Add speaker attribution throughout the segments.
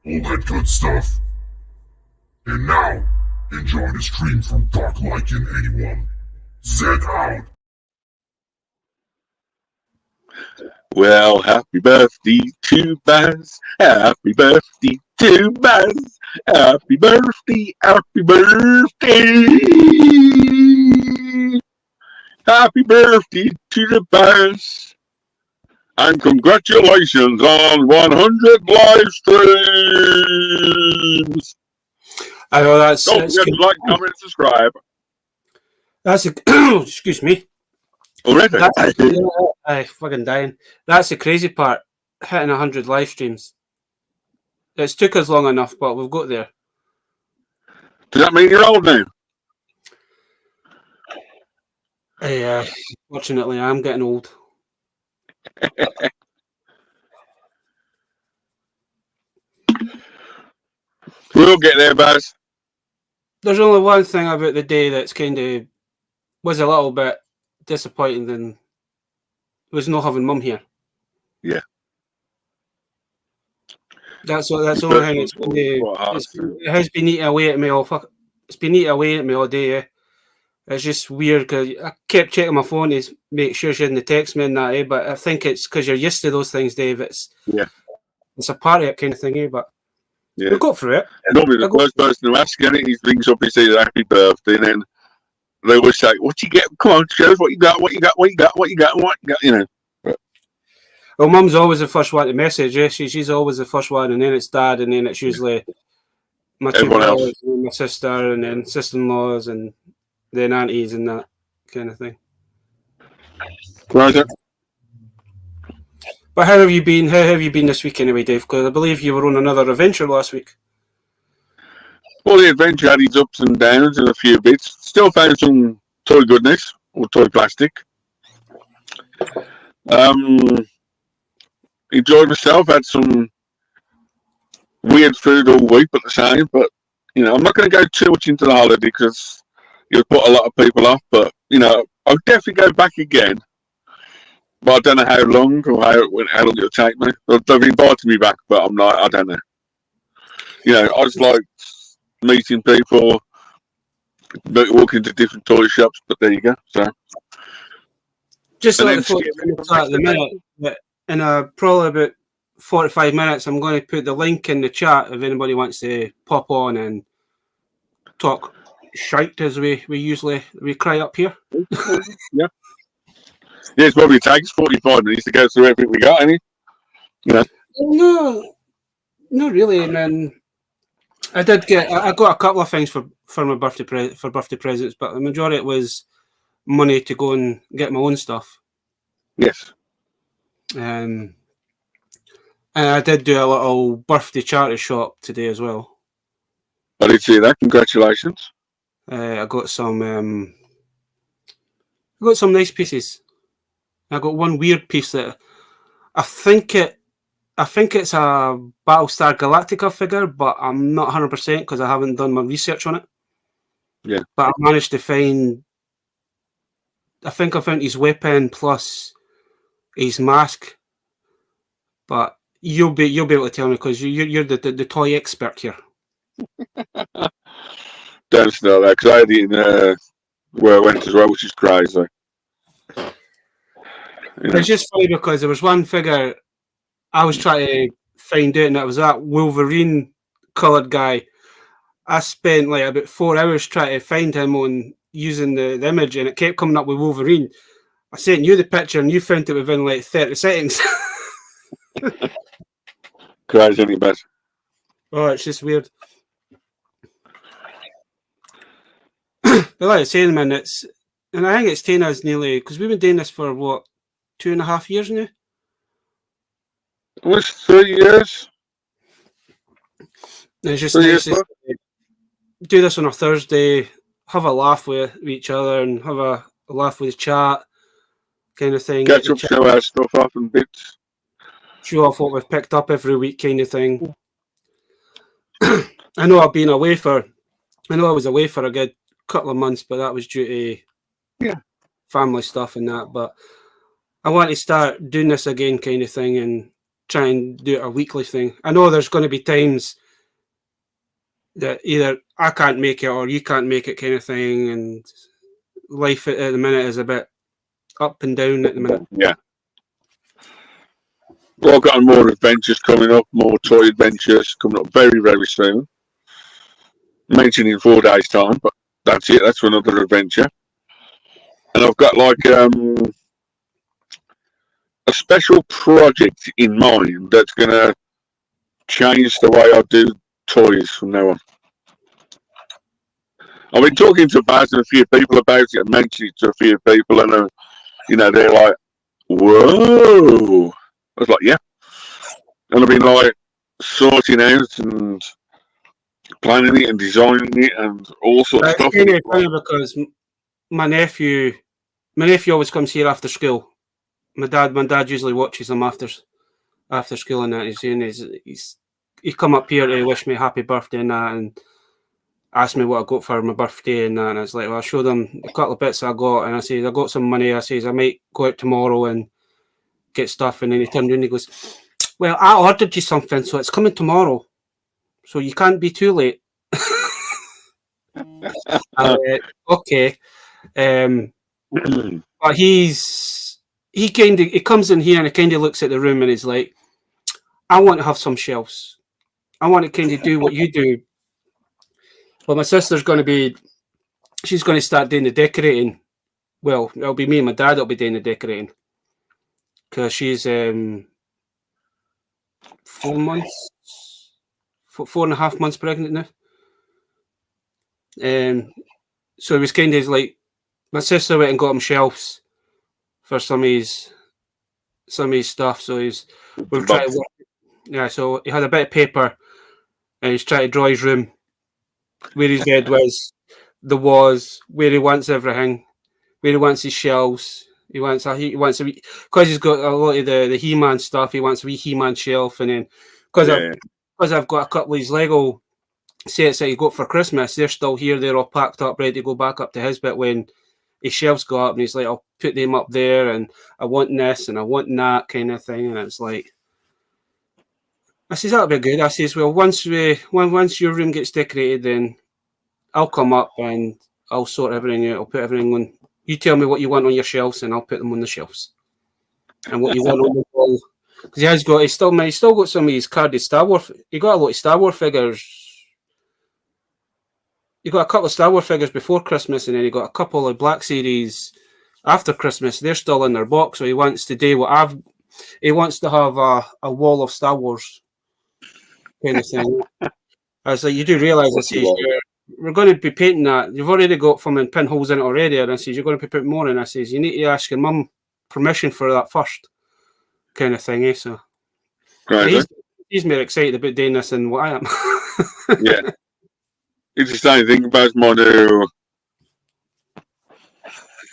Speaker 1: all that good stuff. And now, enjoy the stream from Dark Lycan 81. Z out.
Speaker 2: Well, happy birthday to Buzz. Happy birthday to Buzz. Happy birthday, happy birthday. Happy birthday to the Buzz. And congratulations on 100 live streams.
Speaker 3: I know that's.
Speaker 2: Don't forget to like, comment, and subscribe.
Speaker 3: That's a. Excuse me.
Speaker 2: Already?
Speaker 3: I'm fucking dying. That's the crazy part. Hitting 100 live streams. It's took us long enough, but we've got there.
Speaker 2: Does that mean you're old now?
Speaker 3: Yeah, fortunately, I'm getting old.
Speaker 2: We'll get there, Buzz.
Speaker 3: There's only one thing about the day that's kind of was a little bit disappointing, and was not having Mum here.
Speaker 2: Yeah.
Speaker 3: That's the only thing. It has been eating away at me all. It's been eating away at me all day. Yeah. It's just weird because I kept checking my phone to make sure she didn't text me and that. But I think it's because you're used to those things, Dave. It's a part of it kind of thing. But we got through it.
Speaker 2: Normally, the first person who asks anything, he brings up and says happy birthday, and then they always say, "What you get? Come on, show us what you got. What you got? What you got? What you got? What you got?" You know.
Speaker 3: Well, Mum's always the first one to message. Yeah, she's always the first one, and then it's Dad, and then it's usually my two brothers, and my sister, and then sister-in-laws, and then aunties, and that kind of thing.
Speaker 2: Right.
Speaker 3: But how have you been? How have you been this week anyway, Dave? Because I believe you were on another adventure last week.
Speaker 2: Well, the adventure had its ups and downs and a few bits. Still found some toy goodness or toy plastic. Enjoyed myself. Had some weird food all week, but the same. But you know, I'm not going to go too much into the holiday because you'll put a lot of people off. But you know, I'll definitely go back again. But I don't know how long or how long it'll take me. They've invited me back, but I'm not. I don't know. You know, I just like meeting people, walking to different toy shops. But there you go. So
Speaker 3: just like at the minute, but in probably about 45 minutes, I'm going to put the link in the chat if anybody wants to pop on and talk shite as we usually cry up here.
Speaker 2: Yeah. Yeah, it probably takes 45 minutes to go through everything we got, ain't it? Yeah.
Speaker 3: No, not really. And then I got a couple of things for my birthday presents, but the majority it was money to go and get my own stuff.
Speaker 2: Yes.
Speaker 3: And I did do a little birthday charity shop today as well.
Speaker 2: I did see that. Congratulations.
Speaker 3: I got some nice pieces. I got one weird piece that I think it's a Battlestar Galactica figure, but I'm not 100% because I haven't done my research on it.
Speaker 2: Yeah.
Speaker 3: But I managed to find. I think I found his weapon plus his mask. But you'll be able to tell me because you're the toy expert here.
Speaker 2: Don't know that because I had it in where I went as well, which is crazy. You know.
Speaker 3: It's just funny because there was one figure I was trying to find out, and it was that Wolverine coloured guy. I spent like about 4 hours trying to find him on using the image, and it kept coming up with Wolverine. I sent you the picture, and you found it within like 30 seconds.
Speaker 2: Crazy, any better?
Speaker 3: Oh, it's just weird. But like I say, man, and I think it's taken us nearly because we've been doing this for what 2.5 years now.
Speaker 2: It was 3 years.
Speaker 3: And it's just nice to do this on a Thursday, have a laugh with each other, and have a laugh with the chat, kind of thing.
Speaker 2: Catch up, show our stuff off and bits.
Speaker 3: Show off what we've picked up every week, kind of thing. I know I was away for a good couple of months, but that was due to family stuff and that. But I want to start doing this again, kind of thing, and try and do it a weekly thing. I know there's going to be times that either I can't make it or you can't make it, kind of thing, and life at the minute is a bit up and down at the minute.
Speaker 2: Yeah. Well, I've got more adventures coming up, more toy adventures coming up very, very soon. Mentioned in 4 days' time, but that's it. That's for another adventure. And I've got like a special project in mind that's going to change the way I do toys from now on. I've been talking to Baz and a few people about it and mentioned it to a few people, and they're like, "Whoa!" I was like, "Yeah," and I've been like sorting out and planning it and designing it and all sorts of stuff.
Speaker 3: It's funny because my nephew always comes here after school. My dad usually watches him after school, and that he's come up here to wish me happy birthday and that, and asked me what I got for my birthday and that, and I was like, well, I showed him a couple of bits I got, and I said, I got some money. I says, I might go out tomorrow and get stuff, and then he turned around and he goes, well, I ordered you something, so it's coming tomorrow, so you can't be too late. Okay. But he comes in here and he kind of looks at the room and he's like, I want to have some shelves. I want to kind of do what you do. But my sister's going to start doing the decorating. Well, it'll be me and my dad that'll be doing the decorating. Because she's 4 months, 4.5 months pregnant now. So it was kind of like, my sister went and got him shelves for some of his stuff. So we're trying to work. Yeah, so he had a bit of paper and he's trying to draw his room, where his bed was, where he wants everything, where he wants his shelves. He wants a because he's got a lot of the He-Man stuff. He wants a wee He-Man shelf, and then because I've got a couple of his Lego sets that he got for Christmas, they're still here. They're all packed up, ready to go back up to his bit when his shelves go up, and he's like, I'll put them up there, and I want this and I want that kind of thing, and it's like, I says, that'll be good. I says, well, once your room gets decorated, then I'll come up and I'll sort everything out. I'll put everything on. You tell me what you want on your shelves, and I'll put them on the shelves. And what you want on the wall, because he's still got some of his carded Star Wars. He got a lot of Star Wars figures. He got a couple of Star Wars figures before Christmas, and then he got a couple of Black Series after Christmas. They're still in their box, so he wants to do he wants to have a wall of Star Wars kind of thing. I was like, you do realise, I says, we're going to be painting that. You've already got some pinholes in it already, and I says, you're going to be putting more in. I says, you need to ask your mum permission for that first, kind of thing. So he's more excited about doing this than what I am.
Speaker 2: Yeah. It's the same thing about my new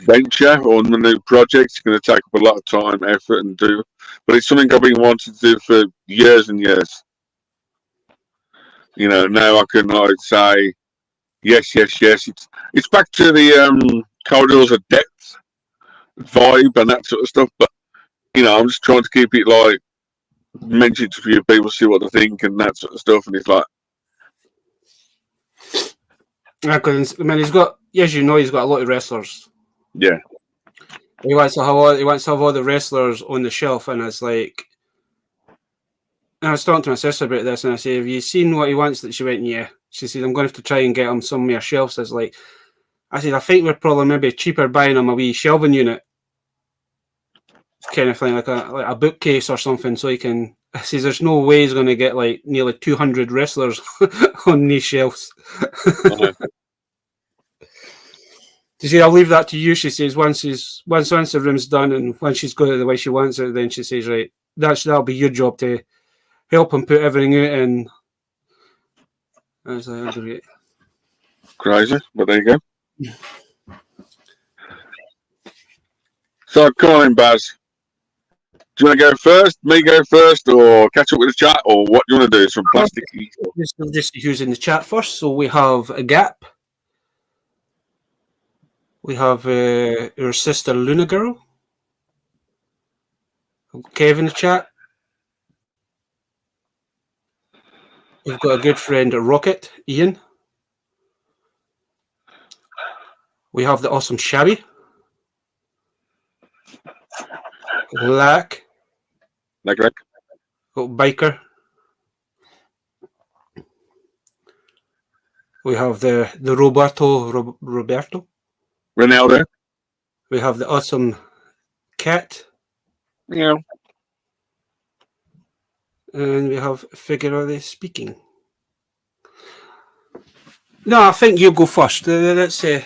Speaker 2: venture or my new project. It's going to take up a lot of time, effort, and do, but it's something I've been wanting to do for years and years. Now I can say yes. It's back to the corridors of depth vibe and that sort of stuff. But I'm just trying to keep it like mentioned to a few people, see what they think and that sort of stuff. And it's like,
Speaker 3: because he's got, as you know, he's got a lot of wrestlers.
Speaker 2: Yeah.
Speaker 3: He wants to have all the wrestlers on the shelf, and it's like, and I was talking to my sister about this, and I said, have you seen what he wants? That she went, yeah. She said, I'm going to have to try and get him some more shelves. I said, I think we're probably maybe cheaper buying him a wee shelving unit, kind of thing, like a bookcase or something, so he can. I says, there's no way he's going to get like nearly 200 wrestlers on these shelves. She said, I'll leave that to you. She says, once the room's done and once she's got it the way she wants it, then she says, right, that'll be your job to help him put everything out. And I was like, oh, great.
Speaker 2: Crazy, but there you go. So, come on in, Baz. Do you want to go first, me go first, or catch up with the chat, or what do you want to do? Some plastic.
Speaker 3: Just using the chat first. So we have a Gap. We have our sister Luna Girl. Kev in the chat. We've got a good friend, Rocket, Ian. We have the awesome Shabby. Lack.
Speaker 2: Like.
Speaker 3: Got Biker. We have the Roberto.
Speaker 2: Ronaldo.
Speaker 3: We have the awesome Cat.
Speaker 2: Yeah.
Speaker 3: And we have Figuratively Speaking. No, I think you go first. Let's sing.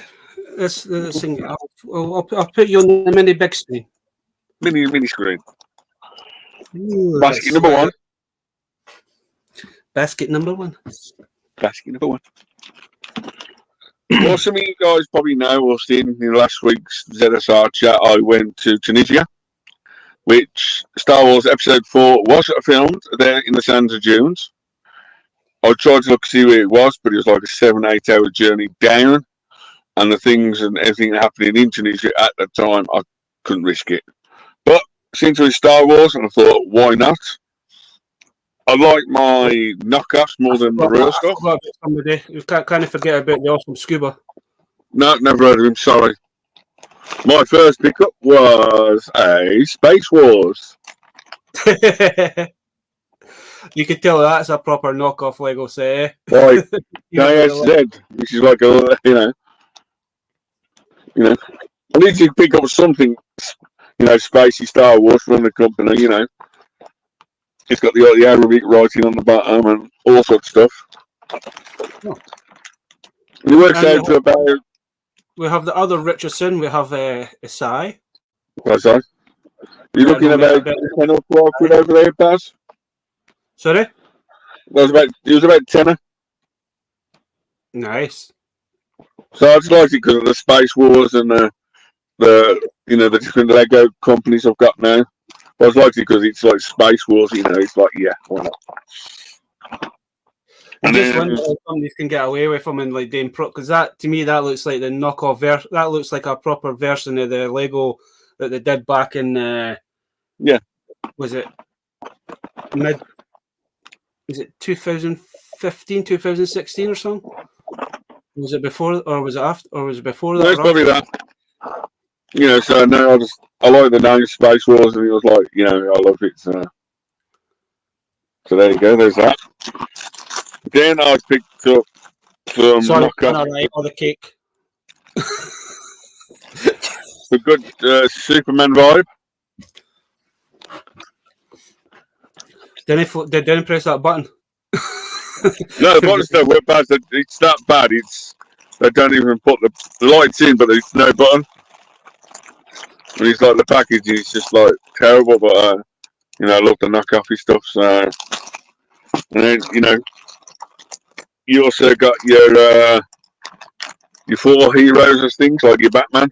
Speaker 3: I'll put you on the mini big screen.
Speaker 2: Mini screen.
Speaker 3: Ooh,
Speaker 2: Basket number one.
Speaker 3: Basket number one.
Speaker 2: Basket number one. Well, some of you guys probably know or seen in last week's ZSR chat, I went to Tunisia, which Star Wars Episode 4 was filmed there in the sands of dunes. I tried to look to see where it was, but it was like a 7-8 hour journey down, and the things and everything happening in Tunisia at the time, I couldn't risk it. But since it was Star Wars, and I thought, why not? I like my knockoffs more than the real stuff.
Speaker 3: Somebody. You can't kind of forget about the awesome Scuba.
Speaker 2: No, never heard of him, sorry. My first pickup was a Space Wars.
Speaker 3: You could tell that's a proper knockoff Lego set.
Speaker 2: Like KSZ, which is like a, I need to pick up something, spacey Star Wars from the company, It's got the Arabic writing on the bottom and all sorts of stuff.
Speaker 3: Oh.
Speaker 2: It works out to about...
Speaker 3: We have the other Richardson. We have Isai.
Speaker 2: What's that? You're looking about 10 or 12 quid over there, Baz?
Speaker 3: Sorry?
Speaker 2: It was about 10.
Speaker 3: Nice.
Speaker 2: So I just liked it because of the Space Wars and the different Lego companies I've got now. I was liked it because it's like Space Wars, it's like, yeah, why not?
Speaker 3: And just wonder if companies can get away with them and like doing because that to me that looks like the knockoff that looks like a proper version of the Lego that they did back in was it 2015, 2016 or something? Was it before or was it after or was it before that?
Speaker 2: No, it's probably that. So now I like the name Space Wars, and it was like, I love it. So there you go. There's that. Then I picked up some knockoff.
Speaker 3: Or the cake.
Speaker 2: The good Superman vibe.
Speaker 3: They didn't press that button.
Speaker 2: No, the button's no whip pads. It's that bad. They don't even put the lights in, but there's no button. And it's like the packaging is just like terrible, but I love the knockoffy stuff. So, and then you also got your 4 heroes and things like your Batman.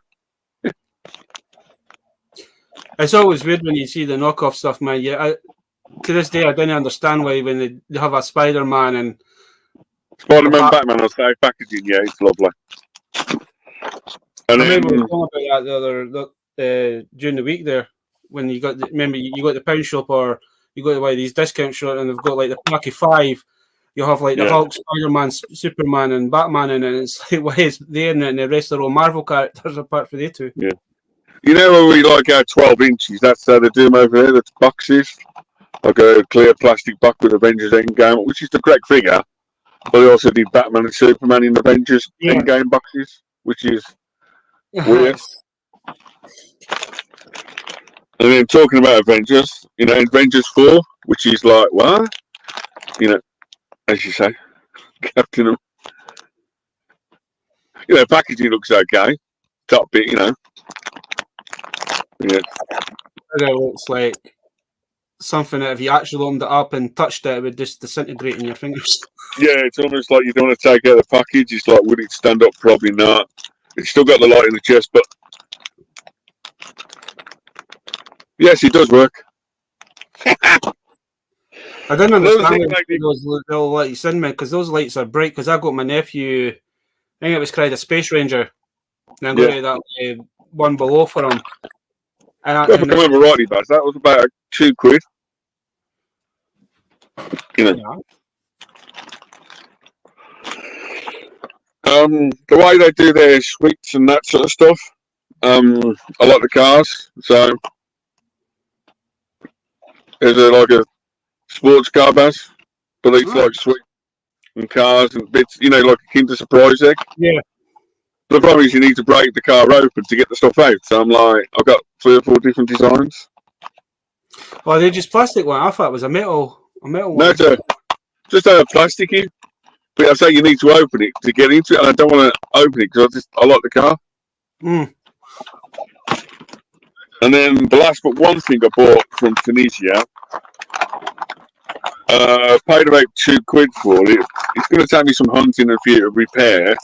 Speaker 3: It's always weird when you see the knockoff stuff, man. Yeah, to this day I don't understand why when they have a Spider-Man and
Speaker 2: Spider-Man, Batman on the packaging. Yeah, it's lovely. And
Speaker 3: I remember we were talking about that the other. During the week there when you got the pound shop or you go to one of these discount shops and they've got like the pack of 5, you have like the Hulk, Spider-Man, Superman and Batman and it's like why is there and the rest are all Marvel characters apart from they two.
Speaker 2: Yeah. Where we like our 12 inches, that's how they do them over there, the boxes. Like a clear plastic box with Avengers Endgame, which is the correct figure. But they also did Batman and Superman in Avengers Endgame boxes, which is weird. And then talking about Avengers, Avengers 4, which is like, what? As you say, Captain. Packaging looks okay. Top bit, Yeah.
Speaker 3: It looks like something that if you actually opened it up and touched it, it would just disintegrate in your fingers.
Speaker 2: Yeah, it's almost like you don't want to take out the package. It's like, would it stand up? Probably not. It's still got the light in the chest, but yes, it does work.
Speaker 3: I didn't understand those little lights in me because those lights are bright. Because I got my nephew, I think it was called a Space Ranger, and I got that one below for him. And
Speaker 2: if I remember rightly, Baz, that was about £2.
Speaker 3: Yeah.
Speaker 2: The way they do their suites and that sort of stuff, I like the cars. So there's like a sports car bus, but it's like suite and cars and bits, you know, like a Kinder Surprise egg.
Speaker 3: Yeah.
Speaker 2: But the problem is you need to break the car open to get the stuff out. So I'm like, I've got 3 or 4 different designs.
Speaker 3: Oh, they're just plastic one. I thought it was a metal one.
Speaker 2: No, it's just a plasticky. But I say you need to open it to get into it, and I don't want to open it because I like the car.
Speaker 3: Mm.
Speaker 2: And then the last but one thing I bought from Tunisia, paid about £2 for it. It's going to take me some hunting and a few to repair.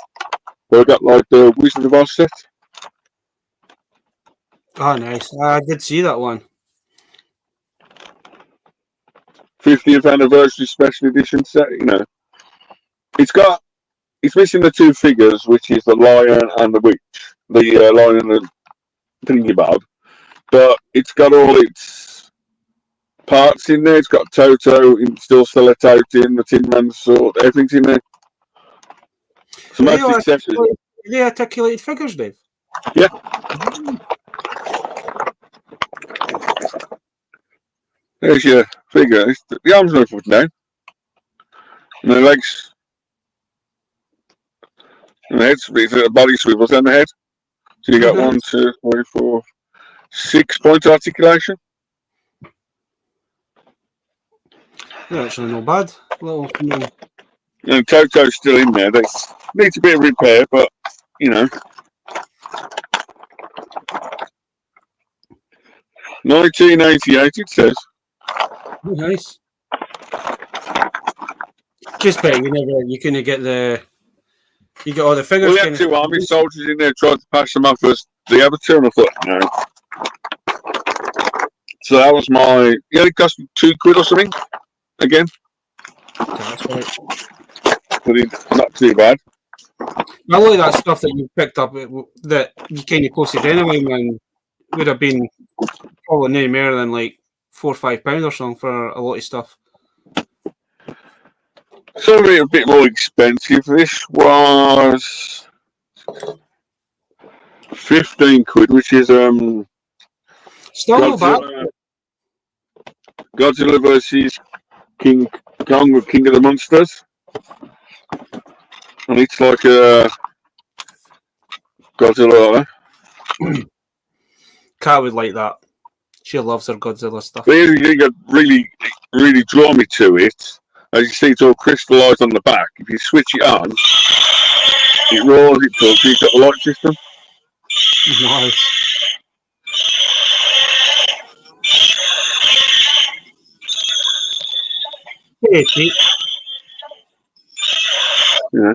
Speaker 2: But I got like the Wizard of Oz set.
Speaker 3: Oh, nice. I did see that one.
Speaker 2: 50th anniversary special edition set, you know. It's missing the 2 figures, which is the lion and the witch. The lion and the thingy bob. But it's got all its parts in there. It's got Toto, still sellotape in, the Tin Man's sword, everything's in there. So
Speaker 3: Are they articulated figures, Dave?
Speaker 2: Yeah. There's your figure. The arm's no foot down. And the legs. And the head's the body swivels down the head. So you got 1, 2, 3, 4, 6 points articulation.
Speaker 3: They're actually no bad.
Speaker 2: And Toto's still in there. They need a bit of repair, but you know. 1988 it says.
Speaker 3: Oh, nice. Just bet you couldn't get you get all the figures.
Speaker 2: Well, we had 2 army soldiers in there trying to pass them off as the Avatar, and I thought, no. So that was my. Yeah, it cost me £2 or something. Again.
Speaker 3: That's right.
Speaker 2: But it's not too bad.
Speaker 3: I like that stuff that you picked up that you kind of posted anyway, man. Would have been probably no more than like £4 or £5 or something for a lot of stuff.
Speaker 2: Something a bit more expensive. This was £15, which is
Speaker 3: still not bad.
Speaker 2: Godzilla versus King Kong with King of the Monsters, and it's like a Godzilla.
Speaker 3: Kat would like that. She loves her Godzilla stuff.
Speaker 2: But you really, really draw me to it. As you see, it's all crystallised on the back. If you switch it on, it roars, it talks, you've got the light system.
Speaker 3: Nice.
Speaker 2: Yeah.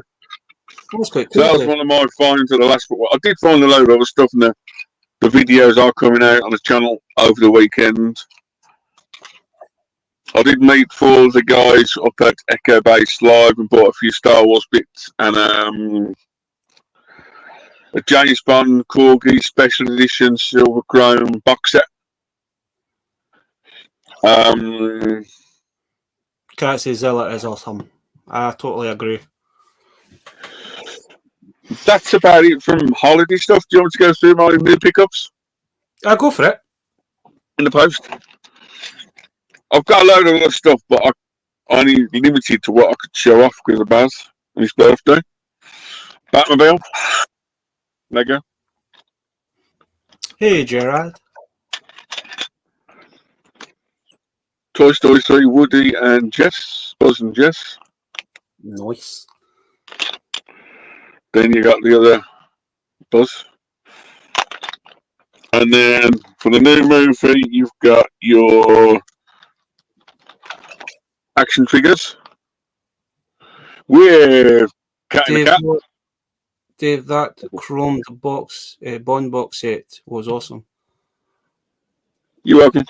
Speaker 3: That's quite
Speaker 2: So
Speaker 3: cool.
Speaker 2: that was one of my finds of the last. I did find a load of other stuff, and the videos are coming out on the channel over the weekend. I did meet 4 of the guys up at Echo Base Live and bought a few Star Wars bits and a James Bond Corgi Special Edition Silver Chrome box set.
Speaker 3: Kat says Zilla is awesome. I totally agree.
Speaker 2: That's about it from holiday stuff. Do you want to go through my new pickups?
Speaker 3: I'll go for it.
Speaker 2: In the post. I've got a load of other stuff, but I only limited to what I could show off because of Baz on his birthday. Batmobile. Lego.
Speaker 3: Hey, Gerard.
Speaker 2: Toy Story 3, Woody and Jess. Buzz and Jess.
Speaker 3: Nice.
Speaker 2: Then you got the other Buzz. And then for the new movie, you've got your action figures with Cat and the Cat.
Speaker 3: Dave, that chromed box, Bond box set was awesome.
Speaker 2: You're welcome.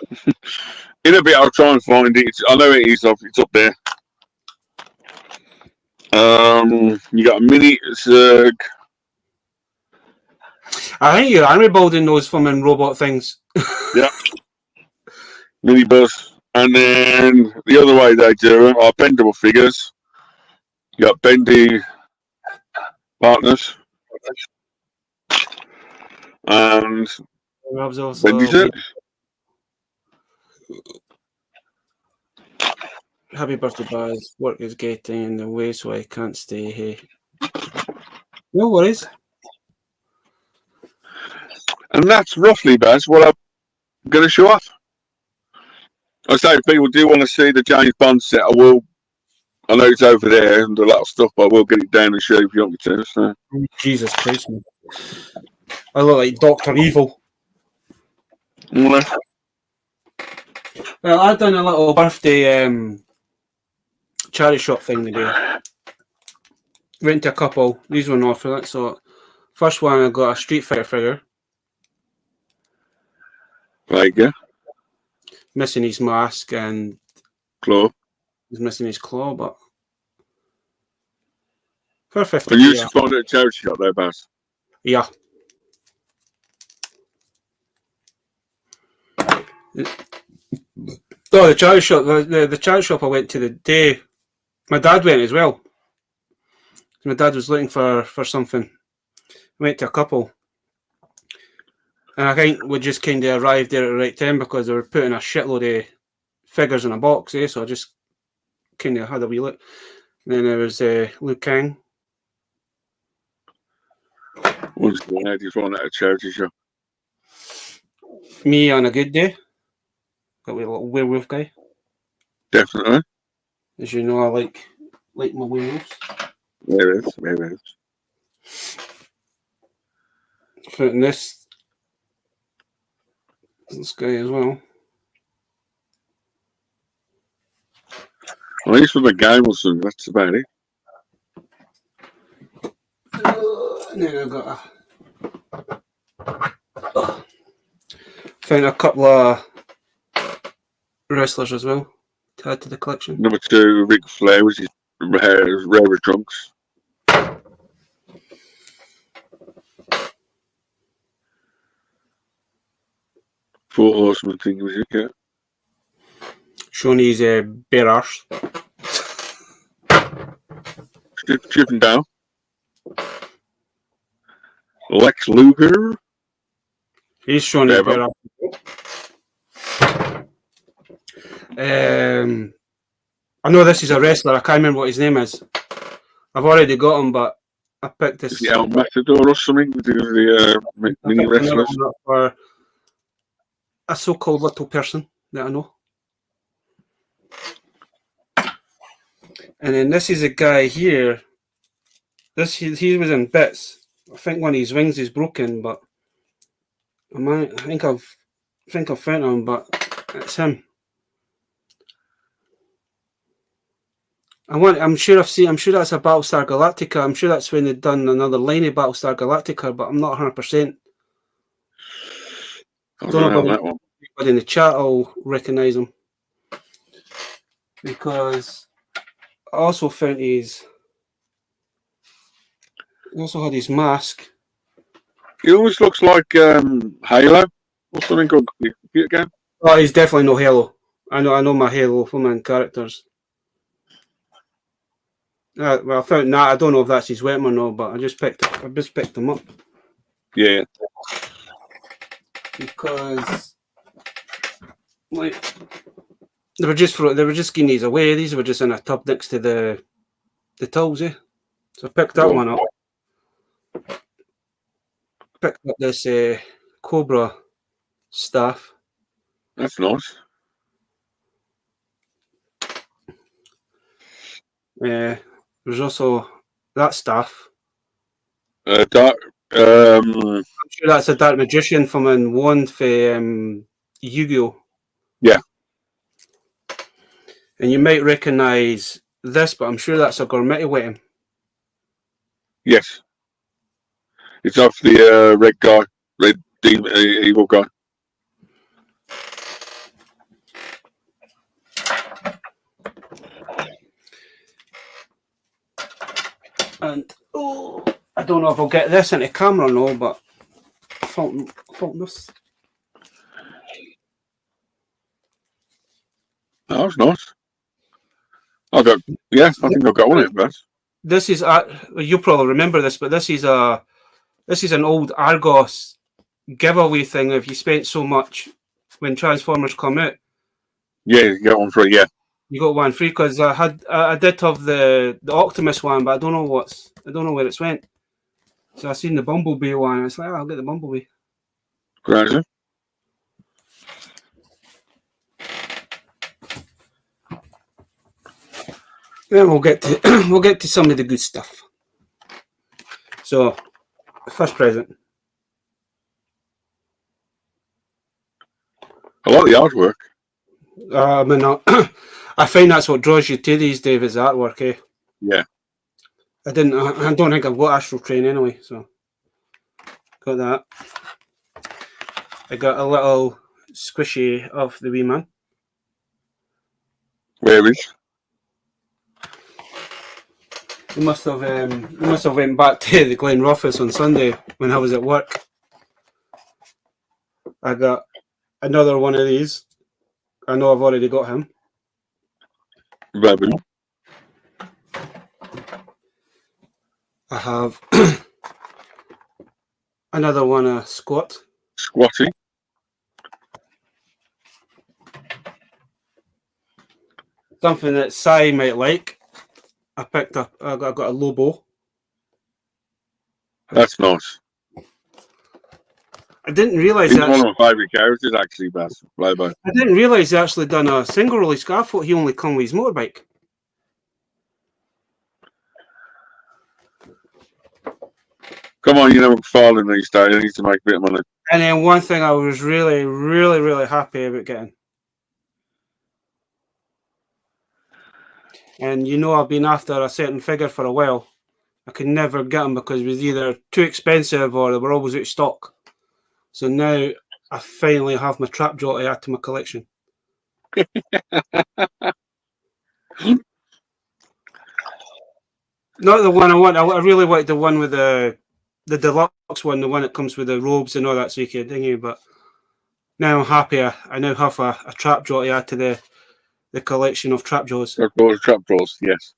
Speaker 2: In a bit, I'll try and find it. I know it is. It's up there. You got a mini Zerg.
Speaker 3: I think you're army building those fucking robot things.
Speaker 2: Yeah. Mini Buzz. And then the other way they do them are bendable figures. You got bendy partners. And
Speaker 3: Rob's also
Speaker 2: Benji said,
Speaker 3: happy birthday, Baz. Work is getting in the way, so I can't stay here. No worries.
Speaker 2: and that's roughly, Baz, what I'm going to show off. I say, if people do want to see the James Bond set, I will. I know it's over there and a lot of stuff, but I will get it down and show you if you want me to. So.
Speaker 3: Jesus Christ, man. I look like Dr. Evil.
Speaker 2: Well,
Speaker 3: I've done a little birthday charity shop thing today. Went to a couple. These were not for that. So, first one, I got a Street Fighter figure.
Speaker 2: there you go.
Speaker 3: Missing his mask and
Speaker 2: Claw.
Speaker 3: he's missing his claw, but for 50.
Speaker 2: And you should find it at a charity shop there, Baz.
Speaker 3: Yeah. Oh, the charity shop. The charity shop I went to the day. My dad went as well. My dad was looking for something. I went to a couple. And I think we just kind of arrived there at the right time because they were putting a shitload of figures in a box, so I just kind of had a wee look. And then there was Liu Kang.
Speaker 2: What's going on? Just one at a charity shop.
Speaker 3: Me on a good day. Got a little werewolf guy.
Speaker 2: Definitely.
Speaker 3: As you know, I like my werewolves.
Speaker 2: There it is. There it is.
Speaker 3: Putting this guy as well.
Speaker 2: At least with the game or something, that's about it.
Speaker 3: And then I got found a couple of wrestlers as well to add to the collection.
Speaker 2: Number 2, Ric Flair, which is rare trunks. Four Horsemen thing was it, yeah.
Speaker 3: Showing his bare arse.
Speaker 2: Chipping down. Lex Luger.
Speaker 3: He's showing his bare arse. I know this is a wrestler. I can't remember what his name is. I've already got him, but I picked this.
Speaker 2: Is he El Matador or something? The mini wrestlers.
Speaker 3: For a so-called little person that I know. And then this is a guy here. He was in bits. I think one of his wings is broken, but I think I've found him, but it's him. I'm sure that's a Battlestar Galactica. I'm sure that's when they've done another line of Battlestar Galactica, but I'm not 100%.
Speaker 2: I don't know that one.
Speaker 3: But in the chat, I'll recognise him because I also found he also had his mask.
Speaker 2: He always looks like Halo or something called computer game.
Speaker 3: Oh, he's definitely no Halo. I know my Halo Fullman characters. Well, I found that. I don't know if that's his weapon or not, but I just picked him up.
Speaker 2: Yeah.
Speaker 3: Because like they were just getting these away. These were just in a tub next to the tools, eh? So I picked that one up. Picked up this Cobra staff.
Speaker 2: That's nice.
Speaker 3: There's also that staff.
Speaker 2: Dark.
Speaker 3: I'm sure that's a Dark Magician from in one for Yu-Gi-Oh!
Speaker 2: Yeah.
Speaker 3: And you might recognise this, but I'm sure that's a Gourmet weapon.
Speaker 2: Yes. It's off the red demon, evil guy.
Speaker 3: And I don't know if I'll get this into camera or no, but I found this.
Speaker 2: Oh, that's nice. I think I've got one of them,
Speaker 3: This is you probably remember this, but this is an old Argos giveaway thing. If you spent so much when Transformers come out,
Speaker 2: yeah, you get one free. Yeah,
Speaker 3: you got one free. Because I did have the Optimus one, but I don't know where it's went. So I seen the Bumblebee one. And it's like, I'll get the Bumblebee.
Speaker 2: crazy.
Speaker 3: Then we'll get to some of the good stuff. So, first present.
Speaker 2: I like the artwork.
Speaker 3: I mean, I find that's what draws you to these days is artwork. Eh?
Speaker 2: Yeah.
Speaker 3: I don't think I've got Astral Train anyway, so got that. I got a little squishy of the wee man.
Speaker 2: Where is?
Speaker 3: You must have went back to the Glen office on Sunday when I was at work. I got another one of these. I know I've already got him.
Speaker 2: Maybe.
Speaker 3: I have another one, a squat.
Speaker 2: Squatty.
Speaker 3: Something that Sai might like. I got a Lobo.
Speaker 2: That's nice.
Speaker 3: I didn't realise
Speaker 2: He's one of my favourite characters, actually, Lobo.
Speaker 3: I didn't realise he actually done a single release. I thought he only come with his motorbike.
Speaker 2: Come on, you know, McFarlane these days. He needs to make a bit of money.
Speaker 3: And then one thing I was really, really, really happy about getting. And you know I've been after a certain figure for a while. I could never get them because it was either too expensive or they were always out of stock. So now I finally have my Trapjaw to add to my collection. Not the one I want. I really like the one with the deluxe one, the one that comes with the robes and all that, so you can dingy. But now I'm happy. I now have a Trapjaw to add to the collection of Trapjaws.
Speaker 2: Trapjaws, yes.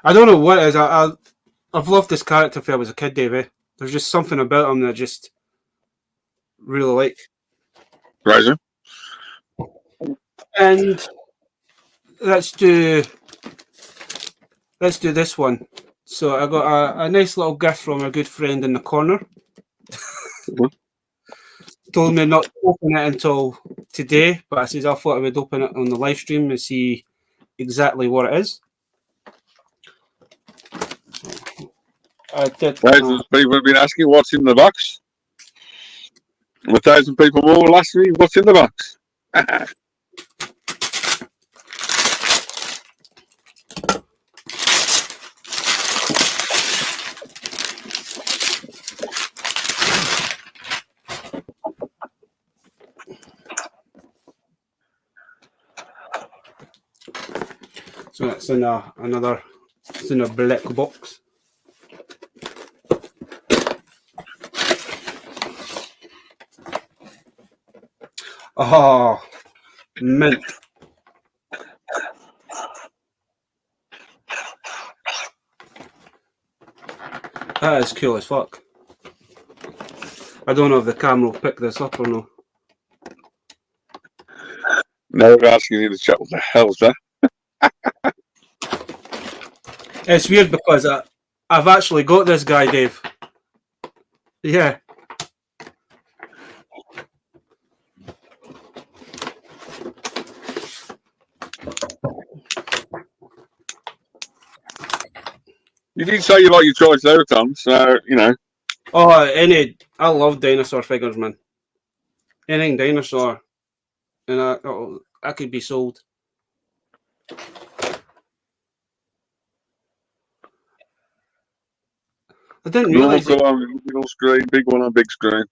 Speaker 3: I don't know what it is. I've loved this character since I was a kid, Dave. Eh? There's just something about him that I just really like.
Speaker 2: Razor.
Speaker 3: And let's do this one. So I got a nice little gift from a good friend in the corner. Told me not to open it until today, but I says I thought I would open it on the live stream and see exactly what it is. I did.
Speaker 2: People have been asking what's in the box. 1,000 people more will ask me what's in the box.
Speaker 3: So it's in a black box. Oh, mint. That is cool as fuck. I don't know if the camera will pick this up or no.
Speaker 2: Now they're asking you to chat. What the hell's that?
Speaker 3: It's weird because I've actually got this guy, Dave. Yeah.
Speaker 2: You did say you like your choice there, Tom, so, you know.
Speaker 3: Oh, I love dinosaur figures, man. Anything dinosaur. And I could be sold. I didn't realise
Speaker 2: Normal colour, little screen, big one on big screen.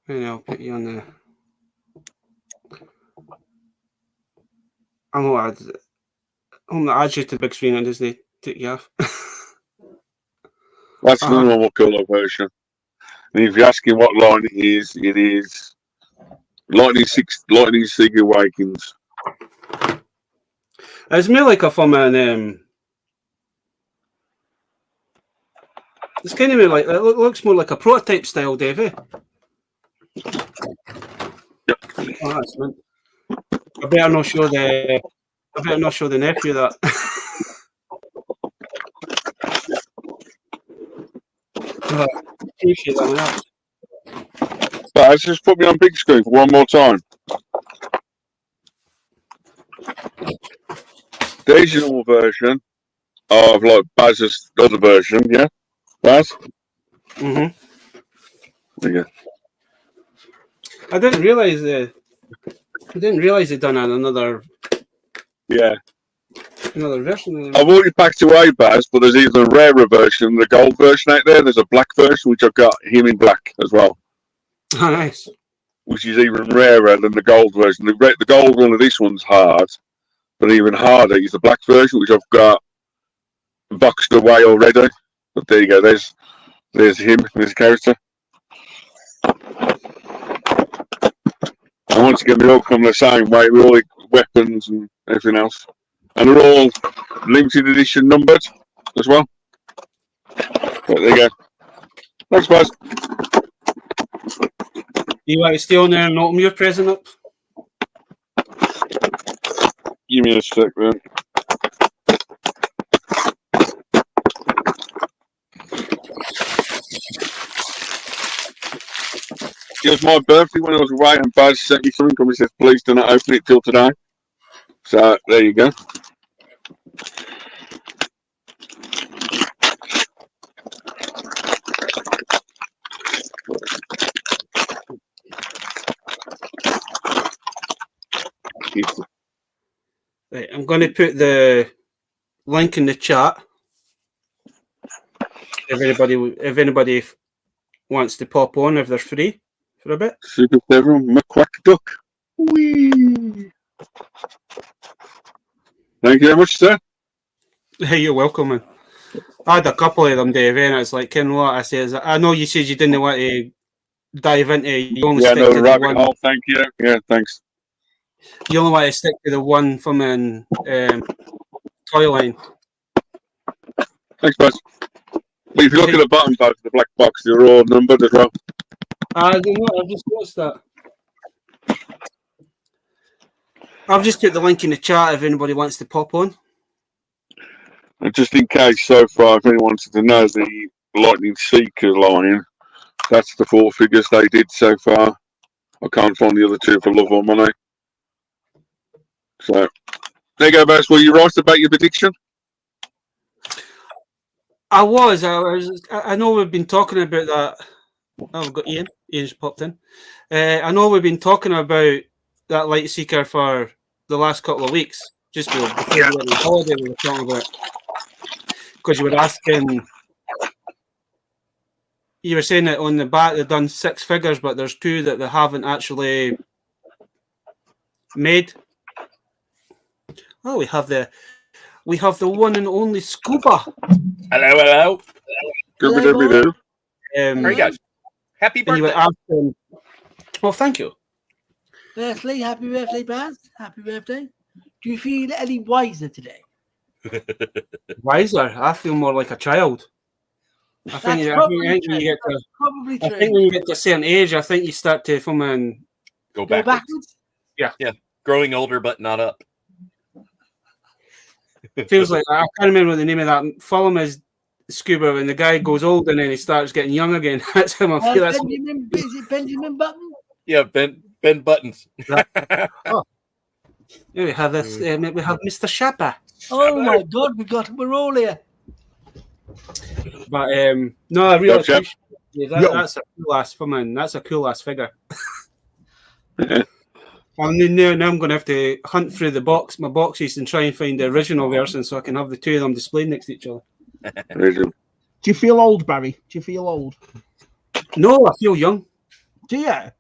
Speaker 3: And I'll put you on the. I'm gonna add you to the big screen and Disney take you off.
Speaker 2: That's the normal colour version. And if you're asking what line it is Lightning Seek Awakens.
Speaker 3: It's more like a from an. It's kind of like it looks more like a prototype style, Davey.
Speaker 2: Yep.
Speaker 3: Oh, that's mint. I better not show the. I better not show the nephew that. Appreciate that.
Speaker 2: Baz, just put me on big screen for one more time. There's your normal version of like Baz's other version, yeah? Baz?
Speaker 3: Mm-hmm.
Speaker 2: There you go.
Speaker 3: I didn't realise they'd done another version.
Speaker 2: I've already packed away Baz, but there's even a rarer version, the gold version out there. There's a black version, which I've got him in black as well.
Speaker 3: Oh, nice.
Speaker 2: Which is even rarer than the gold version. The gold one of this one's hard, but even harder is the black version, which I've got boxed away already. But there you go, there's him, there's a character. And once again, they all come the same way with all the weapons and everything else. And they're all limited edition numbered as well. But there you go. Thanks, Baz.
Speaker 3: You want to stay on there and open your present up?
Speaker 2: Give me a sec then. It was my birthday when I was away, and Baz sent me something and he said, please do not open it till today. So, there you go.
Speaker 3: Right, I'm going to put the link in the chat. If anybody wants to pop on, if they're free for a bit.
Speaker 2: Super Several McQuack Duck. Whee! Thank you very much, sir.
Speaker 3: Hey, you're welcome, man. I had a couple of them, Dave, and it's like, you know what I says? I know you said you didn't want to dive into. You only stick to the
Speaker 2: rabbit
Speaker 3: one.
Speaker 2: hole. Thank you. Yeah, thanks.
Speaker 3: You only want to stick to the one from Toyline.
Speaker 2: Thanks, Baz. But if you look at the bottom part of the black box, they're all numbered as well.
Speaker 3: I don't know. I've just noticed that. I've just put the link in the chat if anybody wants to pop on.
Speaker 2: And just in case, so far, if anyone wanted to know, the Lightning Seeker line, that's the 4 figures they did so far. I can't find the other 2 for love or money. So, there you go, Baz. Were you right about your prediction?
Speaker 3: I know we've been talking about that. Oh, we've got Ian. Ian's popped in. I know we've been talking about that Light Seeker for the last couple of weeks. Just before we went on holiday, we were talking about it. Because you were asking, you were saying that on the back they've done 6 figures, but there's 2 that they haven't actually made. Oh, we have the one and only Scuba.
Speaker 4: Hello.
Speaker 2: Hello.
Speaker 4: How are you guys? Happy birthday.
Speaker 3: You were asking, well, thank you.
Speaker 5: Firstly, happy birthday, Baz. Happy birthday. Do you feel any wiser today?
Speaker 3: Wiser? I feel more like a child. I think when you get to a certain age, I think you start to
Speaker 4: go backwards.
Speaker 3: Yeah.
Speaker 4: Growing older, but not up.
Speaker 3: It feels like I can't remember the name of that film is Scuba when the guy goes old and then he starts getting young again. That's how I feel.
Speaker 5: Is it Benjamin Button?
Speaker 4: Yeah, Ben Buttons.
Speaker 3: Oh. Yeah, we have this. We have Mr. Shappa.
Speaker 5: Oh my God, we're all here.
Speaker 3: But no, I really appreciate that's a cool ass film. That's a cool ass figure. And now I'm going to have to hunt through my boxes and try and find the original version so I can have the 2 of them displayed next to each other.
Speaker 6: Do you feel old, Barry? Do you feel old?
Speaker 3: No, I feel young.
Speaker 6: Do you?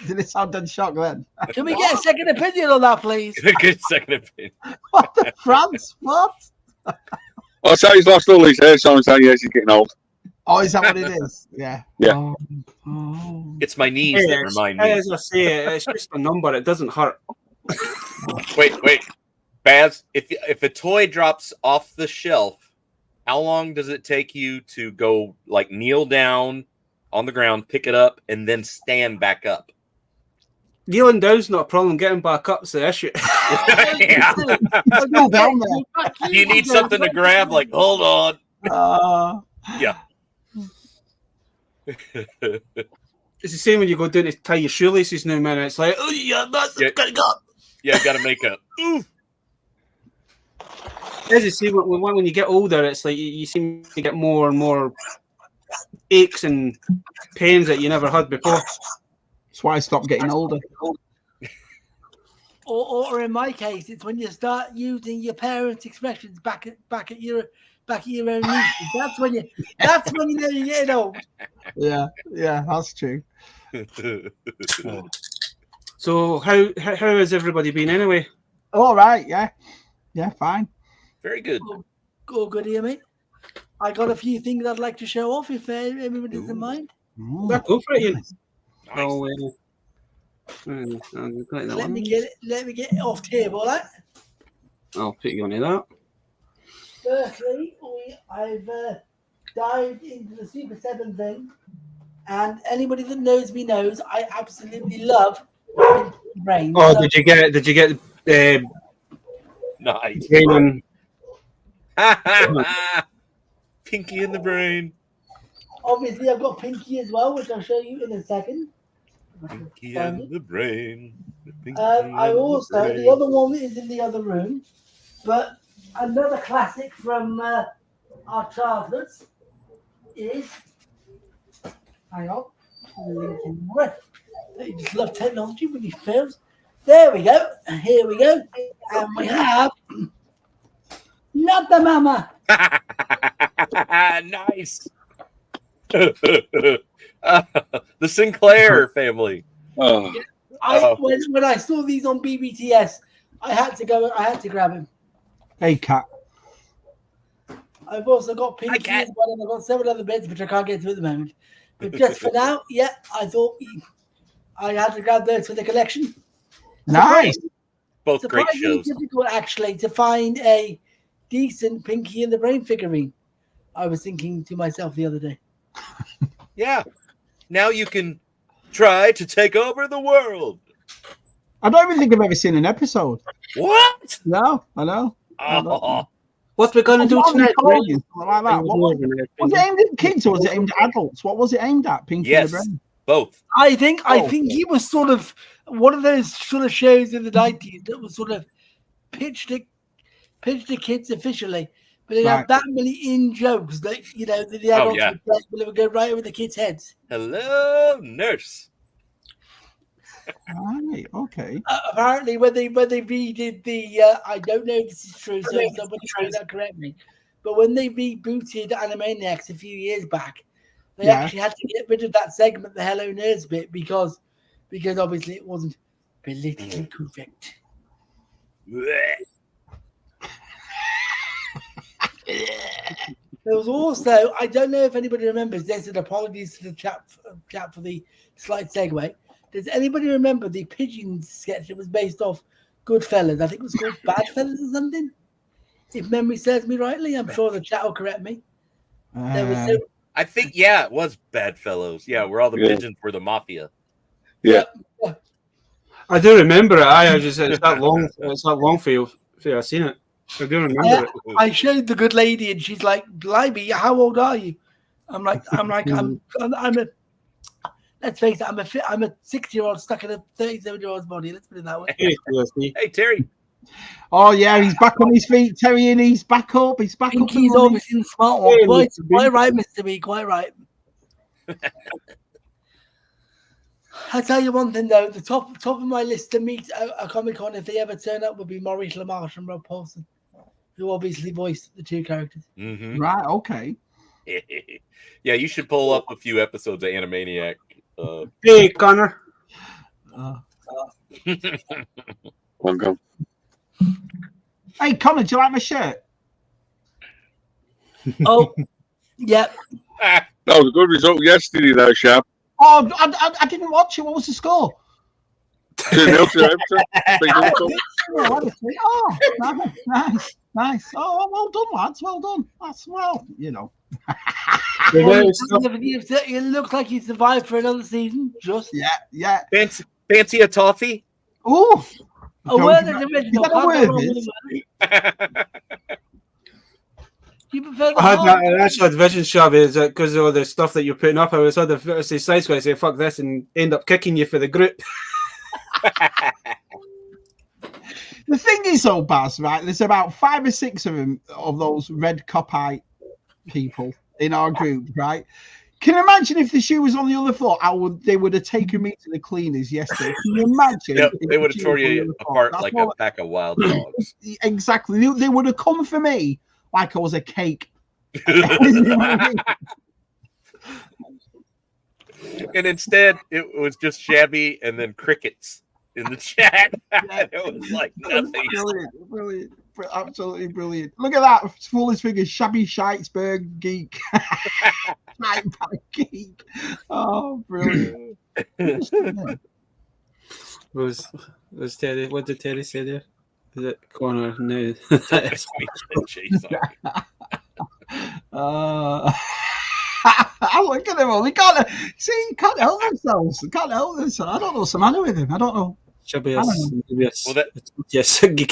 Speaker 6: Did it sound dead shock then?
Speaker 5: Can we get a second opinion on that, please?
Speaker 4: Good second opinion.
Speaker 6: What the France? What?
Speaker 2: I'll say he's lost all his hair, so I'm saying yes, he's getting old.
Speaker 6: Oh, is that what it is? Yeah.
Speaker 4: It's my knees that remind me.
Speaker 3: As I say, it's just a number. It doesn't hurt.
Speaker 4: Wait. Baz, if a toy drops off the shelf, how long does it take you to go like kneel down on the ground, pick it up, and then stand back up?
Speaker 3: Kneeling down's not a problem. Getting back up's the issue.
Speaker 4: Yeah.
Speaker 6: Go down there.
Speaker 4: You need something to grab, like, hold on. Yeah.
Speaker 3: It's the same when you go down to tie your shoelaces now, man. It's like, oh yeah, that's gotta go.
Speaker 4: Yeah, gotta make a oof.
Speaker 3: As you see, when you get older, it's like you seem to get more and more aches and pains that you never had before.
Speaker 6: That's why I stopped getting older.
Speaker 5: Or in my case, it's when you start using your parents' expressions back at your own nieces. That's when you know you're getting old.
Speaker 6: Yeah, that's true.
Speaker 3: So how has everybody been anyway?
Speaker 6: All right, yeah, fine.
Speaker 4: Very good.
Speaker 5: All good here, mate. I got a few things I'd like to show off if everybody doesn't mind.
Speaker 3: Yeah, go for it, Ian.
Speaker 4: Nice.
Speaker 5: Let me get it off table, right?
Speaker 3: I'll put you onto that.
Speaker 5: Firstly, I've dived into the Super 7 thing, and anybody that knows me knows I absolutely love brain.
Speaker 3: Oh, so, did you get
Speaker 4: nice.
Speaker 3: Brain
Speaker 4: Pinky in the brain.
Speaker 5: Obviously, I've got Pinky as well, which I'll show you in a second.
Speaker 4: Pinky and the brain.
Speaker 5: I also, the other one is in the other room, but another classic from our childhoods is, hang on, you just love technology when it fails. There we go, here we go, and we have Not the Mama.
Speaker 4: Nice. The Sinclair family.
Speaker 2: Oh.
Speaker 5: When I saw these on BBTS, I had to grab him.
Speaker 6: Hey, cat.
Speaker 5: I've also got Pinky as well, and I've got several other bits which I can't get to at the moment. But just for now, yeah, I thought I had to grab those for the collection.
Speaker 6: Nice.
Speaker 4: Both great shows.
Speaker 5: It's difficult actually to find a decent Pinky and the Brain figurine. I was thinking to myself the other day.
Speaker 4: Yeah. Now you can try to take over the world.
Speaker 6: I don't even think I've ever seen an episode.
Speaker 4: What?
Speaker 6: No, I know.
Speaker 4: Oh.
Speaker 3: What we're going to do tonight?
Speaker 6: Was it aimed at kids or was it aimed at adults? What was it aimed at? Pinky and the Brain?
Speaker 4: Both.
Speaker 5: I think he was sort of one of those sort of shows in the 90s that was sort of pitched to kids officially, but it had that many in jokes that the adults would go right over the kids' heads.
Speaker 4: Hello, nurse.
Speaker 6: Right, okay.
Speaker 5: Apparently, when they redid the, I don't know if this is true, so somebody try that correct me. But when they rebooted Animaniacs a few years back, they actually had to get rid of that segment, the Hello Nerds bit, because obviously it wasn't politically correct. There was also, I don't know if anybody remembers, there's an apologies to the chap for the slight segue. Does anybody remember the Pigeons sketch that was based off Goodfellas? I think it was called Badfellas or something. If memory serves me rightly, I'm sure the chat will correct me.
Speaker 4: I think, it was Badfellows. Yeah, where all the pigeons were the mafia.
Speaker 2: Yeah.
Speaker 3: I do remember it. I just it's that long. It's that long for you. I've seen it. I do remember it.
Speaker 5: I showed the good lady, and she's like, "Blimey, how old are you?" I'm like, let's face it, I'm a 6-year-old stuck in a 37-year-old's body. Let's put it that way.
Speaker 4: Hey, Terry.
Speaker 6: Oh yeah, he's back on his feet, Terry, and he's back up. He's back up.
Speaker 5: He's obviously the smart one. Quite right, Mr. B. Quite right. I'll tell you one thing though. The top of my list to meet a Comic-Con if they ever turn up would be Maurice LaMarche and Rob Paulson, who obviously voiced the two characters.
Speaker 4: Mm-hmm.
Speaker 6: Right. Okay.
Speaker 4: Yeah, you should pull up a few episodes of Animaniac.
Speaker 3: Hey, Connor.
Speaker 2: Welcome.
Speaker 6: Hey, Connor, do you like my shirt?
Speaker 5: Oh, yeah.
Speaker 2: That was a good result yesterday, though, Shab.
Speaker 6: Oh, I didn't watch it. What was the score?
Speaker 2: 2-0 to Everton. Big Liverpool.
Speaker 6: Oh, nice. Oh, well done, lads. Well done. That's you know.
Speaker 5: It looks like you survived for another season. Just
Speaker 6: yeah.
Speaker 4: Fancy a toffee?
Speaker 6: Ooh.
Speaker 5: A word of original. You prefer the
Speaker 3: I actually had vision, Shabby, is that because of all the stuff that you're putting up, I was on the first side square say fuck this and end up kicking you for the group.
Speaker 6: The thing is, though, Baz, right? There's about 5 or 6 of them, of those red copite people in our group, right? Can you imagine if the shoe was on the other foot? They would have taken me to the cleaners yesterday. Can you imagine?
Speaker 4: Yep, they would have torn you apart like a pack of wild dogs.
Speaker 6: Exactly. They would have come for me like I was a cake.
Speaker 2: And instead, it was just Shabby and then crickets in the chat. It was like nothing.
Speaker 6: Brilliant. Absolutely brilliant. Look at that. Fullest figure. Shabby Shitesburg geek. Geek. Oh, brilliant.
Speaker 3: Was Terry? What did Terry say there? Is it Connor? No.
Speaker 6: Look at him. He can't help themselves. I don't know what's the matter with him. I don't know.
Speaker 3: Shabby
Speaker 4: that was yesterday.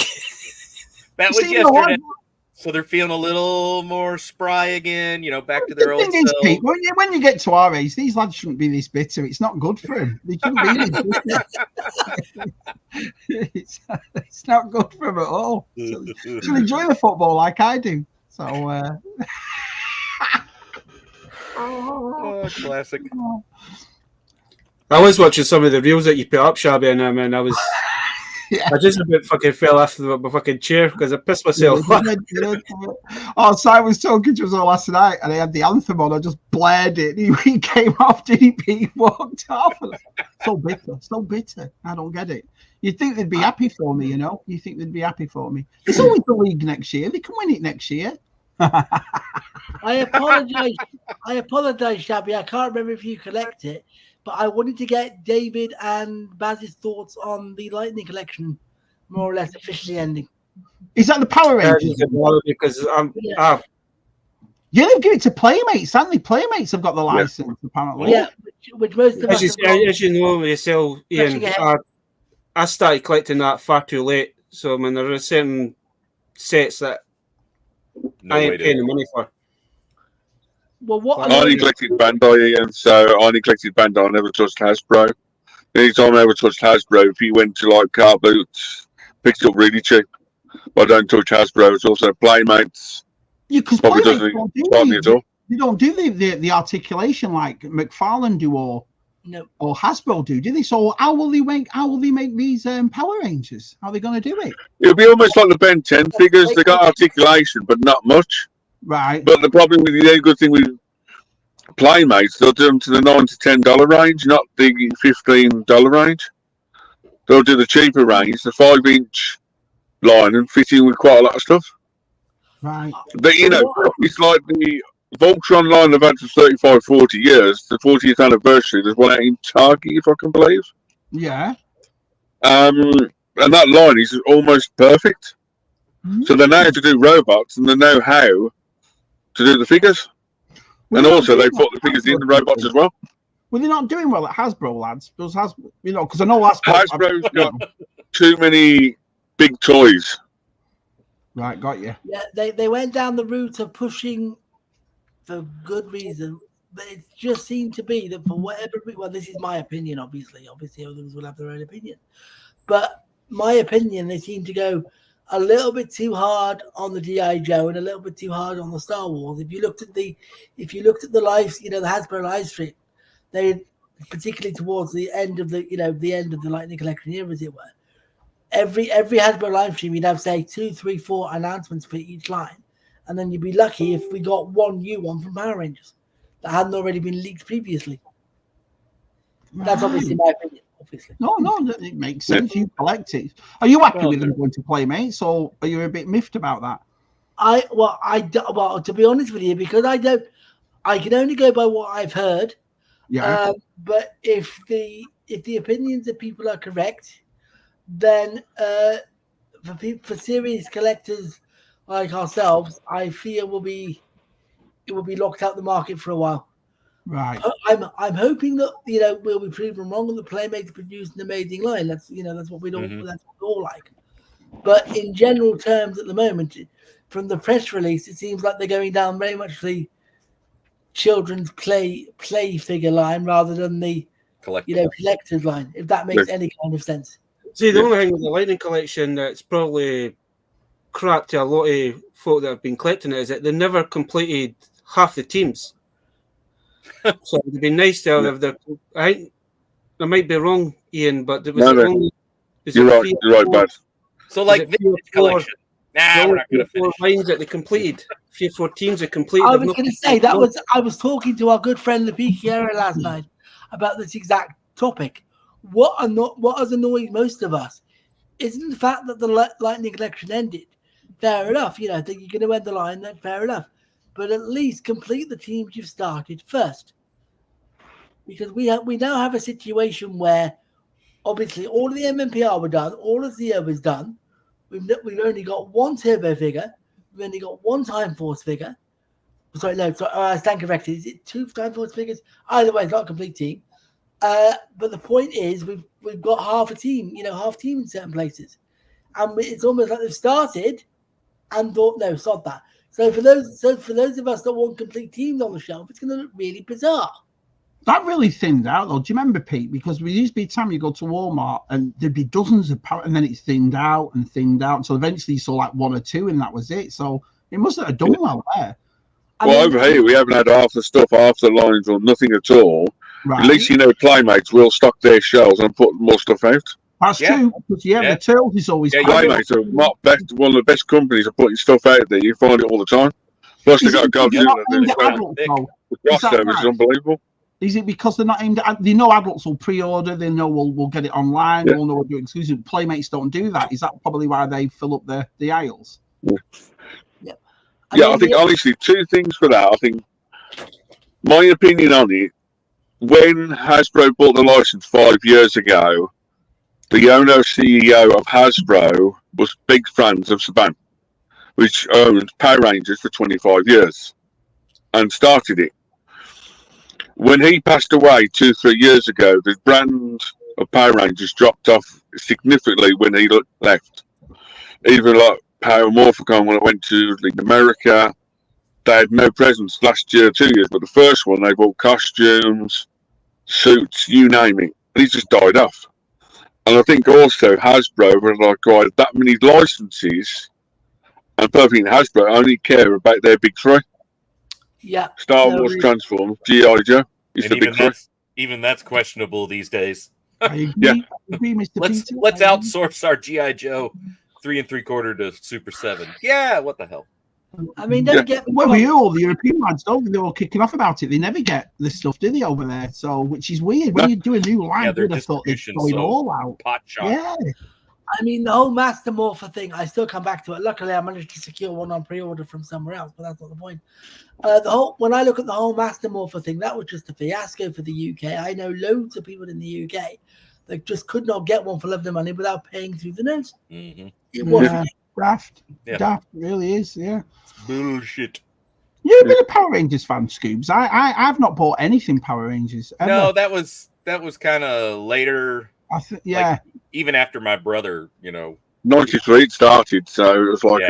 Speaker 4: So they're feeling a little more spry again, back to their old self.
Speaker 6: Pete, when you get to our age, these lads shouldn't be this bitter. It's not good for them. They shouldn't be this bitter. It's not good for them at all. So should enjoy the football like I do. So,
Speaker 4: classic.
Speaker 3: I was watching some of the reels that you put up, Shabby, and I was... I just about fucking fell off my fucking chair because I pissed myself.
Speaker 6: Simon was talking to us all last night and I had the anthem on. I just blared it. He came off, he walked off. So bitter. I don't get it. You'd think they'd be happy for me, You think they'd be happy for me. It's always the league next year. They can win it next year.
Speaker 5: I apologize, Shabby. I can't remember if you collect it. But I wanted to get David and Baz's thoughts on the Lightning Collection, more or less officially ending.
Speaker 6: Is that the Power Rangers?
Speaker 3: Because
Speaker 6: they've given it to Playmates, haven't they? Playmates have got the license, apparently.
Speaker 5: Yeah, which most of us
Speaker 3: as you know yourself, Ian, I started collecting that far too late. So, there are certain sets that I ain't paying the money for.
Speaker 5: Well, what
Speaker 2: I only collected Bandai, Ian, so I only collected Bandai. I never touched Hasbro. Anytime I ever touched Hasbro, if you went to like car boots, picked it up really cheap. But I don't touch Hasbro. It's also Playmates.
Speaker 6: Because
Speaker 2: Playmates
Speaker 6: they don't do the articulation like McFarlane do or Hasbro do they? So how will they make these Power Rangers? How are they going to do it?
Speaker 2: It'll be almost like the Ben 10 figures. They got articulation, but not much.
Speaker 6: Right.
Speaker 2: But the problem with the good thing with Playmates, they'll do them to the $9 to $10 range, not the $15 range. They'll do the cheaper range, the 5-inch line, and fit in with quite a lot of stuff.
Speaker 6: Right.
Speaker 2: But, it's like the Voltron line they've had for 35, 40 years. The 40th anniversary, there's one out in Target, if I can believe.
Speaker 6: Yeah.
Speaker 2: And that line is almost perfect. Mm-hmm. So they know how to do robots, and they know how to do the figures. And also they put the figures in the robots as well.
Speaker 6: Well, they're not doing well at Hasbro, lads. Because I know
Speaker 2: Hasbro's got too many big toys.
Speaker 6: Right, got you.
Speaker 5: Yeah, they went down the route of pushing for good reason, but it just seemed to be that for whatever reason, this is my opinion, obviously others will have their own opinion. But my opinion, they seem to go a little bit too hard on the G.I. Joe and a little bit too hard on the Star Wars. If you looked at the live, the Hasbro live stream, they particularly towards the end of the end of the Lightning Collection era, as it were. Every Hasbro live stream, you'd have say 2, 3, 4 announcements for each line, and then you'd be lucky if we got one new one from Power Rangers that hadn't already been leaked previously. Right. That's obviously my opinion. Obviously.
Speaker 6: No, it makes sense. You collect it. Are you happy with them going to Playmates, or are you a bit miffed about that?
Speaker 5: To be honest with you, because I can only go by what I've heard.
Speaker 6: Yeah.
Speaker 5: But if the opinions of people are correct, then for serious collectors like ourselves, I fear it will be locked out the market for a while.
Speaker 6: Right.
Speaker 5: I'm hoping that we'll be proven wrong and the Playmates produce an amazing line. That's that's what we all like. But in general terms, at the moment, from the press release, it seems like they're going down very much the children's play figure line rather than the collector's line. If that makes any kind of sense.
Speaker 3: See, the only thing with the Lightning collection that's probably crap to a lot of folk that have been collecting it is that they never completed half the teams. So it'd be nice to have their. I might be wrong, Ian, but it was only.
Speaker 2: You're right, bud.
Speaker 4: So like this collection. Nah, we're not going to finish.
Speaker 3: 4 lines that they completed. 3 or 4 teams that completed.
Speaker 5: I was going to say that was. I was talking to our good friend Lepichiera last night about this exact topic. What has annoyed most of us isn't the fact that the Lightning collection ended. Fair enough, I think you're going to end the line. Then fair enough, but at least complete the teams you've started first, because we now have a situation where obviously all of the MMPR were done, all of Zeo was done. We've only got 1 turbo figure. We've only got 1 Time Force figure. Sorry, no, I stand corrected. Is it 2 Time Force figures? Either way, it's not a complete team. But the point is, we've got half a team. Half team in certain places, and it's almost like they've started and thought, no, sod that. So for those of us that want complete teams on the shelf, it's going to look really bizarre.
Speaker 6: That really thinned out, though. Do you remember, Pete? Because we used to be time you go to Walmart and there'd be dozens of power, and then it thinned out. So eventually you saw like 1 or 2, and that was it. So it must have done well there.
Speaker 2: Over here, we haven't had half the stuff, half the lines, or nothing at all.
Speaker 6: Right.
Speaker 2: At least Playmates will stock their shelves and put more stuff out.
Speaker 6: That's true. Because the Turtles is always
Speaker 2: Playmates are one of the best companies of putting stuff out there. You find it all the time. Plus, they got Godzilla. The crossover is unbelievable.
Speaker 6: Is it because they're not aimed at? They know adults will pre-order. They know we'll get it online. We'll know we'll do exclusive. Playmates don't do that. Is that probably why they fill up the aisles?
Speaker 5: Yeah.
Speaker 2: I think honestly 2 things for that. I think my opinion on it. When Hasbro bought the license 5 years ago, the owner CEO of Hasbro was big fans of Saban, which owned Power Rangers for 25 years and started it. When he passed away 2-3 years ago, the brand of Power Rangers dropped off significantly when he left. Even like Power Morphicon, when it went to America, they had no presence last year, 2 years. But the first one, they bought costumes, suits, you name it. And he just died off. And I think also Hasbro have acquired that many licenses, and perfectly Hasbro only care about their big 3.
Speaker 5: Yeah.
Speaker 2: Star Wars, Transformers, G.I. Joe. It's the big 3.
Speaker 4: Even that's questionable these days.
Speaker 6: I agree, Mr.
Speaker 4: Let's outsource our G.I. Joe 3 3/4 to Super 7. Yeah, what the hell?
Speaker 5: I mean, don't get me
Speaker 6: wrong. We all the European lads, don't they? They're all kicking off about it. They never get this stuff, do they, over there? So, which is weird. When you do a new line, you'd have thought they'd go it all out.
Speaker 4: Pot shot.
Speaker 6: Yeah.
Speaker 5: I mean, the whole Master Morpher thing, I still come back to it. Luckily, I managed to secure one on pre-order from somewhere else, but that's not the point. When I look at the whole Master Morpher thing, that was just a fiasco for the UK. I know loads of people in the UK that just could not get one for love of money without paying through the nose.
Speaker 4: Mm-hmm.
Speaker 5: It was
Speaker 6: daft. Yeah. Daft, really is. Yeah.
Speaker 4: It's bullshit.
Speaker 6: You've been a Power Rangers fan, Scoobs. I've not bought anything Power Rangers ever.
Speaker 4: No, that was kind of later.
Speaker 6: Yeah.
Speaker 4: Even after my brother,
Speaker 2: 93 it started, so it was like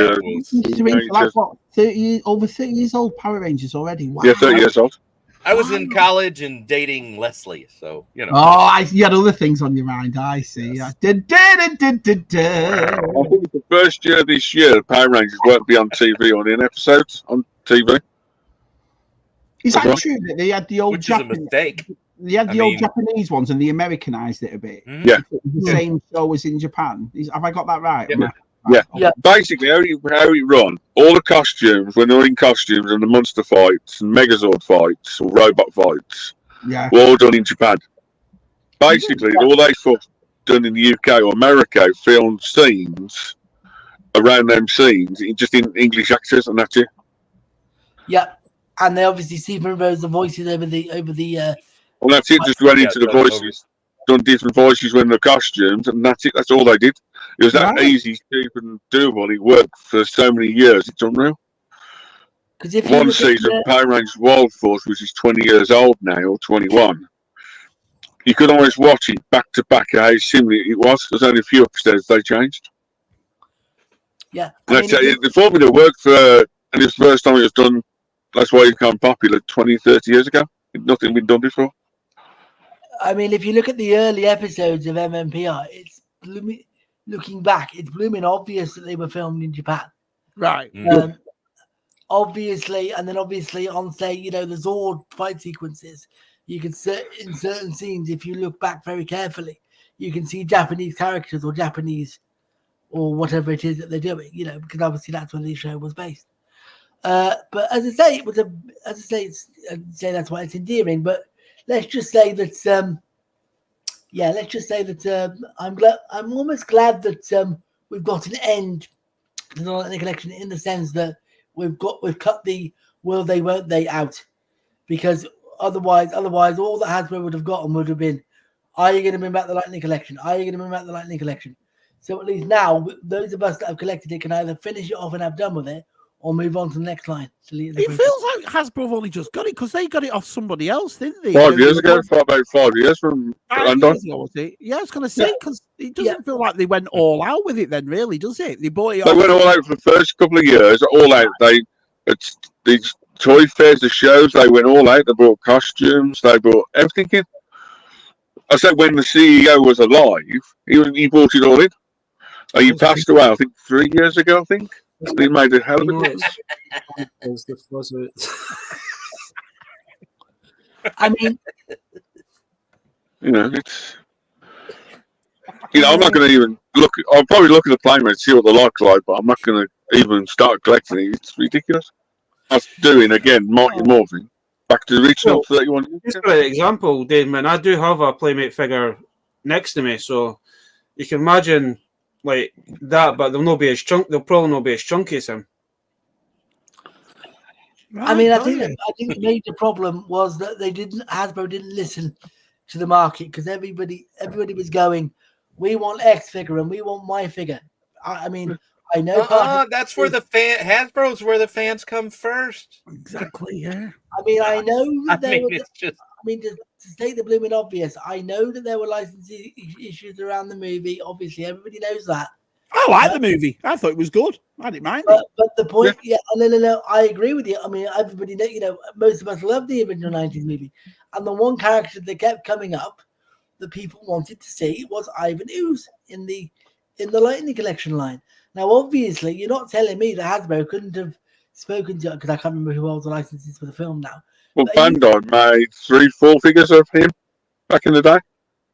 Speaker 6: what, 30 over 30 years old Power Rangers already. Wow.
Speaker 2: Yeah, 30 years old.
Speaker 4: I was in college and dating Leslie, so
Speaker 6: Oh, you had other things on your mind. I see.
Speaker 2: Yes. I think the first year this year, Power Rangers won't be on TV on an episodes on TV.
Speaker 6: Is that true? That they had the old
Speaker 4: Which is a mistake.
Speaker 6: They had the old Japanese ones and they Americanized it a bit.
Speaker 4: Mm-hmm.
Speaker 2: Yeah.
Speaker 6: The same show as in Japan. Have I got that right?
Speaker 2: Yeah. Basically, how it run, all the costumes, when they're in costumes and the monster fights and Megazord fights or robot fights, were all done in Japan. Basically, all they done in the UK or America filmed scenes around them scenes, just in English actors, and that's it.
Speaker 5: Yeah. And they obviously superimpose the voices over the
Speaker 2: Well, that's it, just went into the voices. done different voices when the costumes, and that's it. That's all they did. It was that
Speaker 5: Right.
Speaker 2: easy, cheap, and doable. It worked for so many years. It's unreal.
Speaker 5: Because if you
Speaker 2: One
Speaker 5: look
Speaker 2: season,
Speaker 5: at
Speaker 2: Power Rangers Wild Force, which is 20 years old now, or 21, you could almost watch it back to back how similar it was. There's only a few episodes they changed.
Speaker 5: yeah,
Speaker 2: And
Speaker 5: I mean,
Speaker 2: the formula worked for, and it was the first time it was done. That's why it became popular 20, 30 years ago. Nothing had been done before.
Speaker 5: if you look at the early episodes of MMPR, it's blooming. Looking back, it's blooming obvious that they were filmed in Japan.
Speaker 7: Right.
Speaker 5: Obviously, and then obviously on say the Zord fight sequences, you can in certain scenes, if you look back very carefully, you can see Japanese characters or Japanese or whatever it is that they're doing. Because obviously that's where the show was based. But as I say, that's why it's endearing. But let's just say that I'm almost glad that we've got an end to the Lightning Collection in the sense that we've cut the will they won't they out, because otherwise all that Hasbro would have gotten would have been, are you going to bring back the Lightning Collection? Are you going to bring back the Lightning Collection? So at least now those of us that have collected it can either finish it off and have done with it, or move on to the next line.
Speaker 7: It feels like Hasbro have only just got it because they got it off somebody else, didn't they?
Speaker 2: 5 years ago, about 5 years from
Speaker 7: 5 years ago, was it? Yeah, I was going to say, because it doesn't feel like they went all out with it then, really, does it? They bought it.
Speaker 2: They went all out for the first couple of years, all out. It's these toy fairs, the shows, they went all out. They brought costumes, they brought everything in. I said when the CEO was alive, he brought it all in. He passed away, I think, 3 years ago, I think. He made a hell of a difference.
Speaker 5: I mean,
Speaker 2: it's. I'm not going to even look. I'll probably look at the Playmate and see what the like's like, but I'm not going to even start collecting it. It's ridiculous. I was doing again, Mighty Morphin, back to the original 31.
Speaker 3: Just for an example, Damon, I do have a Playmate figure next to me, so you can imagine like that, but they'll not be as chunk. They'll probably not be as chunky as him.
Speaker 5: Right, I think the major problem was that Hasbro didn't listen to the market, because everybody was going, we want X figure and we want Y figure. I know
Speaker 4: that's where the Hasbro's where the fans come first.
Speaker 7: Exactly, yeah.
Speaker 5: I know that
Speaker 4: to
Speaker 5: state the blooming obvious, I know that there were licensing issues around the movie. Obviously, everybody knows that.
Speaker 7: I like the movie. I thought it was good. I didn't mind
Speaker 5: it. But the point, no, I agree with you. Everybody, most of us love the original 90s movie. And the one character that kept coming up that people wanted to see was Ivan Ooze in the Lightning Collection line. Now, obviously, you're not telling me that Hasbro couldn't have spoken to, because I can't remember who else the licenses for the film now.
Speaker 2: Well, Bandai made 3-4 figures of him back in the day.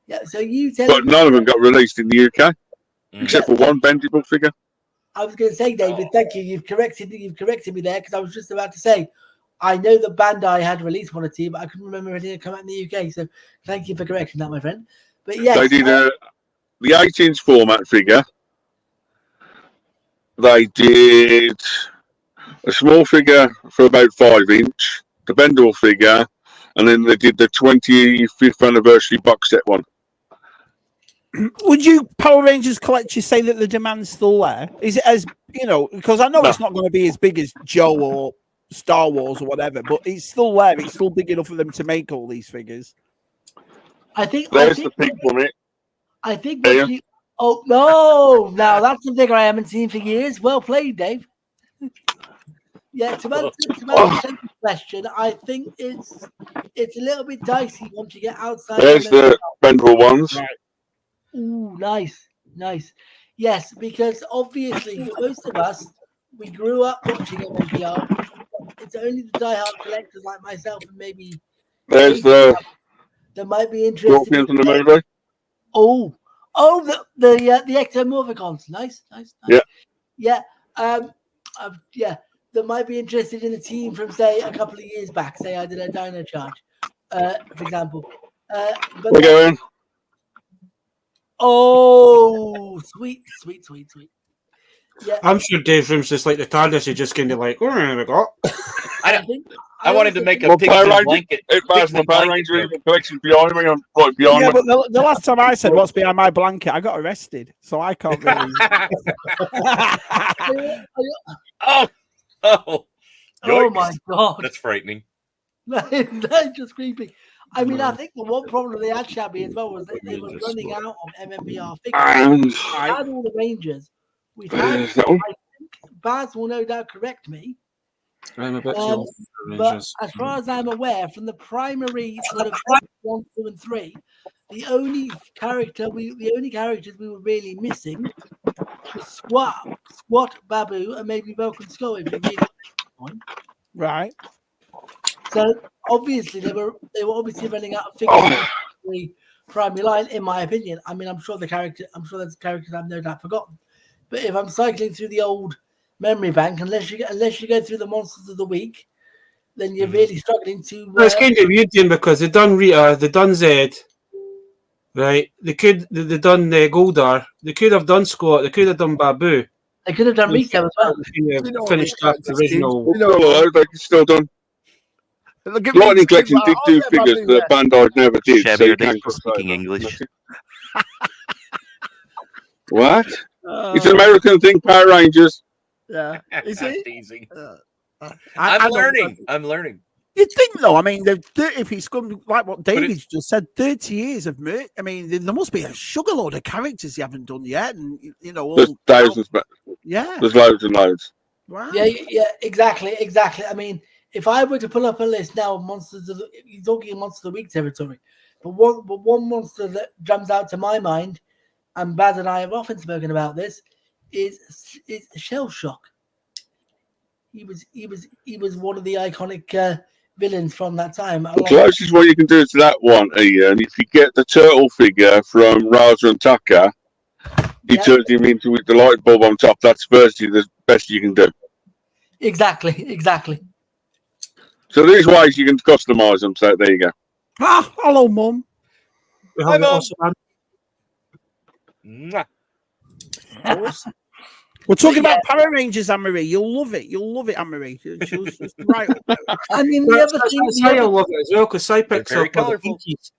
Speaker 5: Yeah, so you tell
Speaker 2: but none of them got released in the UK, except for one bendable figure.
Speaker 5: I was going to say, David, thank you. You've corrected me there, because I was just about to say, I know that Bandai had released one or two, but I couldn't remember anything that came out in the UK. So thank you for correcting that, my friend. But yes,
Speaker 2: they did the 8-inch format figure. They did a small figure for about 5-inch, the bendable figure, and then they did the 25th anniversary box set one.
Speaker 7: Would you Power Rangers collectors say that the demand's still there? Is it as because I know it's not going to be as big as Joe or Star Wars or whatever, but it's still there. It's still big enough for them to make all these figures.
Speaker 2: There's the pink one.
Speaker 5: I think. Oh no! Now that's a figure I haven't seen for years. Well played, Dave. Yeah, to answer the question, I think it's a little bit dicey once you get outside.
Speaker 2: There's the bendable ones.
Speaker 5: Right. Ooh, nice. Yes, because obviously for most of us, we grew up watching MMPR. It's only the diehard collectors like myself and maybe
Speaker 2: there's
Speaker 5: that might be interested
Speaker 2: in the movie.
Speaker 5: The Ectomorphicons. Nice. Yeah. That might be interested in a team from say a couple of years back. Say I did a Dino Charge, for example. But
Speaker 2: we're going.
Speaker 5: Oh, sweet. Yeah.
Speaker 3: I'm sure Dave Room's just like the TARDIS. He just kind of like, what have we got?
Speaker 4: I wanted to make a
Speaker 2: My
Speaker 4: pigs
Speaker 2: Power
Speaker 4: and
Speaker 2: Ranger,
Speaker 4: blanket.
Speaker 2: it
Speaker 4: pigs
Speaker 2: was my
Speaker 4: and
Speaker 2: Power
Speaker 4: blanket
Speaker 2: Ranger
Speaker 4: joke.
Speaker 2: collection behind me, and right behind
Speaker 7: Yeah,
Speaker 2: me.
Speaker 7: but the last time I said what's behind my blanket, I got arrested, so I can't really.
Speaker 4: Oh,
Speaker 5: Oh my
Speaker 4: yikes.
Speaker 5: god,
Speaker 4: That's frightening.
Speaker 5: that's just creepy. I mean, I think the one problem they had, Shabby, as well, was that they were running out of MMVR figures.
Speaker 2: And
Speaker 5: We had all the Rangers. We've had,
Speaker 2: that one.
Speaker 5: I think, Baz will no doubt correct me.
Speaker 3: I'm a bit too
Speaker 5: But
Speaker 3: old for Rangers.
Speaker 5: as far as I'm aware, from the primary sort of 1, 2, and 3, the only characters we were really missing was Squat, Babu, and maybe Vulcan Skull. If you really want.
Speaker 7: Right.
Speaker 5: So obviously they were obviously running out of figures for the primary line, in my opinion. I mean, I'm sure there's characters I've no doubt forgotten. But if I'm cycling through the old memory bank, unless you go through the monsters of the week, then you're really struggling to.
Speaker 3: It's kind of weird, Ian, because they done Rita, they done Zed, right? They done Goldar. They could have done Scott. They could have done Babu.
Speaker 5: They could have done Rico as well.
Speaker 3: Finished up the original.
Speaker 2: They can still done. Lightning Collection did two figures that Bandai never did.
Speaker 8: Shabby,
Speaker 2: So you
Speaker 8: are they
Speaker 2: can't
Speaker 8: still speaking English?
Speaker 2: What? It's an American thing, Power Rangers.
Speaker 7: Yeah. Is it?
Speaker 4: Teasing.
Speaker 7: I
Speaker 4: I'm
Speaker 7: don't-
Speaker 4: learning. I'm learning.
Speaker 7: You'd think, though, I mean, if it's come like what David's just said, 30 years of merch. I mean, there must be a sugar load of characters you haven't done yet, and you know,
Speaker 2: There's thousands, but
Speaker 7: yeah,
Speaker 2: there's loads and loads.
Speaker 7: wow.
Speaker 5: Yeah, exactly. I mean, if I were to pull up a list now of monsters, you're talking Monster of the Week territory, but one monster that jumps out to my mind, and Baz and I have often spoken about this, is Shell Shock. He was one of the iconic villains from that time.
Speaker 2: The closest one you can do to that one, Ian, if you get the turtle figure from Raza and Tucker, he turns him into with the light bulb on top. That's virtually the best you can do.
Speaker 5: Exactly.
Speaker 2: So there's ways you can customize them. So there you go.
Speaker 7: Ah, hello, Mum.
Speaker 4: Hi, Mum.
Speaker 7: Awesome. We're talking about Power Rangers, Anne-Marie. You'll love it, Anne-Marie. She's right up there.
Speaker 5: I mean, the other thing,
Speaker 3: I love it as well because Cy picks
Speaker 4: very
Speaker 3: up all the
Speaker 4: colourful.
Speaker 3: pinkies.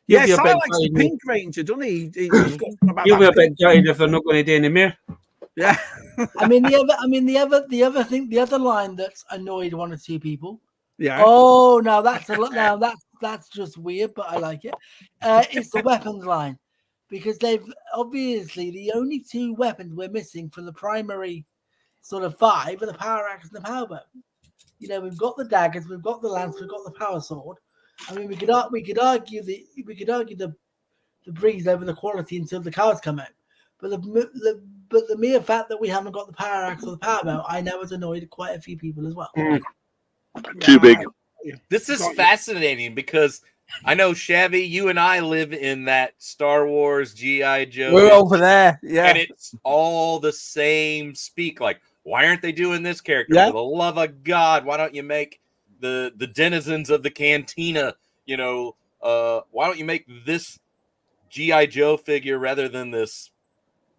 Speaker 7: Yeah,
Speaker 3: You'll
Speaker 7: Si
Speaker 3: be a bit
Speaker 7: likes the
Speaker 3: gutted,
Speaker 7: Pink Ranger, doesn't he? He's got something about
Speaker 3: You'll be a
Speaker 7: that
Speaker 3: bit
Speaker 7: pink.
Speaker 3: gutted if they're not going to do any more.
Speaker 7: Yeah.
Speaker 5: the other line that's annoyed one or two people.
Speaker 7: Yeah.
Speaker 5: Oh, now that's just weird, but I like it. It's the weapons line, because they've obviously the only two weapons we're missing from the primary sort of 5 are the power axe and the power bow. You know, we've got the daggers, we've got the lance, we've got the power sword. I mean, we could argue the breeze over the quality until the cards come out, but the mere fact that we haven't got the power axe or the power bow, I know has annoyed quite a few people as well.
Speaker 2: Too big.
Speaker 4: This is fascinating because I know, Shabby, you and I live in that Star Wars G.I. Joe.
Speaker 7: We're over there. Yeah.
Speaker 4: And it's all the same speak. Like, why aren't they doing this character?
Speaker 7: Yeah.
Speaker 4: For the love of God, why don't you make the denizens of the cantina, why don't you make this G.I. Joe figure rather than this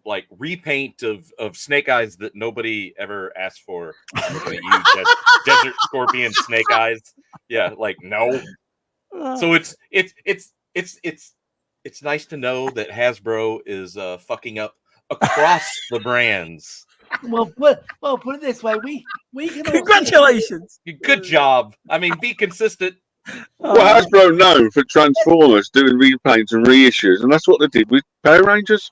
Speaker 4: like repaint of Snake Eyes that nobody ever asked for? Desert Scorpion Snake Eyes. Yeah, like no. So it's nice to know that Hasbro is fucking up across the brands.
Speaker 5: Well, put it this way: we can
Speaker 7: Congratulations.
Speaker 4: Good job. I mean, be consistent.
Speaker 2: Well, Hasbro known for Transformers doing repaints and reissues, and that's what they did with Power Rangers.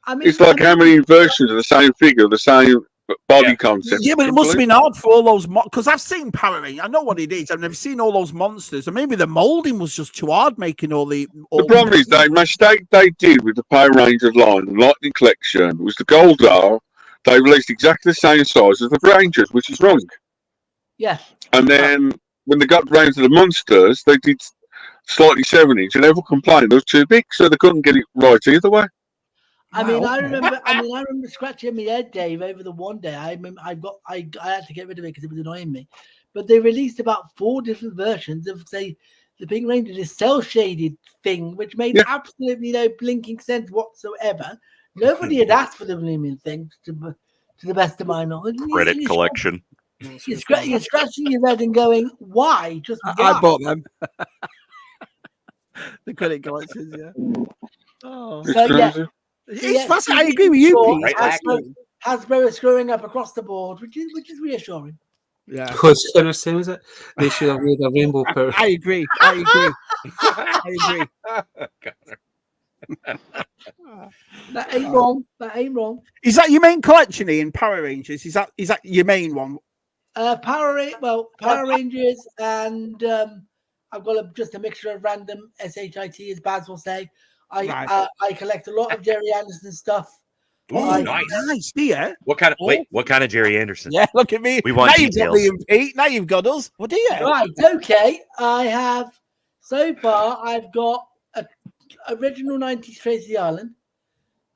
Speaker 5: I mean,
Speaker 2: It's like how many versions of the same figure, the same body concept.
Speaker 7: Yeah, but it must have been hard for all those because I've seen Power Rangers. I know what it is. I've never seen all those monsters, and maybe the molding was just too hard making all the.
Speaker 2: The problem is the mistake they did with the Power Rangers line, the Lightning Collection, was the Goldar. They released exactly the same size as the Rangers, which is wrong.
Speaker 5: Yeah.
Speaker 2: And then when they got round to the monsters, they did slightly 7-inch, and everyone complained it was too big, so they couldn't get it right either way.
Speaker 5: I remember scratching my head, Dave, over the one day. I had to get rid of it because it was annoying me. But they released about 4 different versions of, say, the Pink Ranger, this cell shaded thing, which made absolutely no blinking sense whatsoever. Nobody had asked for the blooming thing, to the best of my knowledge.
Speaker 8: Credit collection.
Speaker 5: You're scratching your head and going, why? Just why?
Speaker 7: I bought them. The credit collectors, yeah. Oh.
Speaker 5: So yeah,
Speaker 7: it's fascinating. I agree with you, Pete.
Speaker 4: Right,
Speaker 5: Hasbro is screwing up across the board, which is reassuring.
Speaker 3: Yeah. Was it? They should have made a rainbow powder.
Speaker 7: I agree.
Speaker 5: That ain't wrong.
Speaker 7: Is that your main collection, Ian? Power Rangers? Is that your main one?
Speaker 5: Power Rangers, and I've got just a mixture of random SHIT, as Baz will say. I collect a lot of Jerry Anderson stuff.
Speaker 4: Ooh,
Speaker 7: nice, dear.
Speaker 4: What kind of Jerry Anderson?
Speaker 7: Yeah, look at me.
Speaker 4: We want
Speaker 7: now
Speaker 4: details.
Speaker 7: You've got Pete. Now you've got us. What do you?
Speaker 5: Right, okay. I have so far. I've got a original 90s Tracy Island,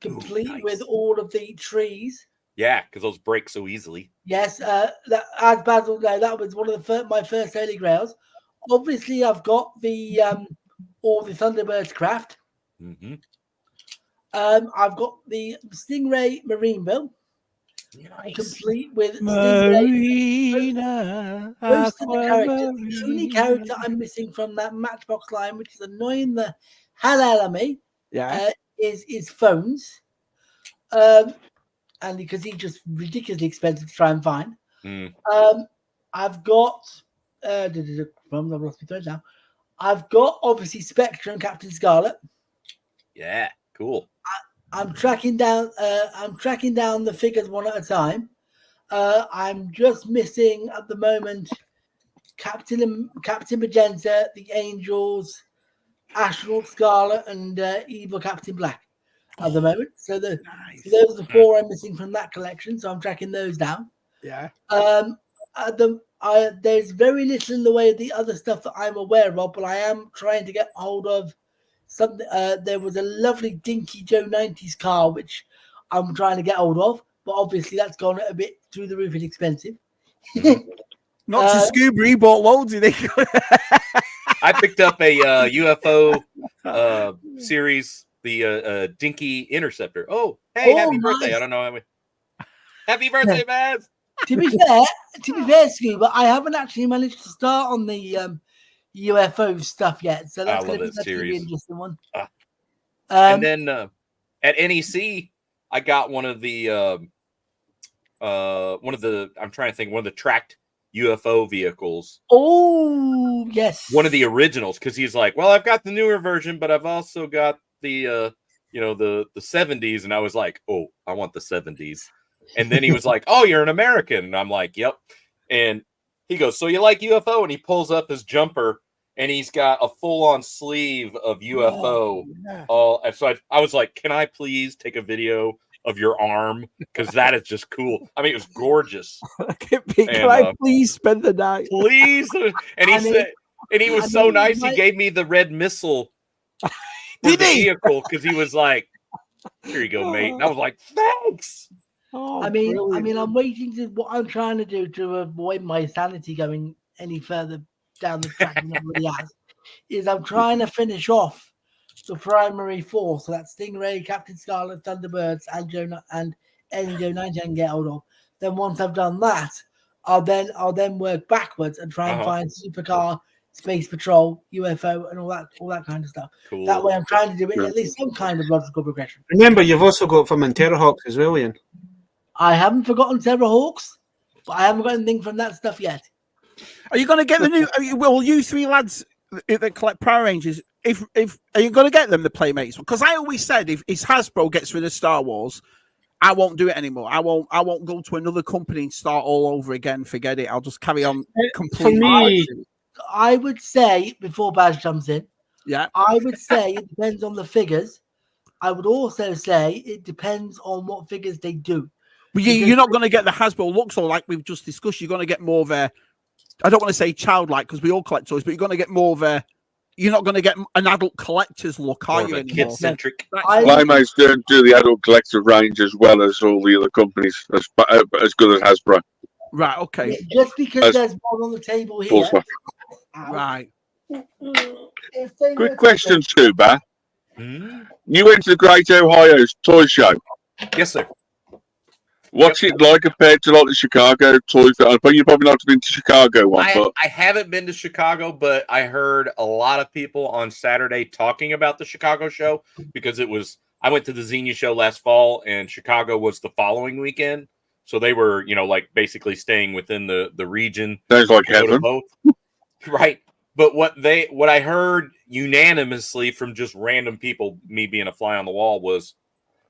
Speaker 5: complete with all of the trees.
Speaker 4: Yeah, because those break so easily.
Speaker 5: Yes, as Basil know, that was one of my first Holy Grails. Obviously, I've got the all the Thunderbirds craft.
Speaker 4: Mm-hmm.
Speaker 5: I've got the Stingray Marineville, complete with
Speaker 7: Marina.
Speaker 5: most of the characters. The only character I'm missing from that Matchbox line, which is annoying the hell out of me, is Phones. And because he's just ridiculously expensive to try and find. I've got I've lost my thread now. I've got obviously Spectre and Captain Scarlet.
Speaker 4: Yeah, cool.
Speaker 5: I'm tracking down the figures one at a time. I'm just missing at the moment Captain Magenta, the Angels, Astronaut Scarlet, and Evil Captain Black at the moment. So those are the four I'm missing from that collection. So I'm tracking those down.
Speaker 7: Yeah.
Speaker 5: There's very little in the way of the other stuff that I'm aware of, but I am trying to get hold of something. There was a lovely Dinky Joe 90s car which I'm trying to get hold of, but obviously that's gone a bit through the roof and expensive.
Speaker 7: Not to Scuba, he bought loads, I think.
Speaker 4: I picked up a UFO series, the Dinky Interceptor. Oh, hey, happy birthday! I don't know. Happy birthday, Baz!
Speaker 5: To be fair, Scuba, I haven't actually managed to start on the UFO stuff yet, so that's going to be an interesting one.
Speaker 4: And then at NEC, I got one of the I'm trying to think, one of the tracked UFO vehicles.
Speaker 5: Oh, yes.
Speaker 4: One of the originals, because he's like, well, I've got the newer version, but I've also got the the 70s, and I was like, oh, I want the 70s. And then he was like, oh, you're an American. And I'm like, yep. And he goes, so you like UFO? And he pulls up his jumper, and he's got a full-on sleeve of UFO. And so I was like, can I please take a video of your arm? Because that is just cool. I mean, it was gorgeous.
Speaker 7: Can I please spend the night?
Speaker 4: Please. And he said, and he was so nice. He gave me the red missile for the vehicle, because he was like, here you go, mate. And I was like, thanks.
Speaker 5: Oh, I mean, I'm waiting to what I'm trying to do to avoid my sanity going any further down the track than it already has. Is I'm trying to finish off the primary four, so that's Stingray, Captain Scarlet, Thunderbirds, and Joe and Joe 90 I can get hold of. Then once I've done that, I'll then work backwards and try and find Supercar, Space Patrol, UFO, and all that kind of stuff.
Speaker 4: Cool.
Speaker 5: That way, I'm trying to do it in at least some kind of logical progression.
Speaker 3: Remember, you've also got from Terrorhawks as well, Ian.
Speaker 5: I haven't forgotten Terrorhawks, but I haven't got anything from that stuff yet.
Speaker 7: Are you going to get the new? Well, you three lads that collect Power Rangers, if are you going to get them the Playmates? Because I always said if Hasbro gets rid of Star Wars, I won't do it anymore. I won't go to another company and start all over again. Forget it. I'll just carry on completely.
Speaker 3: For me,
Speaker 5: I would say before Baz jumps in, I would say it depends on the figures. I would also say it depends on what figures they do.
Speaker 7: But you're not going to get the Hasbro looks, or like we've just discussed. You're going to get more of a, I don't want to say childlike because we all collect toys, but you're going to get more of a, you're not going to get an adult collector's look, are you?
Speaker 4: Kid-centric.
Speaker 2: Playmates don't do the adult collector range as well as all the other companies, as good as Hasbro.
Speaker 7: Right, okay.
Speaker 5: Yeah, just because there's one on the table here.
Speaker 7: Right.
Speaker 2: Good question, Suba. You went to the Great Ohio Toy Show.
Speaker 4: Yes, sir.
Speaker 2: What's it like compared to like the Chicago toy fair? I think you've probably not been to Chicago one, but
Speaker 4: I haven't been to Chicago, but I heard a lot of people on Saturday talking about the Chicago show because I went to the Xenia show last fall and Chicago was the following weekend. So they were, like basically staying within the region.
Speaker 2: sounds like
Speaker 4: to go to
Speaker 2: heaven.
Speaker 4: both. Right. But what I heard unanimously from just random people, me being a fly on the wall, was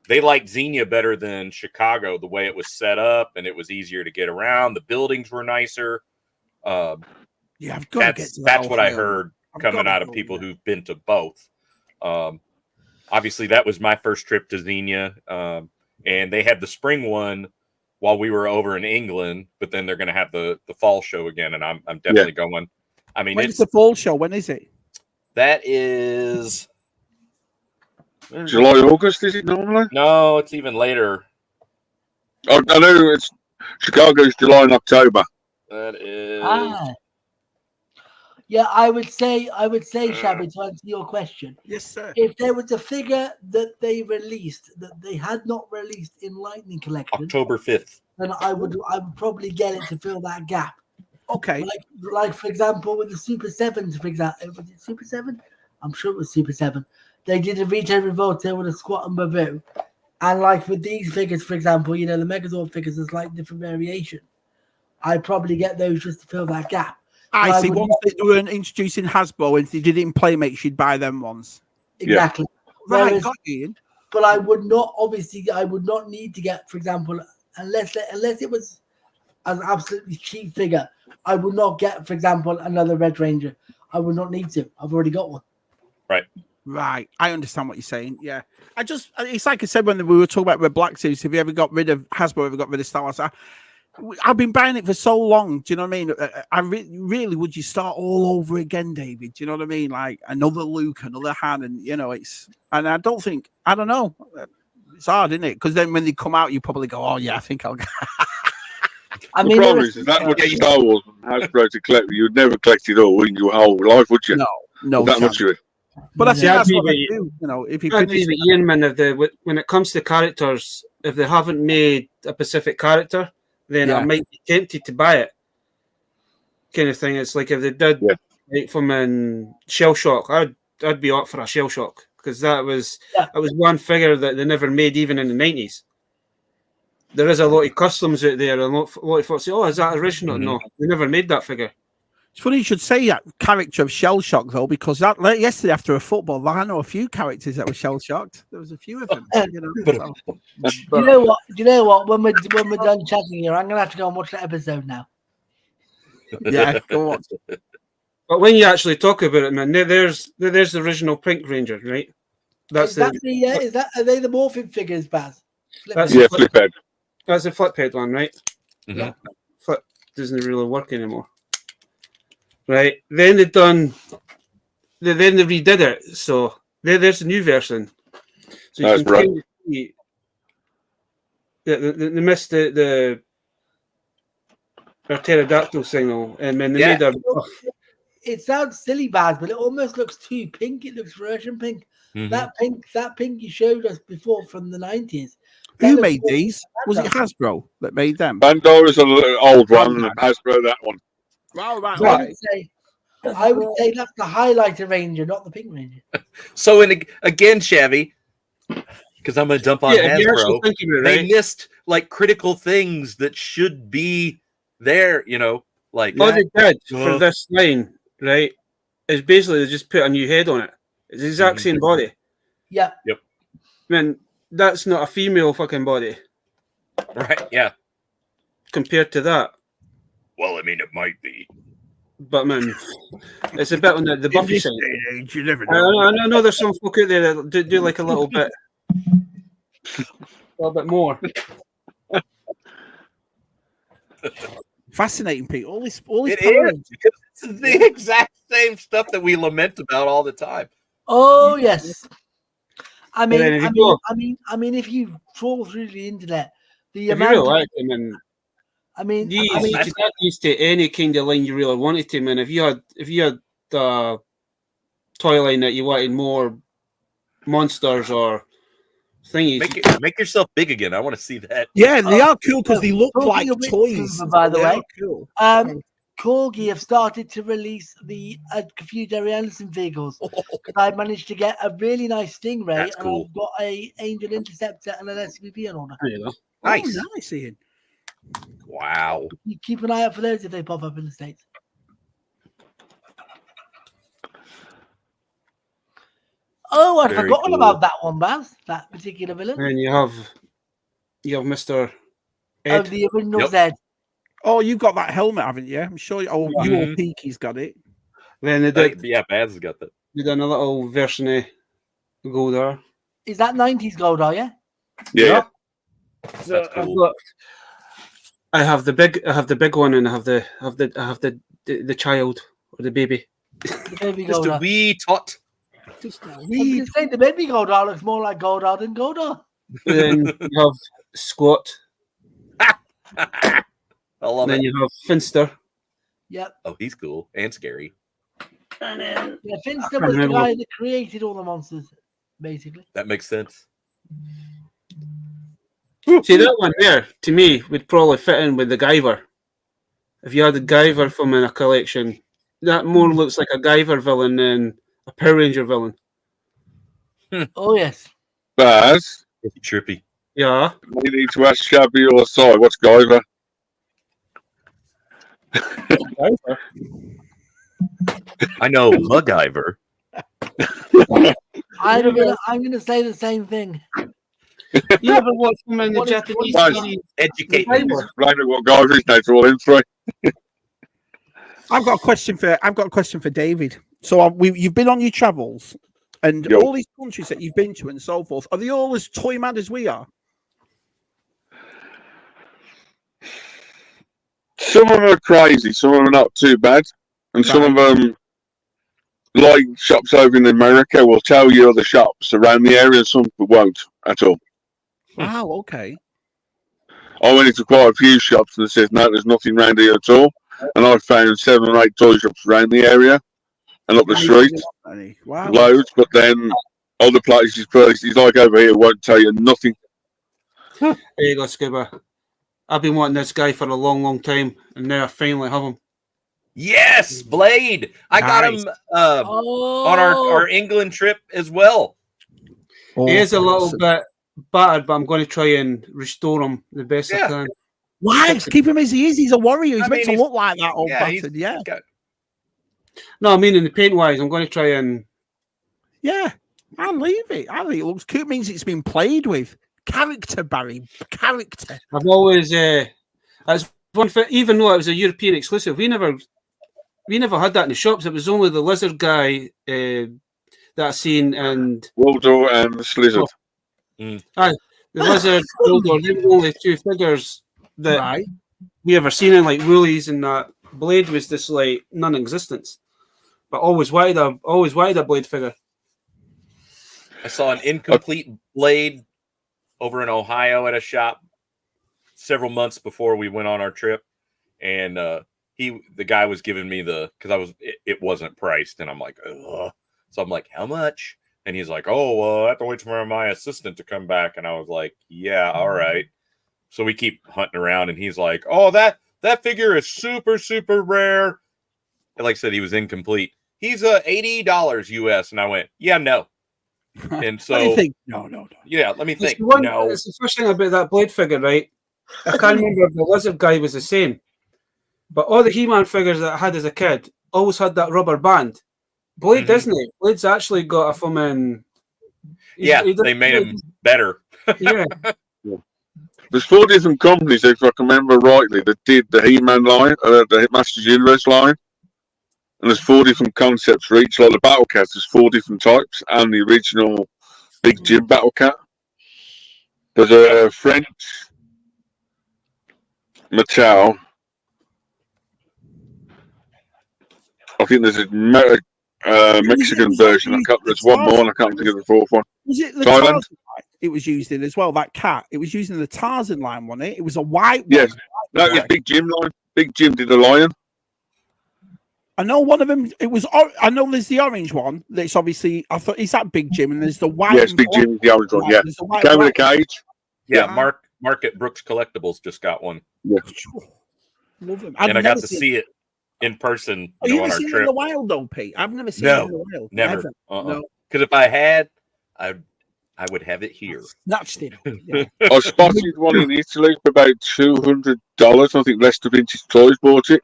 Speaker 4: they liked Xenia better than Chicago, the way it was set up and it was easier to get around. The buildings were nicer.
Speaker 7: Yeah, I've got to get to that.
Speaker 4: That's what I heard coming out of people who've been to both. Obviously, that was my first trip to Xenia. And they had the spring one while we were over in England, but then they're going to have the fall show again. And I'm definitely going. I mean,
Speaker 7: when's the fall show? When is it?
Speaker 4: That is
Speaker 2: July, August, is it normally?
Speaker 4: No, it's even later.
Speaker 2: I know it's Chicago's July and October.
Speaker 4: That is.
Speaker 5: Yeah, I would say, Shabby, to answer your question.
Speaker 7: Yes, sir.
Speaker 5: If there was a figure that they released that they had not released in Lightning Collection,
Speaker 4: October 5th,
Speaker 5: then I would probably get it to fill that gap.
Speaker 7: Okay.
Speaker 5: Like for example, with the Super 7s, for example, was it Super 7? I'm sure it was Super 7. They did a Retail Revolta with a Squat and Babu. And like with these figures, for example, the Megazord figures is like different variation. I'd probably get those just to fill that gap.
Speaker 7: I see. Once they weren't introducing Hasbro and they did it in Playmates, you'd buy them ones.
Speaker 5: Exactly.
Speaker 7: Yeah.
Speaker 5: Whereas,
Speaker 7: Got you.
Speaker 5: But I would not need to get, for example, unless it was an absolutely cheap figure, I would not get, for example, another Red Ranger. I would not need to. I've already got one.
Speaker 7: Right. I understand what you're saying. Yeah. It's like I said when we were talking about Red Black Series, have you ever got rid of Hasbro, ever got rid of Star Wars? I've been buying it for so long. Do you know what I mean? I really would you start all over again, David? Do you know what I mean? Like another Luke, another Han, and and I don't know. It's hard, isn't it? Because then when they come out, you probably go, oh yeah, I think I'll go.
Speaker 2: The problem is that much Star Wars and Hasbro to collect, you'd never collect it all in your whole life, would you?
Speaker 7: No,
Speaker 2: that much of it.
Speaker 7: But I think that's what they do. If you
Speaker 3: finish Ian, man, when it comes to characters, if they haven't made a specific character, then I might be tempted to buy it. Kind of thing. It's like if they did like from in Shell Shock, I'd be up for a Shell Shock because that was one figure that they never made even in the 90s. There is a lot of customs out there, and a lot of folks say, "Oh, is that original?" Mm-hmm. No, they never made that figure.
Speaker 7: It's funny you should say that character of Shell Shock though, because yesterday after a football, I know a few characters that were shell shocked. There was a few of them.
Speaker 5: Do you know what? When we're done chatting here, I'm gonna have to go and watch that episode now.
Speaker 7: Yeah, go on.
Speaker 3: But when you actually talk about it, man, there's the original Pink Ranger, right? Are
Speaker 5: they the morphing figures, Baz?
Speaker 2: Flip head.
Speaker 3: That's a flip head one, right?
Speaker 4: Mm-hmm.
Speaker 3: Yeah. Flip doesn't really work anymore. Right. Then they redid it. So there's a new version. So you can kind of see they missed the pterodactyl signal, and then they made a.
Speaker 5: It sounds silly, Baz, but it almost looks too pink. It looks Russian pink. Mm-hmm. That pink you showed us before from the 90s.
Speaker 7: Who made these? Was it Hasbro that made them?
Speaker 2: Bandor is an old one, and Hasbro that one.
Speaker 7: Right.
Speaker 5: I would say that's the highlighter Ranger, not the Pink Ranger.
Speaker 4: So, again, Chevy, because I'm going to dump on Hasbro, they missed like critical things that should be there.
Speaker 3: All they did for this line, right, is basically they just put a new head on it. It's the exact same body.
Speaker 5: Yeah.
Speaker 4: Yep.
Speaker 3: Man, that's not a female fucking body.
Speaker 4: Right, yeah.
Speaker 3: Compared to that.
Speaker 4: Well, I mean, it might be.
Speaker 3: But, man, it's a bit on the Buffy side.
Speaker 7: Age, you never know.
Speaker 3: I know there's some folk out there that do like a little bit. A little bit more.
Speaker 7: Fascinating, Pete. All this
Speaker 4: it is, because it's the exact same stuff that we lament about all the time.
Speaker 5: Oh, yes. I mean, if you trawl through the internet, you
Speaker 3: get used to any kind of line you really wanted to, man. If you had the toy line that you wanted more monsters or thingies.
Speaker 4: Make yourself big again. I want to see that.
Speaker 7: Yeah, they are cool because they look
Speaker 5: Talking
Speaker 7: like
Speaker 5: of which,
Speaker 7: toys.
Speaker 5: Cooper, by the
Speaker 7: They
Speaker 5: way,
Speaker 7: are cool.
Speaker 5: Corgi have started to release the Confused Harry Anderson vehicles. Because I managed to get a really nice Stingray,
Speaker 4: That's
Speaker 5: and
Speaker 4: cool.
Speaker 5: I've got a Angel Interceptor and an SUV on order.
Speaker 3: There you go.
Speaker 4: Nice.
Speaker 7: Oh, nice, Ian.
Speaker 4: Wow.
Speaker 5: Keep an eye out for those if they pop up in the States. Oh, I'd
Speaker 4: Very
Speaker 5: forgotten
Speaker 4: cool.
Speaker 5: about that one, Baz. That particular villain.
Speaker 3: And you have Mr. Ed.
Speaker 5: Of the original
Speaker 4: Yep.
Speaker 5: Zed.
Speaker 7: Oh, you've got that helmet, haven't you? I'm sure. Oh, you
Speaker 4: Mhm.
Speaker 7: or Peaky's got it.
Speaker 3: Then they did
Speaker 4: Yeah, Baz has got that.
Speaker 3: they done a little version of Goldar.
Speaker 5: Is that 90s gold, are you?
Speaker 2: Yeah.
Speaker 3: So
Speaker 4: That's
Speaker 3: I've
Speaker 4: cool.
Speaker 3: got, I have the big one, and I have the child or the baby.
Speaker 5: The baby
Speaker 4: Just a
Speaker 5: Goldar.
Speaker 4: wee tot.
Speaker 7: Just a
Speaker 5: I was
Speaker 7: wee.
Speaker 5: gonna say the baby Goldar looks more like Goldar than Goldar.
Speaker 3: Then you have Squat.
Speaker 4: I love
Speaker 3: And then
Speaker 4: it.
Speaker 3: you have Finster.
Speaker 5: Yep.
Speaker 4: Oh, he's cool and scary.
Speaker 3: And then
Speaker 5: Yeah,
Speaker 3: I
Speaker 5: Finster
Speaker 3: can't
Speaker 5: was the
Speaker 3: remember.
Speaker 5: guy that created all the monsters, basically.
Speaker 4: That makes sense.
Speaker 3: See, that one there, to me, would probably fit in with the Guyver. If you had a Guyver from in a collection, that more looks like a Guyver villain than a Power Ranger villain.
Speaker 5: Oh yes.
Speaker 2: Baz,
Speaker 4: Trippy.
Speaker 3: Yeah.
Speaker 2: you need to ask Shabby or Si, what's Guyver?
Speaker 3: Guyver.
Speaker 4: I know MacGyver.
Speaker 5: I'm gonna say the same thing.
Speaker 3: You ever watched him in the
Speaker 5: What is-
Speaker 3: Japanese
Speaker 2: what is-
Speaker 3: series?
Speaker 4: Educate
Speaker 3: The
Speaker 4: me.
Speaker 3: Guyver.
Speaker 2: Explain what Guyver is now to all in three.
Speaker 7: I've got a question for David. So you've been on your travels, and
Speaker 2: Yo.
Speaker 7: all these countries that you've been to and so forth. Are they all as toy mad as we are?
Speaker 2: Some of them are crazy, some of them are not too bad, and some of them, like shops over in America, will tell you other shops around the area, some won't at all.
Speaker 7: Wow. Okay.
Speaker 2: I went into quite a few shops and they said, no, there's nothing around here at all. And I found 7 or 8 toy shops around the area and up the street,
Speaker 7: Wow.
Speaker 2: loads, but then other places, like over here, won't tell you nothing.
Speaker 3: There you go, Scuba. I've been wanting this guy for a long, long time, and now I finally have him.
Speaker 4: Yes, Blade. I got
Speaker 7: Nice.
Speaker 4: him
Speaker 5: Oh,
Speaker 4: on our England trip as well.
Speaker 3: He is a little bit battered, but I'm going to try and restore him the best I
Speaker 4: Yeah.
Speaker 3: can.
Speaker 7: Why? Just keep him as he is. He's a warrior. He's
Speaker 4: I
Speaker 7: meant
Speaker 4: mean,
Speaker 7: to
Speaker 4: he's-
Speaker 7: look like that old
Speaker 4: Yeah, he's
Speaker 7: bastard. Yeah.
Speaker 4: got-
Speaker 3: No, I mean in the paint wise, I'm going to try and
Speaker 7: Yeah. I'll leave it. It looks cute. It means it's been played with. Character, Barry. Character.
Speaker 3: I've always as one for, even though it was a European exclusive, we never had that in the shops. It was only the lizard guy that I seen, and
Speaker 2: Waldo and Slizzard.
Speaker 3: the lizard Goldor, they were only 2 figures that
Speaker 7: Right.
Speaker 3: we ever seen in like Woolies, and that Blade was just like non-existence. But always wanted a Blade figure.
Speaker 4: I saw an incomplete Blade over in Ohio at a shop several months before we went on our trip, and the guy was giving me because it wasn't priced, and I'm like, ugh. So I'm like, how much? And he's like, oh, I have to wait for my assistant to come back, and I was like, yeah, all right. So we keep hunting around, and he's like, oh, that figure is super, super rare. And like I said, he was incomplete. He's $80 US, and I went, yeah, no. And so,
Speaker 7: What do you think? No.
Speaker 4: yeah, let me
Speaker 3: It's
Speaker 4: think.
Speaker 3: the one-
Speaker 4: No,
Speaker 3: it's the first thing about that Blade figure, right? I can't remember if the lizard guy was the same, but all the He-Man figures that I had as a kid always had that rubber band. Blade
Speaker 4: Mhm.
Speaker 3: doesn't. Blade's actually got a fucking.
Speaker 4: yeah, they made him better.
Speaker 3: Yeah,
Speaker 2: There's 4 different companies, if I can remember rightly, that did the He-Man line, the Masters Universe line. And there's 4 different concepts for each. Like the Battle Cat, there's 4 different types, and the original Big Jim Battle Cat. There's a French Mattel. I think there's a Mexican version. There's one more, and I can't think of the 4th one.
Speaker 7: Was it the
Speaker 2: Thailand?
Speaker 7: Tarzan line it was used in as well? That cat. It was used in the Tarzan line, wasn't it? It was a white one.
Speaker 2: Yes. No, it was Big Jim line. Big Jim did the lion.
Speaker 7: I know one of them. It was. I know there's the orange one. That's obviously. I thought is that Big Jim, and there's the white.
Speaker 2: Yes, Big Jim, the orange one. Yeah,
Speaker 7: There's the white
Speaker 2: came in a
Speaker 7: black.
Speaker 2: cage.
Speaker 4: Yeah, Mark at Brooks Collectibles just got one.
Speaker 2: Yeah,
Speaker 7: Love them.
Speaker 4: And I got to see it in person.
Speaker 7: Have you
Speaker 4: on
Speaker 7: ever
Speaker 4: our
Speaker 7: seen it
Speaker 4: trip.
Speaker 7: in the wild, though, Pete? I've never seen it in the wild.
Speaker 4: Never.
Speaker 7: No.
Speaker 4: Because if I had, I would have it here.
Speaker 7: Snatched it. Yeah.
Speaker 2: I spotted one in Italy for about $200. I think Leicester Vintage Toys bought it.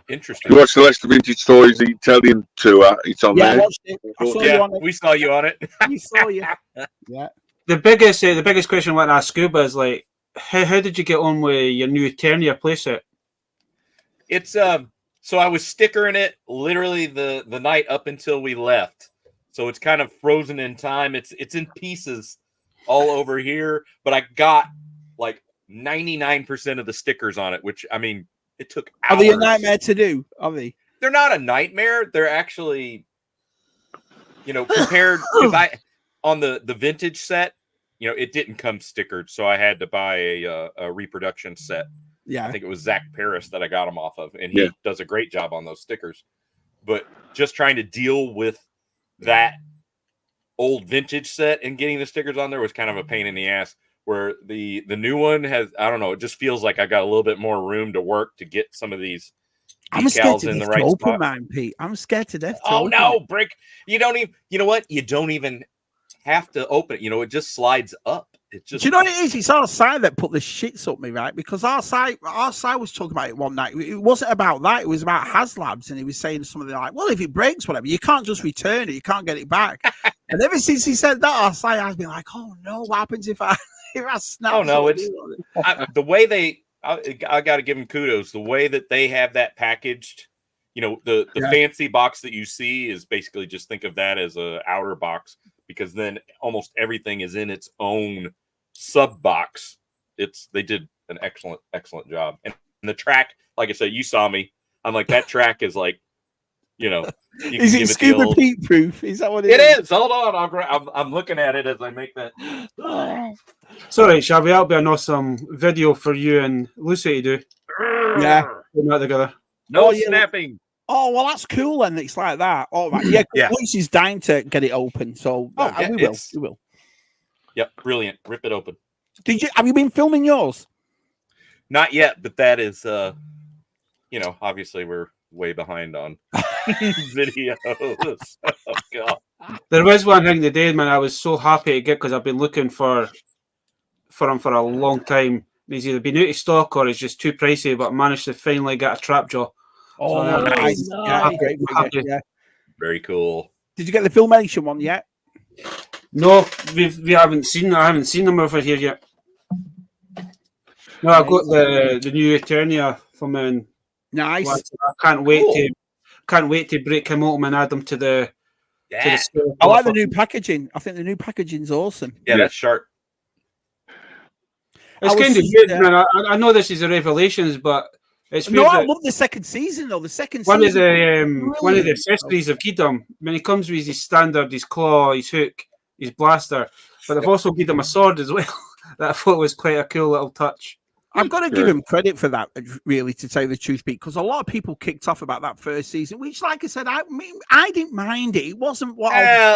Speaker 4: Interesting.
Speaker 2: You watch the Leicester Vintage Toys the Italian tour? It's on there.
Speaker 7: I watched it. I saw you on it.
Speaker 4: We saw you on it.
Speaker 7: We saw you. Yeah.
Speaker 3: The biggest question I want to ask Scuba is like, how did you get on with your new Eternia playset?
Speaker 4: It's so I was stickering it literally the night up until we left. So it's kind of frozen in time. It's in pieces all over here, but I got like 99% of the stickers on it, which I mean, it took hours.
Speaker 7: Are they a nightmare to do? Are they?
Speaker 4: They're not a nightmare. They're actually, compared because I on the vintage set, it didn't come stickered, so I had to buy a reproduction set.
Speaker 7: Yeah,
Speaker 4: I think it was Zach Paris that I got them off of, and he does a great job on those stickers. But just trying to deal with that old vintage set and getting the stickers on there was kind of a pain in the ass. Where the new one has, I don't know, it just feels like I got a little bit more room to work to get some of these
Speaker 7: I'm scared
Speaker 4: decals
Speaker 7: to
Speaker 4: in the
Speaker 7: death
Speaker 4: right
Speaker 7: to open
Speaker 4: spot.
Speaker 7: mine, Pete. I'm scared to death. To
Speaker 4: Oh
Speaker 7: open
Speaker 4: no,
Speaker 7: it.
Speaker 4: Brick! You don't even. You know what? You don't even have to open it. It just slides up. It just.
Speaker 7: Do you know what it is? It's our side that put the shits up me, right? Because our side was talking about it one night. It wasn't about that. It was about HasLabs, and he was saying something like, "Well, if it breaks, whatever, you can't just return it. You can't get it back." And ever since he said that, our side has been like, "Oh no, what happens if I snap?"
Speaker 4: Oh no, it's the way they. I got to give them kudos. The way that they have that packaged. The fancy box that you see is basically just think of that as a outer box, because then almost everything is in its own sub box. They did an excellent job. And the track, like I said, you saw me. I'm like, that track is like,
Speaker 7: is it Scuba Pete proof? Is that what
Speaker 4: it is? Hold on, I'm looking at it as I make that.
Speaker 3: Sorry, Shabby, that'll be an awesome video for you and Lucy to do.
Speaker 7: Yeah,
Speaker 3: putting that together.
Speaker 4: No snapping.
Speaker 7: Oh, well, that's cool then. It's like that. All right. Yeah, Lucy's dying to get it open. So we will.
Speaker 4: Yep, brilliant. Rip it open.
Speaker 7: Have you been filming yours?
Speaker 4: Not yet, but that is, obviously we're way behind on videos. Oh, God.
Speaker 3: There was one thing today, man, I was so happy to get because I've been looking for him for a long time. He's either been out of stock or it's just too pricey, but I managed to finally get a trap jaw.
Speaker 7: Oh, so nice. Yeah.
Speaker 4: Very cool.
Speaker 7: Did you get the Filmation one yet?
Speaker 3: No, we haven't seen. I haven't seen them over here yet. No, I've got the new Eternia from in.
Speaker 7: Nice.
Speaker 3: I can't wait to break him open and add them to the.
Speaker 4: Yeah.
Speaker 3: To the
Speaker 7: I like the new packaging. I think the new packaging's awesome.
Speaker 4: Yeah, that's sharp.
Speaker 3: It's kind of weird, man. I know this is a Revelations, but it's weird.
Speaker 7: No, I love the second season though. The second
Speaker 3: one
Speaker 7: season.
Speaker 3: One of the accessories of Gideon, when he comes with his standard, his claw, his hook, his blaster, but they've also given him a sword as well. That I thought was quite a cool little touch.
Speaker 7: I've got to give him credit for that, really, to tell you the truth, Pete, because a lot of people kicked off about that first season, which, like I said, I didn't mind it. It wasn't what.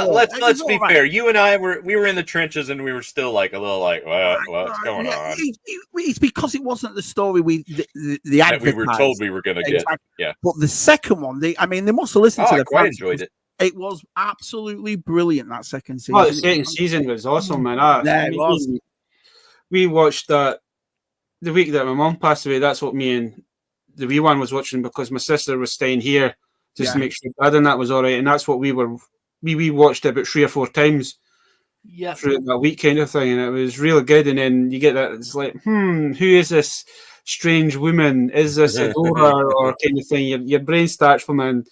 Speaker 4: Let's be fair. You and I were in the trenches, and we were still like a little like, what's going on?
Speaker 7: It's because it wasn't the story
Speaker 4: that we were told we were going to get. Yeah.
Speaker 7: But the second one, they must have listened to the.
Speaker 4: I quite enjoyed it.
Speaker 7: It was absolutely brilliant, that second season.
Speaker 3: Oh, the second season was awesome, man.
Speaker 7: It was.
Speaker 3: We watched that. The week that my mum passed away, that's what me and the wee one was watching because my sister was staying here just to make sure Dad and that was all right. And that's what we watched about 3 or 4 times through that week kind of thing. And it was really good. And then you get that, it's like, who is this strange woman? Is this Adora or kind of thing? Your brain starts from in.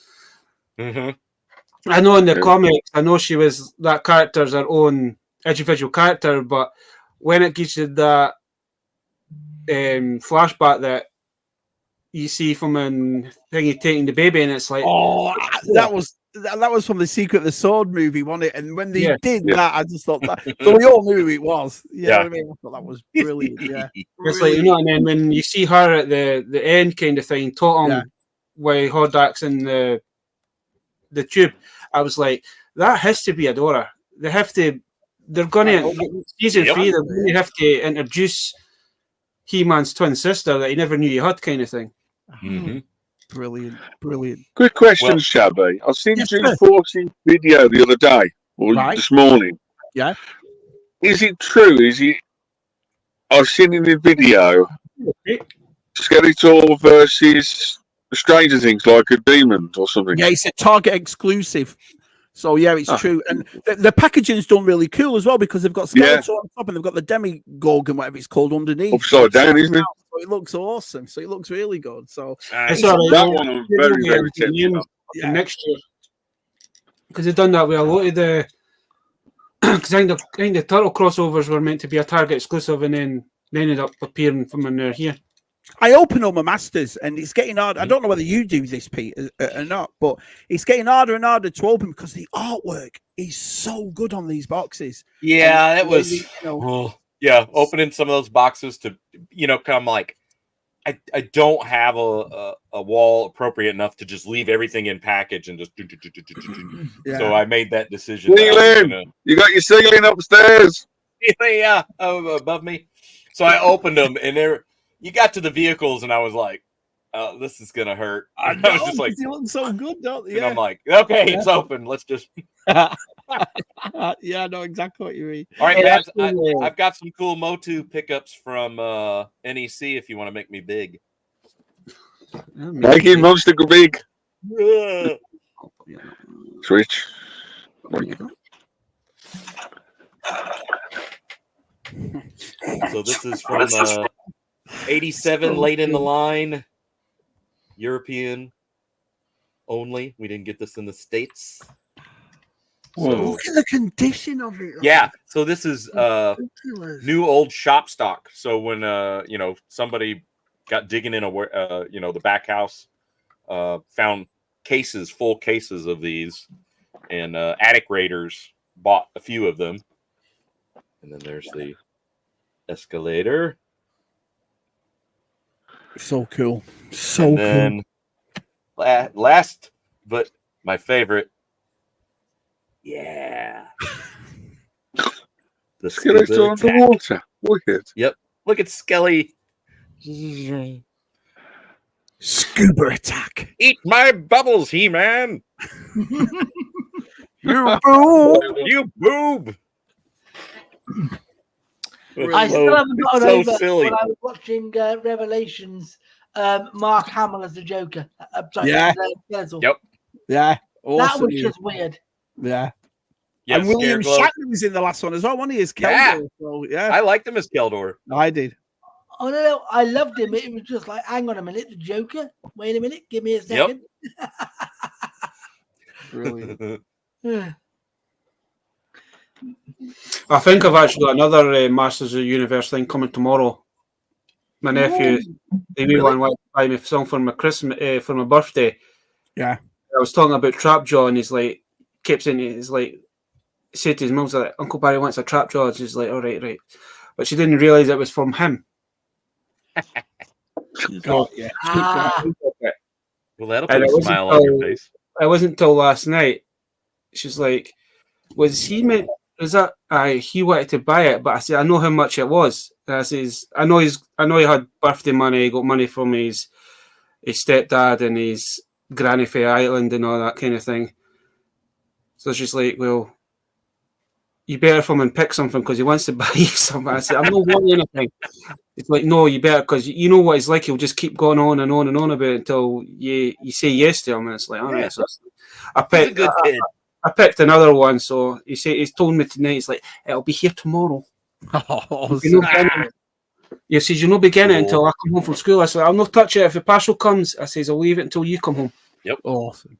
Speaker 4: Mm-hmm.
Speaker 3: I know in the comics, I know she was, that character's her own individual character, but when it gives you that flashback that you see from an thingy taking the baby, and it's like,
Speaker 7: that was from the Secret of the Sword movie, wasn't it? And when they did that, I just thought that. So we all knew who it was. You know what I mean? I thought that was brilliant. Yeah,
Speaker 3: it's like, and then when you see her at the end kind of thing, Totem with Hordak's in the tube, I was like, that has to be Adora. They have to. They're going to season 3. They're going to have to introduce He-Man's twin sister that he never knew he had, kind of thing.
Speaker 4: Mm-hmm.
Speaker 7: Brilliant, brilliant.
Speaker 2: Good question, Shabby. I've seen
Speaker 7: Yes,
Speaker 2: G-Force's video the other day, or this morning.
Speaker 7: Yeah.
Speaker 2: Is it true? I've seen in the video Skeletor versus Stranger Things, like a demon or something.
Speaker 7: Yeah, it's a Target exclusive. So yeah, it's true, and the packaging's done really cool as well because they've got Skeletor on top and they've got the Demigorgon, whatever it's called, underneath.
Speaker 2: Upside down, isn't it?
Speaker 7: So it looks awesome. So it looks really good. So
Speaker 2: that one I'm very, very tempted on.
Speaker 3: Next year, because they've done that with a lot of the. Because I think the Turtle crossovers were meant to be a Target exclusive, and then they ended up appearing from when they're here.
Speaker 7: I open all my masters, and it's getting hard. I don't know whether you do this, Pete, or not, but it's getting harder and harder to open because the artwork is so good on these boxes.
Speaker 4: Yeah, that was. Opening some of those boxes to, come like, I don't have a wall appropriate enough to just leave everything in package and just. So I made that decision.
Speaker 2: You got your ceiling upstairs.
Speaker 4: Yeah, above me. So I opened them, and you got to the vehicles, and I was like, "Oh, this is gonna hurt."
Speaker 7: I
Speaker 4: was just like,
Speaker 7: "They look so good, don't they?"
Speaker 4: And I'm like, "Okay, it's open. Let's just."
Speaker 7: Yeah, I know exactly what you mean.
Speaker 4: All right, Babs, I've got some cool Motu pickups from NEC. If you want to make me big,
Speaker 2: make it monster big. Switch.
Speaker 4: So this is from 87, late in the line, European only. We didn't get this in the States.
Speaker 7: So, look at the condition of it.
Speaker 4: Yeah, so this is new old shop stock. So when somebody got digging in the back house, found full cases of these, and Attic Raiders bought a few of them. And then there's the escalator.
Speaker 7: So cool. So
Speaker 4: cool. Last, but my favorite. Yeah. The
Speaker 2: Skeletor underwater. Wicked.
Speaker 4: Yep. Look at Skelly.
Speaker 7: Scuba attack.
Speaker 4: Eat my bubbles, He-Man.
Speaker 7: You boob.
Speaker 4: You boob.
Speaker 5: I still haven't got it over
Speaker 4: silly.
Speaker 5: when I was watching Revelations. Mark Hamill as the Joker.
Speaker 7: Yeah.
Speaker 4: Yep.
Speaker 7: Yeah. Awesome.
Speaker 5: That was just weird.
Speaker 7: Yeah.
Speaker 4: Yeah,
Speaker 7: and William Shatner was in the last one as well, wasn't he? As Keldor.
Speaker 4: Yeah.
Speaker 7: So, yeah.
Speaker 4: I liked him as Keldor.
Speaker 7: I did.
Speaker 5: Oh no, I loved him. It was just like, hang on a minute, the Joker. Wait a minute, give me a second.
Speaker 4: Yep.
Speaker 7: Brilliant.
Speaker 3: I think I've actually got another Masters of the Universe thing coming tomorrow. My nephew, the wee one, wanted to buy me something for my Christmas, for my birthday.
Speaker 7: Yeah.
Speaker 3: I was talking about Trapjaw, and he's like, kept saying, he's like, said to his mum, like, Uncle Barry wants a Trapjaw. And she's like, all right. But she didn't realise it was from him.
Speaker 4: Well, that'll put a smile on your face.
Speaker 3: It wasn't until last night. She's like, was he meant? Is that he wanted to buy it? But I said, I know how much it was. And I says, I know he had birthday money. He got money from his stepdad and his granny for Ireland and all that kind of thing. So she's like, well, you better come and pick something because he wants to buy you something. I said, I'm not wanting anything. It's like, no, you better, because you know what it's like. He'll just keep going on and on and on about it until you say yes to him. And it's like, all right. So I picked another one. So he's told me tonight, he's like, it'll be here tomorrow. He says, you'll not begin it until I come home from school. I said, I'll not touch it. If the parcel comes, I says, I'll leave it until you come home.
Speaker 4: Yep.
Speaker 7: Awesome.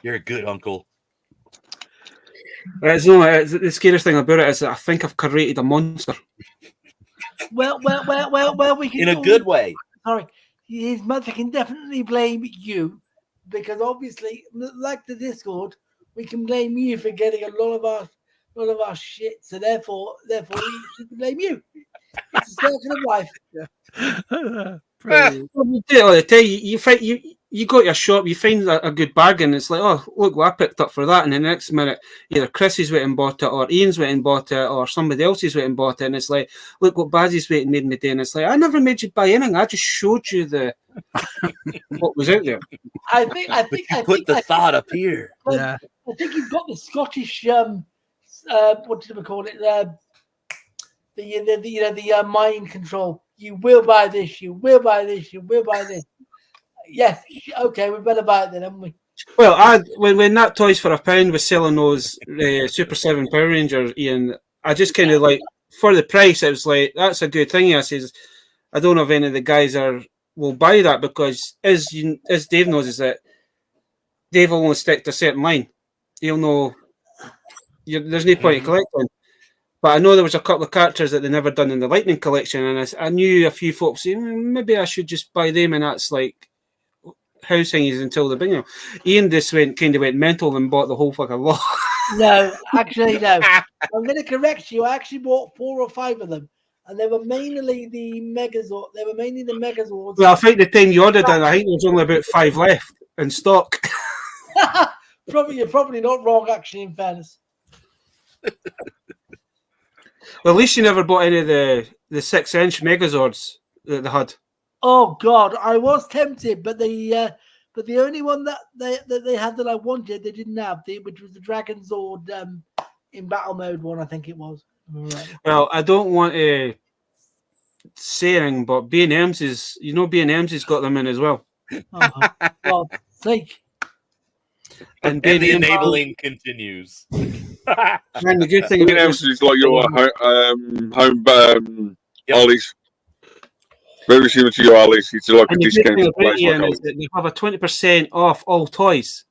Speaker 4: You're a good uncle.
Speaker 3: The scariest thing about it is that I think I've created a monster.
Speaker 5: Well, we can.
Speaker 4: In a good way.
Speaker 5: Sorry, his mother can definitely blame you because obviously, like the Discord, we can blame you for getting a lot of our shit. So therefore, we should blame you. It's a circle of life.
Speaker 3: Well, you do it all the time. You go to your shop, you find a good bargain. It's like, oh, look what I picked up for that. And the next minute, either Chrissy's went and bought it, or Ian's went and bought it, or somebody else's went and bought it. And it's like, look what Bazzy's went and made me do. And it's like, I never made you buy anything. I just showed you what was out there.
Speaker 5: I think
Speaker 4: Put the thought up here.
Speaker 7: Yeah.
Speaker 5: I think you've got the Scottish what do we call it? The mind control. You will buy this. You will buy this. You will buy this. Yes. Okay, we better buy it then, haven't we?
Speaker 3: Well, when that Toys for £1 was selling those Super 7 Power Rangers, Ian, I just kind of like, for the price, it was like, that's a good thing. I says, I don't know if any of the guys will buy that, because as Dave knows, is that Dave will only stick to a certain line. He'll know there's no point in collecting. But I know there was a couple of characters that they never done in the Lightning collection, and I knew a few folks saying maybe I should just buy them, and that's like house thingies until the beginning. Ian just went mental and bought the whole fucking lot.
Speaker 5: No, actually, no. I'm going to correct you. I actually bought 4 or 5 of them, and they were mainly the Megazord. They were mainly the Megazords.
Speaker 3: Well, I think the time you ordered it, I think there was only about 5 left in stock.
Speaker 5: You're probably not wrong, actually, in fairness.
Speaker 3: Well, at least you never bought any of the 6-inch Megazords that they had.
Speaker 5: Oh God, I was tempted, but the only one that they had that I wanted, they didn't have, which was the Dragon Zord in battle mode one, I think it was. Right.
Speaker 3: Well, I don't want to say anything, but B&M's B&M's has got them in as well.
Speaker 5: Oh, God's sake.
Speaker 3: And
Speaker 4: the enabling continues.
Speaker 3: And the good thing about
Speaker 2: B&M's is like your home Ollie's. Very similar to your Ollie's. It's like a discounted place.
Speaker 3: They have a 20% off all toys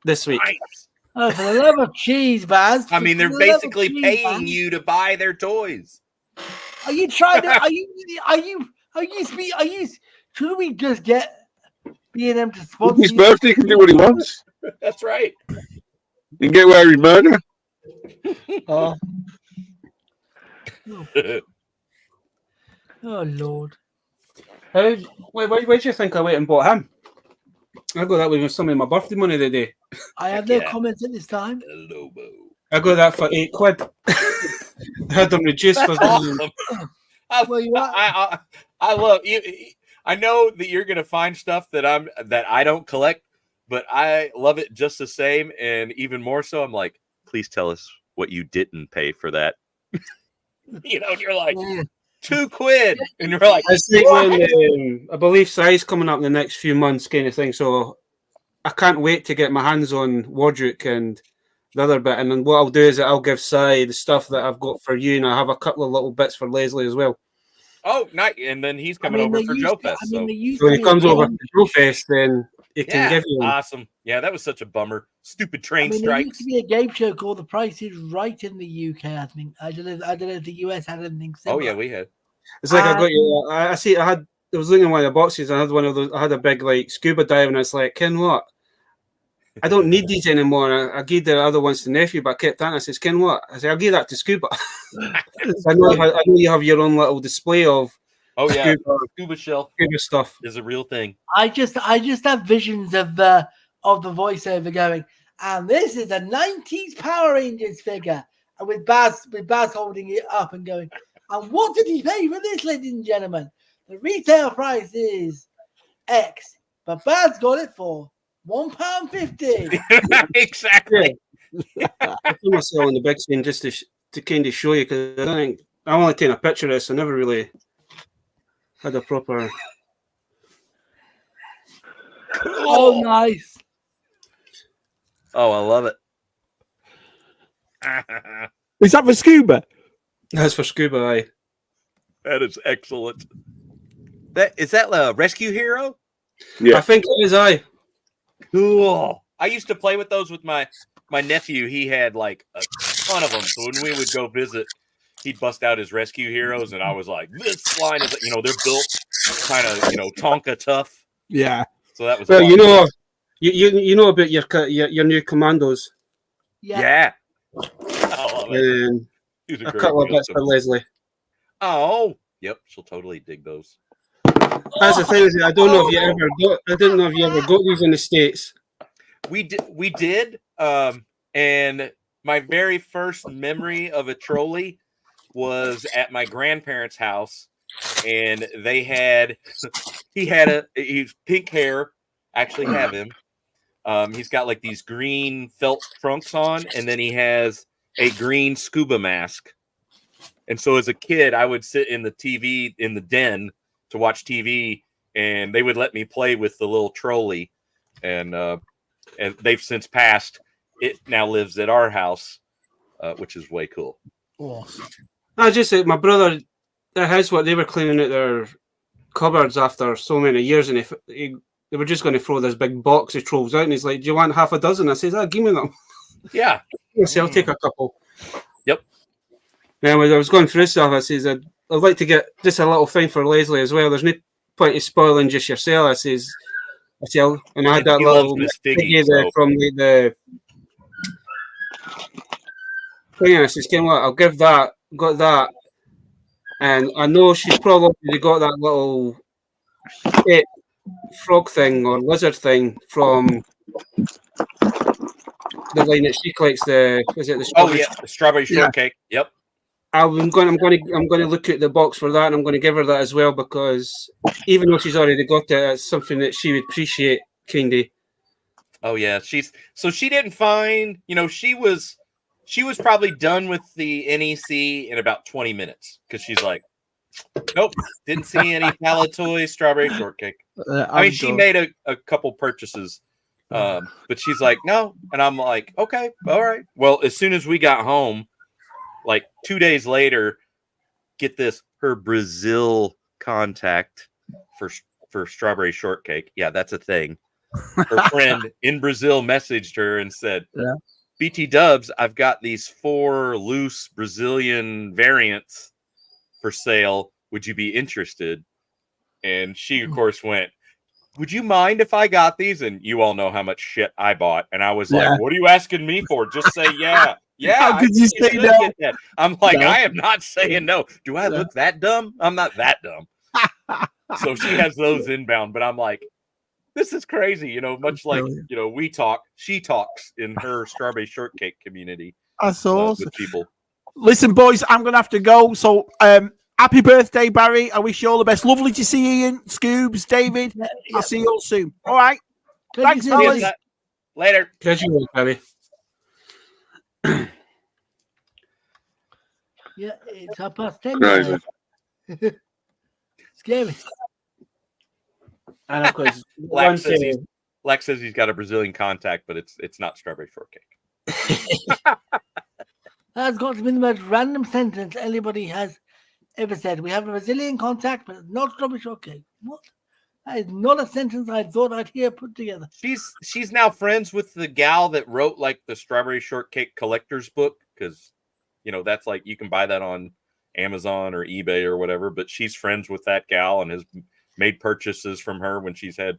Speaker 3: this week.
Speaker 4: Nice.
Speaker 5: Oh, for the love of cheese, Baz.
Speaker 4: I mean, they're basically paying you to buy their toys.
Speaker 5: Are you trying to? Should we just get B&M to sponsor?
Speaker 2: His birthday, he can do what he wants.
Speaker 4: That's right.
Speaker 2: He can get where he murder.
Speaker 5: Oh. Oh Lord.
Speaker 3: Why do you think I went and bought him? I got that with some of my birthday money the day.
Speaker 5: I have no comments at this time.
Speaker 4: Lobo.
Speaker 3: I got that for £8. I had them reduced for
Speaker 4: Awesome.
Speaker 5: Well,
Speaker 4: I love you. I know that you're gonna find stuff that I don't collect, but I love it just the same, and even more so. I'm like, please tell us what you didn't pay for that. You're like, £2, and you're like,
Speaker 3: I think when I believe Si's coming up in the next few months, kind of thing. So I can't wait to get my hands on Wardruk and the other bit. And then what I'll do is I'll give Si the stuff that I've got for you, and I have a couple of little bits for Leslie as well.
Speaker 4: oh, nice. And then he's coming over for Joe Fest.
Speaker 3: So when he comes over for Joe Fest, then he can give you one.
Speaker 4: Awesome. Yeah, that was such a bummer. Stupid train strikes.
Speaker 5: There used to be a game show called The Price Is Right in the UK, I think. I don't know if the US had anything similar.
Speaker 4: Oh, yeah, we had.
Speaker 3: It's like I got you. I see. I was looking at one of the boxes. I had one of those. I had a big like scuba dive, and it's like, Ken, what? I don't need these anymore. I gave the other ones to nephew, but I kept that. And I says, Ken, what? I said, I'll give that to Scuba. I know you have your own little display of.
Speaker 4: Oh yeah, scuba shelf.
Speaker 3: Scuba stuff
Speaker 4: is a real thing.
Speaker 5: I just have visions of the voiceover going, and this is a 90s Power Rangers figure, and with Baz holding it up and going, and what did he pay for this, ladies and gentlemen? The retail price is X, but Baz got it for £1.50.
Speaker 4: Exactly.
Speaker 3: Yeah. I put myself on the big screen just to kind of show you, because I don't think I only taken a picture of this. I never really had a proper.
Speaker 5: Oh, nice.
Speaker 4: Oh, I love it.
Speaker 7: Is that for Scuba?
Speaker 3: That's for Scuba, aye.
Speaker 4: That is excellent. Is that a rescue hero?
Speaker 3: Yeah, I think it is. Aye.
Speaker 4: Cool. I used to play with those with my nephew. He had like a ton of them. So when we would go visit, he'd bust out his rescue heroes, and I was like, "This line is, they're built kind of, Tonka tough."
Speaker 7: Yeah.
Speaker 4: So that was
Speaker 3: well,
Speaker 4: fun.
Speaker 3: you know about your new commandos.
Speaker 4: Yeah. I love it.
Speaker 3: A couple of bits for Leslie.
Speaker 4: Oh, yep. She'll totally dig those.
Speaker 3: That's the thing. Is I don't know if you ever got. I didn't know if you ever got these in the States.
Speaker 4: We did. And my very first memory of a trolley was at my grandparents' house, and he's pink hair. Actually, have him. He's got like these green felt trunks on, and then he has a green scuba mask. And so as a kid, I would sit in the TV in the den to watch TV, and they would let me play with the little trolley. And they've since passed. It now lives at our house, which is way cool.
Speaker 5: Awesome.
Speaker 3: I just said my brother, their house, what they were cleaning out their cupboards after so many years, and they were just going to throw this big box of trolls out, and he's like, "Do you want half a dozen?" I says, "Give me them."
Speaker 4: Yeah.
Speaker 3: I'll take a couple.
Speaker 4: Yep.
Speaker 3: Now, when I was going through stuff, I says, I'd like to get just a little thing for Leslie as well. There's no point of spoiling just yourself. I said, and I had that little figgy from the thing. I says, I'll give that, got that. And I know she's probably got that little frog thing or lizard thing from the line that she collects. The
Speaker 4: strawberry shortcake. Yep.
Speaker 3: I'm going to look at the box for that, and I'm going to give her that as well, because even though she's already got it, it's something that she would appreciate, kinda.
Speaker 4: Oh yeah, she didn't find. She was probably done with the NEC in about 20 minutes because she's like, nope, didn't see any Palatoy strawberry shortcake. I mean, she made a couple purchases, but she's like, no, and I'm like, okay, all right. Well, as soon as we got home, like 2 days later, get this, her Brazil contact for strawberry shortcake. Yeah, that's a thing. Her friend in Brazil messaged her and said,
Speaker 7: yeah.
Speaker 4: BT Dubs, I've got these 4 loose Brazilian variants for sale. Would you be interested? And she, of course, went, would you mind if I got these? And you all know how much shit I bought. And I was like, what are you asking me for? Just say yeah. Yeah.
Speaker 7: How could you say no?
Speaker 4: I'm like, I am not saying no. Do I look that dumb? I'm not that dumb. So she has those inbound, but I'm like, this is crazy. Much like, we talk, she talks in her strawberry shortcake community.
Speaker 7: That's awesome.
Speaker 4: With people.
Speaker 7: Listen, boys, I'm going to have to go. So, happy birthday, Barry. I wish you all the best. Lovely to see you, Ian, Scoobs, David. Yeah. I'll see you all soon. All right. Thanks, fellas.
Speaker 4: Later.
Speaker 3: Pleasure, Barry.
Speaker 5: Yeah, it's 10:30. Scary.
Speaker 3: And of course,
Speaker 4: Lex says he's got a Brazilian contact, but it's not strawberry shortcake.
Speaker 5: That's got to be the most random sentence anybody has ever said. We have a Brazilian contact, but not strawberry shortcake. What? That is not a sentence I thought I'd hear put together.
Speaker 4: She's now friends with the gal that wrote like the strawberry shortcake collector's book, because that's like you can buy that on Amazon or eBay or whatever. But she's friends with that gal and has made purchases from her when she's had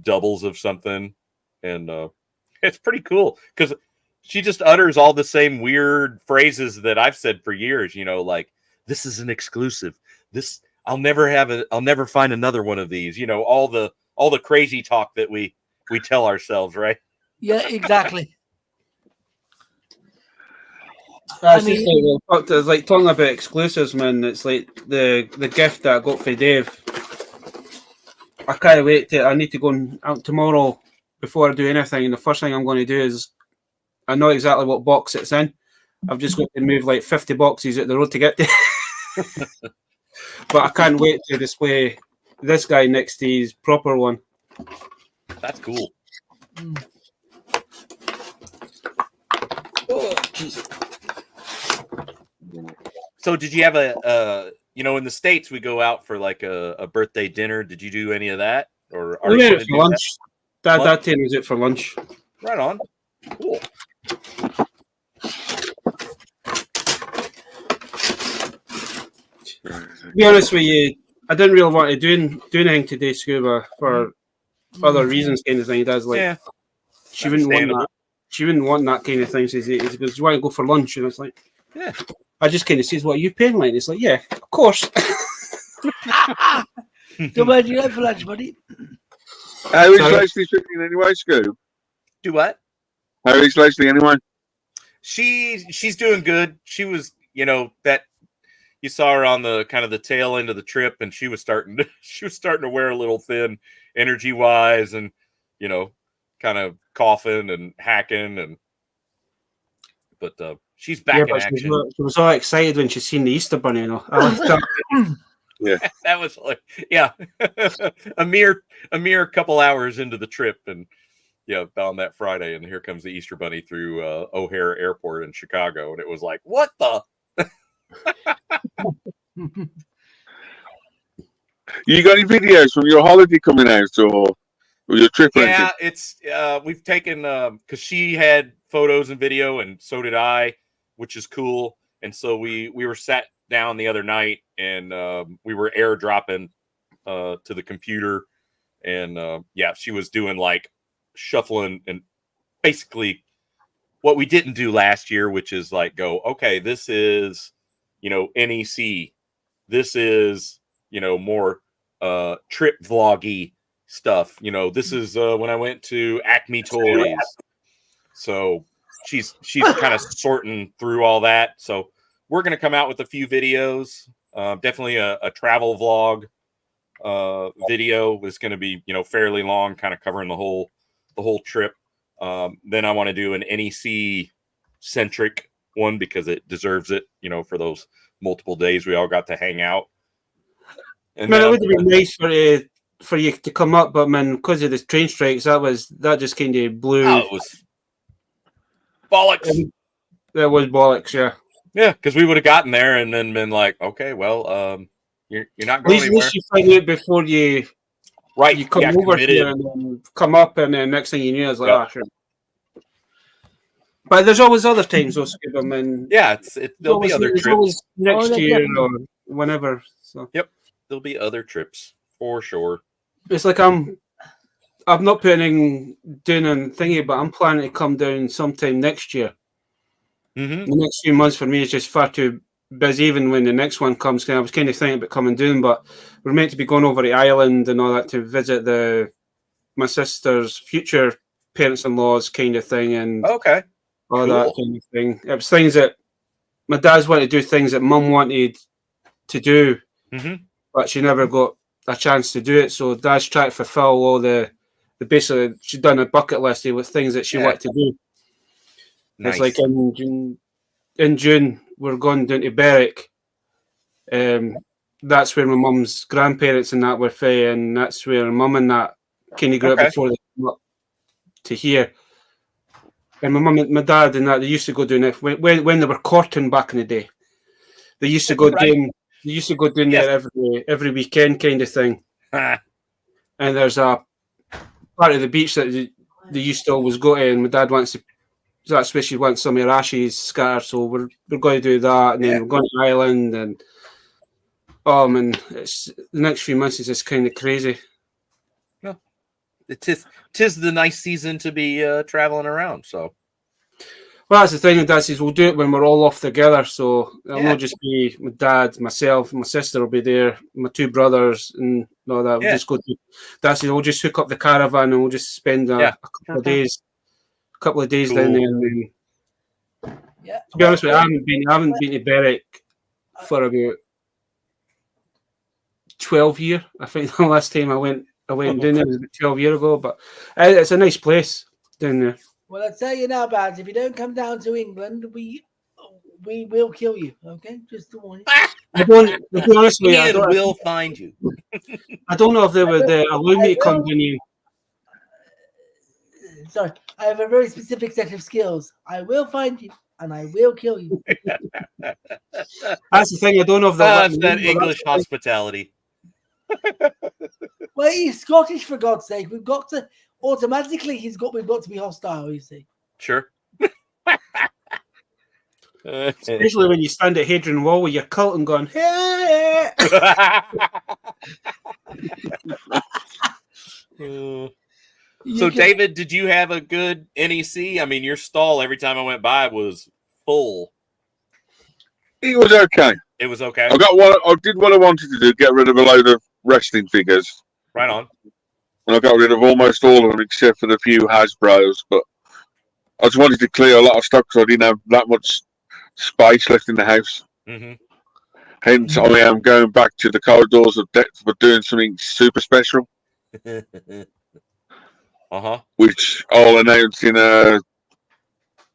Speaker 4: doubles of something, and it's pretty cool because she just utters all the same weird phrases that I've said for years. Like, this is an exclusive. This I'll never find another one of these. All the crazy talk that we tell ourselves, right?
Speaker 5: Yeah, exactly.
Speaker 3: It's like talking about exclusives, man. It's like the gift that I got for Dave. I can't wait I need to go out tomorrow before I do anything. And the first thing I'm going to do is, I know exactly what box it's in. I've just got to move like 50 boxes at the road to get to. But I can't wait to display this guy next to his proper one.
Speaker 4: That's cool.
Speaker 3: Oh, Jesus.
Speaker 4: So did you have in the States, we go out for like a birthday dinner. Did you do any of that? Or
Speaker 3: we went out for lunch. That time was it for lunch.
Speaker 4: Right on. Cool.
Speaker 3: To be honest with you, I didn't really want to do anything today, Scuba, for other reasons, kind of thing. That's like, she wouldn't want that. She wouldn't want that kind of thing. She goes, "You want to go for lunch?" And it's like, I just kind of says, "What are you paying?" Like, it's like, "Yeah, of course."
Speaker 5: So where'd you go for lunch, buddy?
Speaker 2: How is Leslie sitting anyway, Scoob?
Speaker 4: Do what?
Speaker 2: How is Leslie anyway?
Speaker 4: She's doing good. She was, that you saw her on the kind of the tail end of the trip, and she was starting to wear a little thin, energy wise, and kind of coughing and hacking, but she's back in action.
Speaker 3: She was all excited when she seen the Easter Bunny.
Speaker 2: Yeah,
Speaker 4: that was like, a mere couple hours into the trip, and on that Friday, and here comes the Easter Bunny through O'Hare Airport in Chicago, and it was like, what the?
Speaker 2: You got any videos from your holiday coming out or your trip?
Speaker 4: Yeah, it's we've taken because she had photos and video, and so did I, which is cool. And so we were sat down the other night, and we were airdropping to the computer, and she was doing like shuffling and basically what we didn't do last year, which is like go, okay, this is NEC, this is more trip vloggy stuff, this is when I went to Acme Toys. So she's kind of sorting through all that. So we're going to come out with a few videos. Definitely a travel vlog video is going to be fairly long, kind of covering the whole trip. Then I want to do an NEC centric one because it deserves it, for those multiple days we all got to hang out. And
Speaker 3: man, it would have been nice for you to come up, but man, because of the train strikes, that just kind of blew.
Speaker 4: Oh, it was bollocks.
Speaker 3: That was bollocks, yeah.
Speaker 4: Yeah, because we would have gotten there and then been like, okay, well, you're not going anywhere.
Speaker 3: At least you find out before you come over here and then come up, and then next thing you knew, I was like, sure. But there's always other times, though, Scoob. I mean,
Speaker 4: there'll be other trips
Speaker 3: next year or whenever. So
Speaker 4: yep, there'll be other trips for sure.
Speaker 3: It's like I'm not doing a thingy, but I'm planning to come down sometime next year.
Speaker 4: Mm-hmm.
Speaker 3: The next few months for me is just far too busy. Even when the next one comes, I was kind of thinking about coming down, but we're meant to be going over to Ireland and all that to visit my sister's future parents-in-laws kind of thing, and all that kind of thing. It was things that my dad's wanted to do, things that Mum wanted to do, but she never got a chance to do it. So Dad's trying to fulfill all the basically she'd done a bucket list with things that she wanted to do. Nice. It's like in June we're going down to Berwick. That's where my mum's grandparents and that were from, and that's where Mum and that kind of grew up before they came up to here. And my mum and my dad and that, they used to go down it when they were courting back in the day. They used to go down. They used to go down there every weekend, kind of thing. And there's a part of the beach that they used to always go to, and my dad wants to. So that's where she wants some of her ashes scattered. So we're going to do that, and then we're going to Ireland, and it's the next few months is just kind of crazy.
Speaker 4: No, tis the nice season to be traveling around. So,
Speaker 3: well, that's the thing. Dad says we'll do it when we're all off together. So it'll not just be my dad, myself, my sister will be there, my two brothers, and all that. We'll just go to. Dad says we'll just hook up the caravan and we'll just spend a couple of days. Couple of days down there, and then to be honest with you, I haven't been to Berwick for about 12 years. I think the last time I went down there was about 12 years ago, but it's a nice place down there.
Speaker 5: Well, I'll tell you now, Baz, if you don't come down to England, we will kill you, okay? Just to warn you.
Speaker 3: To be honest with you,
Speaker 4: we'll find you.
Speaker 3: I don't know if they would allow me to come down here.
Speaker 5: Sorry, I have a very specific set of skills. I will find you and I will kill you.
Speaker 3: That's the thing. I don't know if
Speaker 4: that's that English hospitality.
Speaker 5: Well, he's Scottish, for God's sake. We've got to automatically. We've got to be hostile. You see.
Speaker 4: Sure.
Speaker 3: Especially when you stand at Hadrian Wall with your kilt and going, hey!
Speaker 4: So, David, did you have a good NEC? I mean, your stall every time I went by was full.
Speaker 2: It was okay.
Speaker 4: It was okay.
Speaker 2: I did what I wanted to do, get rid of a load of wrestling figures.
Speaker 4: Right on.
Speaker 2: And I got rid of almost all of them except for the few Hasbros. But I just wanted to clear a lot of stuff because I didn't have that much space left in the house.
Speaker 4: Mm-hmm.
Speaker 2: Hence, I am going back to the corridors of death for doing something super special. Which I'll announce in a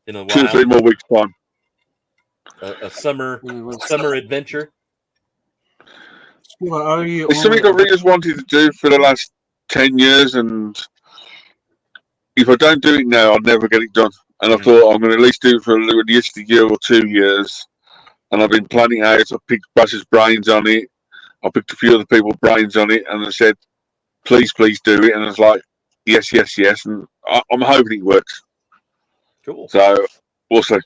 Speaker 2: 2 or 3 more weeks' time.
Speaker 4: A summer adventure.
Speaker 2: It's something I've really just wanted to do for the last 10 years, and if I don't do it now, I'll never get it done. And I thought I'm going to at least do it for at least a year or 2 years. And I've been planning out. I picked Bass's brains on it. I picked a few other people's brains on it, and I said, please do it. And I was like, yes. And I'm hoping it works.
Speaker 4: Cool.
Speaker 2: So we'll see.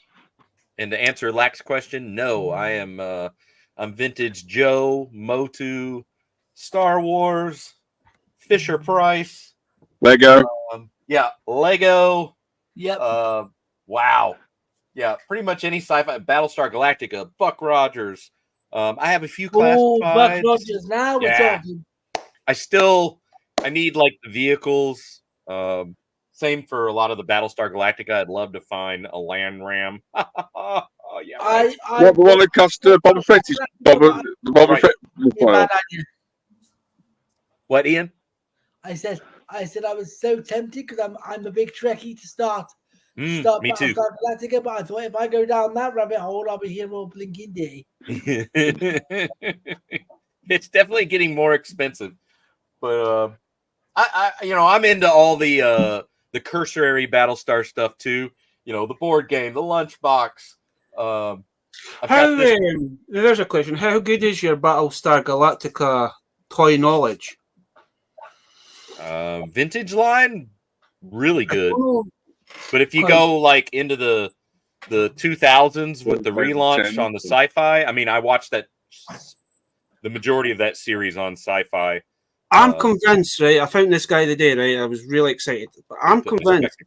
Speaker 4: And to answer Lack's question, no, I am I'm vintage Joe, Motu, Star Wars, Fisher Price,
Speaker 2: Lego.
Speaker 4: Lego.
Speaker 5: Yep.
Speaker 4: Wow. Yeah, pretty much any sci-fi. Battlestar Galactica, Buck Rogers. I have a few classifieds.
Speaker 5: Buck Rogers. Now we're talking.
Speaker 4: I need like the vehicles. Same for a lot of the Battlestar Galactica. I'd love to find a land ram. Oh, yeah. Right.
Speaker 2: The one that cost Boba Fett is Boba Fett.
Speaker 4: What, Ian?
Speaker 5: I said I was so tempted because I'm a big Trekkie to start.
Speaker 4: Me too.
Speaker 5: Galactica, but I thought if I go down that rabbit hole, I'll be here all blinking day.
Speaker 4: It's definitely getting more expensive, but I'm into all the cursory Battlestar stuff too. You know, the board game, the lunchbox.
Speaker 3: There's a question. How good is your Battlestar Galactica toy knowledge?
Speaker 4: Vintage line, really good. But if you go like into the 2000s with the relaunch on the Sci-Fi, I mean, I watched the majority of that series on Sci-Fi.
Speaker 3: I'm convinced, right? I found this guy today, right? I was really excited, but I'm convinced.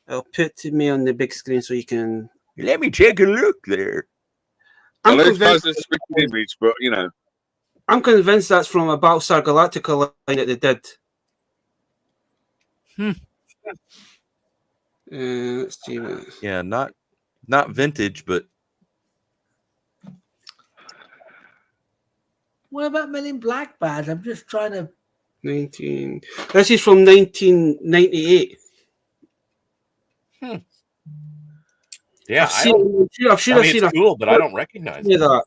Speaker 3: I'll put me on the big screen so you can.
Speaker 4: Let me take a look there.
Speaker 3: I'm convinced.
Speaker 2: Image, but you know,
Speaker 3: I'm convinced that's from a Battlestar Galactica line that they did. Let's see.
Speaker 4: Yeah, not vintage, but
Speaker 5: what about Men in Black Bad? I'm just trying to.
Speaker 3: This is from 1998.
Speaker 4: Yeah,
Speaker 3: I've seen
Speaker 4: it's cool, but I don't recognize it.
Speaker 3: That.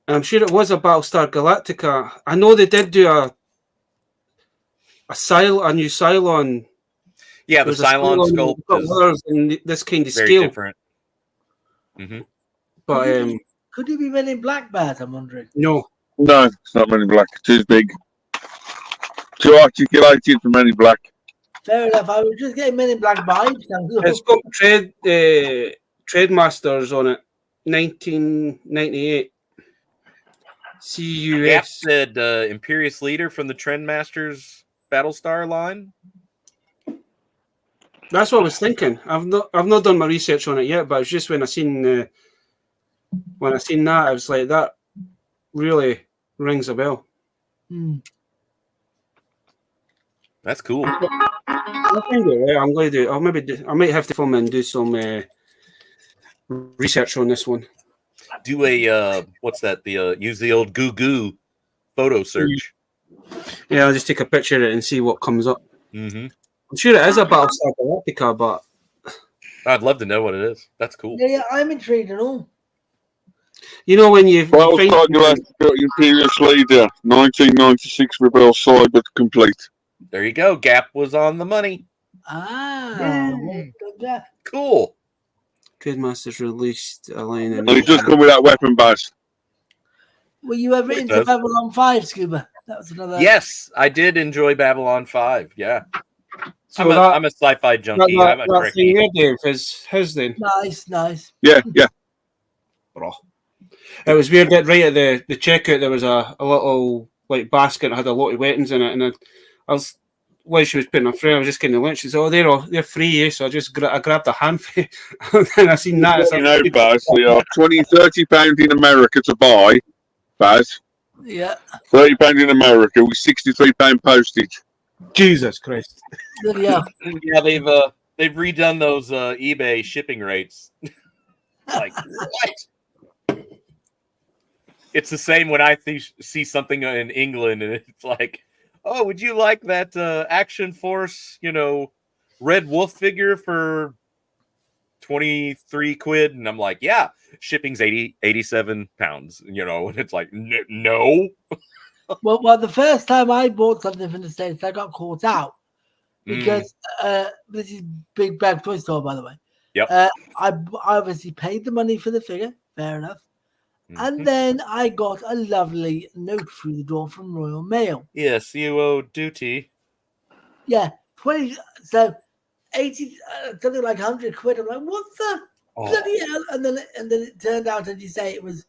Speaker 3: I'm sure it was a Battlestar Galactica. I know they did do a new Cylon.
Speaker 4: Yeah, the Cylon sculpt is
Speaker 3: in this kind of
Speaker 4: very
Speaker 3: scale.
Speaker 4: Different. Mm-hmm.
Speaker 3: But
Speaker 5: could it be Men in Black Bad? I'm wondering.
Speaker 3: No,
Speaker 2: it's not Men in Black. Too big, too articulated for Men in Black.
Speaker 5: Fair enough. I was just getting Men in Black vibes.
Speaker 3: It's got Trademasters on it. 1998. CUS.
Speaker 4: Gap said Imperious Leader from the Trendmasters Battlestar line.
Speaker 3: That's what I was thinking. I've not done my research on it yet, but it's just when I seen that, I was like, that really rings a bell.
Speaker 4: That's cool.
Speaker 3: I'm going to do. I might have to film and do some research on this one.
Speaker 4: Do a what's that? Use the old Goo photo search.
Speaker 3: Yeah, I'll just take a picture of it and see what comes up.
Speaker 4: Mm-hmm.
Speaker 3: I'm sure it is a Battlestar Galactica, but
Speaker 4: I'd love to know what it is. That's cool.
Speaker 5: Yeah, I'm intrigued at all.
Speaker 3: You know when you
Speaker 2: Battlestar Galactica Imperious Leader, 1996 Rebel Cyber complete.
Speaker 4: There you go. Gap was on the money. Cool.
Speaker 3: Trademasters released a line,
Speaker 2: and he just come with that weapon badge.
Speaker 5: Were you ever into Babylon 5, Scuba? That was another.
Speaker 4: Yes, I did enjoy Babylon 5. Yeah. So I'm a sci-fi junkie. I'm a Trekkie.
Speaker 3: That Dave is his then.
Speaker 5: Nice.
Speaker 2: Yeah.
Speaker 3: Bro. It was weird that right at the checkout there was a little like basket that had a lot of weapons in it, and I was while she was putting her through, I was just getting the lunch. She said, "Oh, they're free." So I grabbed a handful, and I seen that.
Speaker 2: You know, Baz, they are £20-30 in America to buy, Baz.
Speaker 5: Yeah.
Speaker 2: £30 in America with £63 postage.
Speaker 3: Jesus Christ.
Speaker 5: Yeah.
Speaker 4: Yeah, they've redone those eBay shipping rates. Like what? It's the same when I see something in England and it's like, oh, would you like that Action Force, Red Wolf figure for 23 quid? And I'm like, yeah, shipping's 87 pounds, and it's like, no.
Speaker 5: Well, the first time I bought something from the States, I got caught out because this is Big Bag Toy Store, by the way.
Speaker 4: Yep.
Speaker 5: I obviously paid the money for the figure, fair enough. And then I got a lovely note through the door from Royal Mail.
Speaker 4: Yes, you owe duty.
Speaker 5: Yeah, 80, something like 100 quid. I'm like, what the bloody hell? And then it turned out, as you say, it was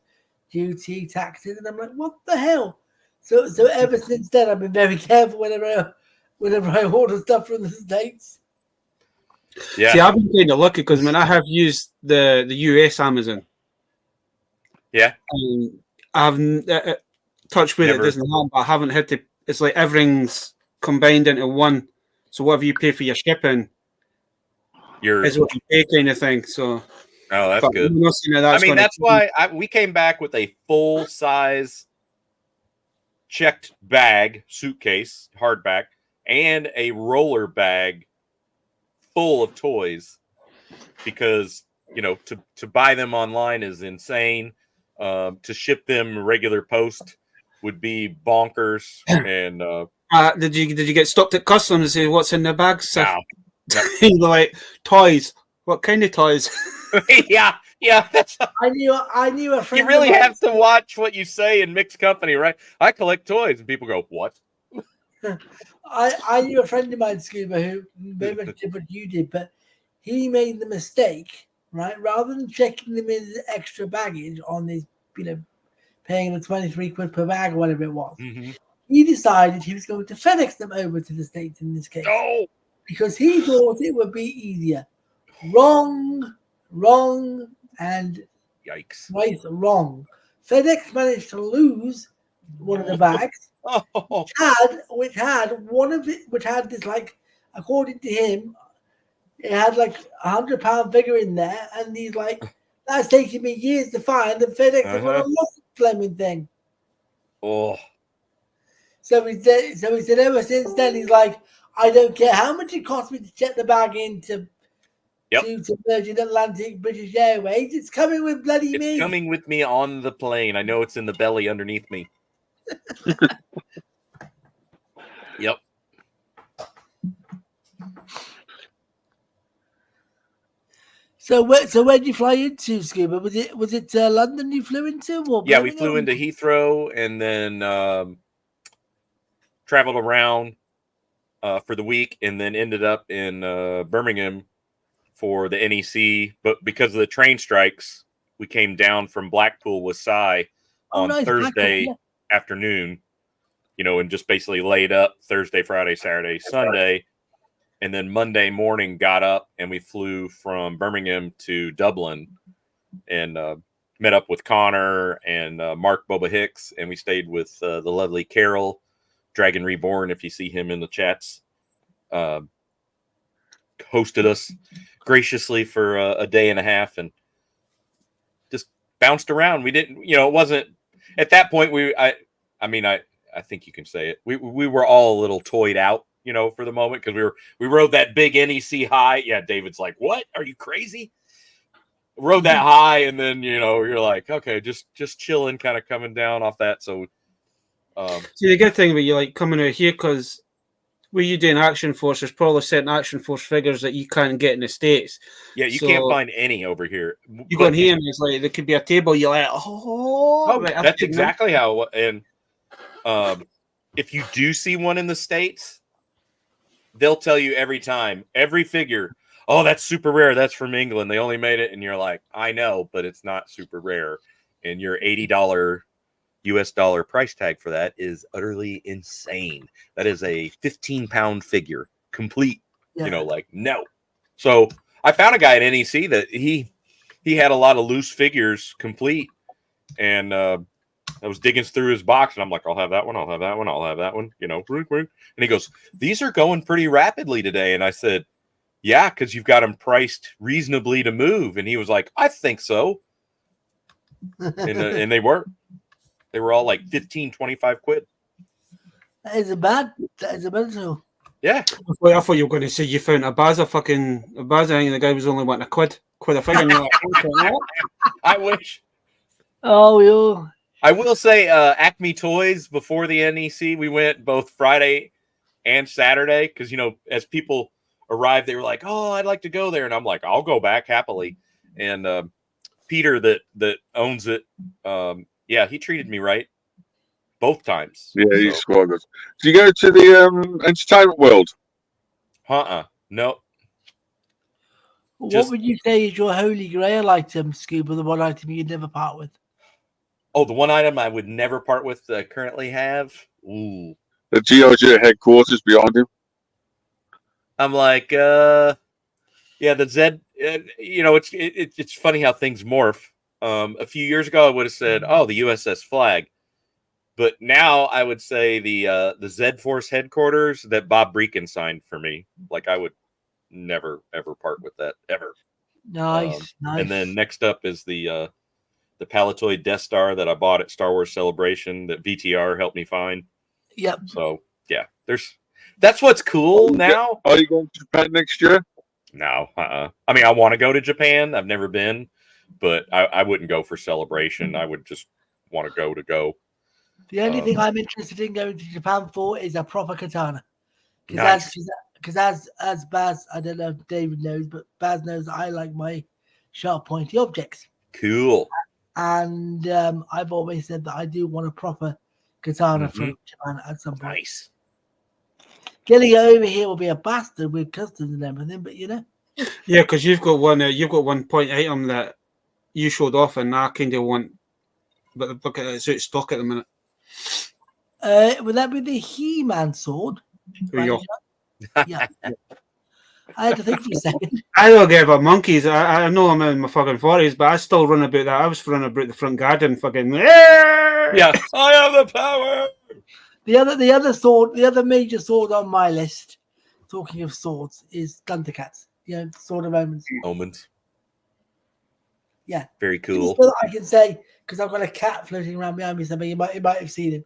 Speaker 5: duty, taxes, and I'm like, what the hell? So ever since then, I've been very careful whenever I order stuff from the States.
Speaker 3: Yeah. See, I've been kind of lucky because I have used the US Amazon.
Speaker 4: Yeah.
Speaker 3: I've touched with it doesn't happen, but I haven't had to. It's like everything's combined into one. So whatever you pay for your shipping is what you pay, kind of thing. So.
Speaker 4: Oh, that's good. That's why we came back with a full size checked bag, suitcase, hardback, and a roller bag full of toys because, to buy them online is insane. To ship them regular post would be bonkers. And
Speaker 3: did you get stopped at customs and say what's in the bags?
Speaker 4: No.
Speaker 3: You're like, toys. What kind of toys?
Speaker 4: yeah.
Speaker 5: I knew a friend.
Speaker 4: You really have to watch what you say in mixed company, right? I collect toys, and people go, "What?"
Speaker 5: I knew a friend of mine, Scuba, who very much did what you did, but he made the mistake, right? Rather than checking them in extra baggage on his, paying the 23 quid per bag or whatever it was, he decided he was going to FedEx them over to the States in this case.
Speaker 4: Oh,
Speaker 5: because he thought it would be easier. Wrong, and
Speaker 4: yikes!
Speaker 5: Twice wrong. FedEx managed to lose one of the bags, which had this, like, according to him, it had like £100 figure in there, and he's like, that's taking me years to find, and FedEx have got a lost the flaming thing.
Speaker 4: Oh.
Speaker 5: So he said ever since then he's like, I don't care how much it cost me to check the bag into to Virgin Atlantic British Airways. It's coming with me.
Speaker 4: It's coming with me on the plane. I know it's in the belly underneath me. Yep.
Speaker 5: So where'd you fly into, Scuba? Was it London you flew into? Or
Speaker 4: yeah, we flew into Heathrow and then traveled around for the week, and then ended up in Birmingham for the NEC. But because of the train strikes, we came down from Blackpool with Cy on Thursday afternoon, and just basically laid up Thursday, Friday, Saturday, Sunday. And then Monday morning got up and we flew from Birmingham to Dublin and met up with Connor and Mark Boba Hicks. And we stayed with the lovely Carol, Dragon Reborn, if you see him in the chats. Hosted us graciously for a day and a half and just bounced around. We didn't, it wasn't at that point. I think you can say it. We were all a little toyed out, for the moment, because we rode that big NEC high. Yeah, David's like, "What? Are you crazy?" Rode that high, and then you're like, okay, just chilling, kind of coming down off that. So,
Speaker 3: see, the good thing about you like coming out here, because where you doing Action Force, there's probably certain Action Force figures that you can't get in the States.
Speaker 4: Yeah, you can't find any over here.
Speaker 3: You go in here and it's like there could be a table. You're like, right,
Speaker 4: that's exactly how. And if you do see one in the States, they'll tell you every time, every figure, oh, that's super rare. That's from England. They only made it. And you're like, I know, but it's not super rare. And your $80 US dollar price tag for that is utterly insane. That is a 15-pound figure, complete, no. So I found a guy at NEC that he had a lot of loose figures complete. And I was digging through his box, and I'm like, I'll have that one, I'll have that one, I'll have that one, you know. And he goes, these are going pretty rapidly today. And I said, yeah, because you've got them priced reasonably to move. And he was like, I think so. And they were. They were all like 15, 25 quid.
Speaker 5: That is a bad tool.
Speaker 4: Yeah.
Speaker 3: I thought you were going to say you found a Baza and the guy was only wanting a quid a figure.
Speaker 4: I wish.
Speaker 5: Oh, yeah.
Speaker 4: I will say, Acme Toys, before the NEC, we went both Friday and Saturday because, you know, as people arrived, they were like, oh, I'd like to go there. And I'm like, I'll go back happily. And Peter that owns it, yeah, he treated me right both times.
Speaker 2: Yeah, he's quite good. Do you go to the entertainment world?
Speaker 4: No.
Speaker 5: What would you say is your holy grail item, Scuba, the one item you'd never part with?
Speaker 4: Oh, the one item I would never part with that I currently have? Ooh.
Speaker 2: The GOG headquarters behind him.
Speaker 4: I'm like, yeah, the Zed, you know, it's funny how things morph. A few years ago, I would have said, oh, the USS Flag. But now I would say the Zed Force headquarters that Bob Breakin signed for me. Like, I would never, ever part with that, ever.
Speaker 5: Nice.
Speaker 4: And then next up is the Palatoid Death Star that I bought at Star Wars Celebration that VTR helped me find.
Speaker 5: Yep.
Speaker 4: So, yeah, that's what's cool now.
Speaker 2: Are you going to Japan next year?
Speaker 4: No. I mean, I want to go to Japan. I've never been, but I wouldn't go for Celebration. I would just want to go.
Speaker 5: The only thing I'm interested in going to Japan for is a proper katana.
Speaker 4: Nice.
Speaker 5: Because as Baz, I don't know if David knows, but Baz knows I like my sharp, pointy objects.
Speaker 4: Cool.
Speaker 5: And I've always said that I do want a proper katana from Japan at some point.
Speaker 4: Nice.
Speaker 5: Getting it over here will be a bastard with customs and everything, but you know.
Speaker 3: Yeah, because you've got one point item that you showed off, and I kind of want, but it's out of stock at the minute.
Speaker 5: Would that be the He-Man sword?
Speaker 3: Yeah.
Speaker 5: Yeah. I had to think for a second.
Speaker 3: I don't give a monkeys. I know I'm in my fucking 40s, but I still run about that. I was running about the front garden, fucking.
Speaker 4: Yeah, I have the power.
Speaker 5: The other major sword on my list, talking of swords, is Thundercats. You know, Sword of Omens.
Speaker 4: Omens.
Speaker 5: Yeah.
Speaker 4: Very cool.
Speaker 5: Just so that I can say, because I've got a cat floating around behind me somewhere, you might have seen him.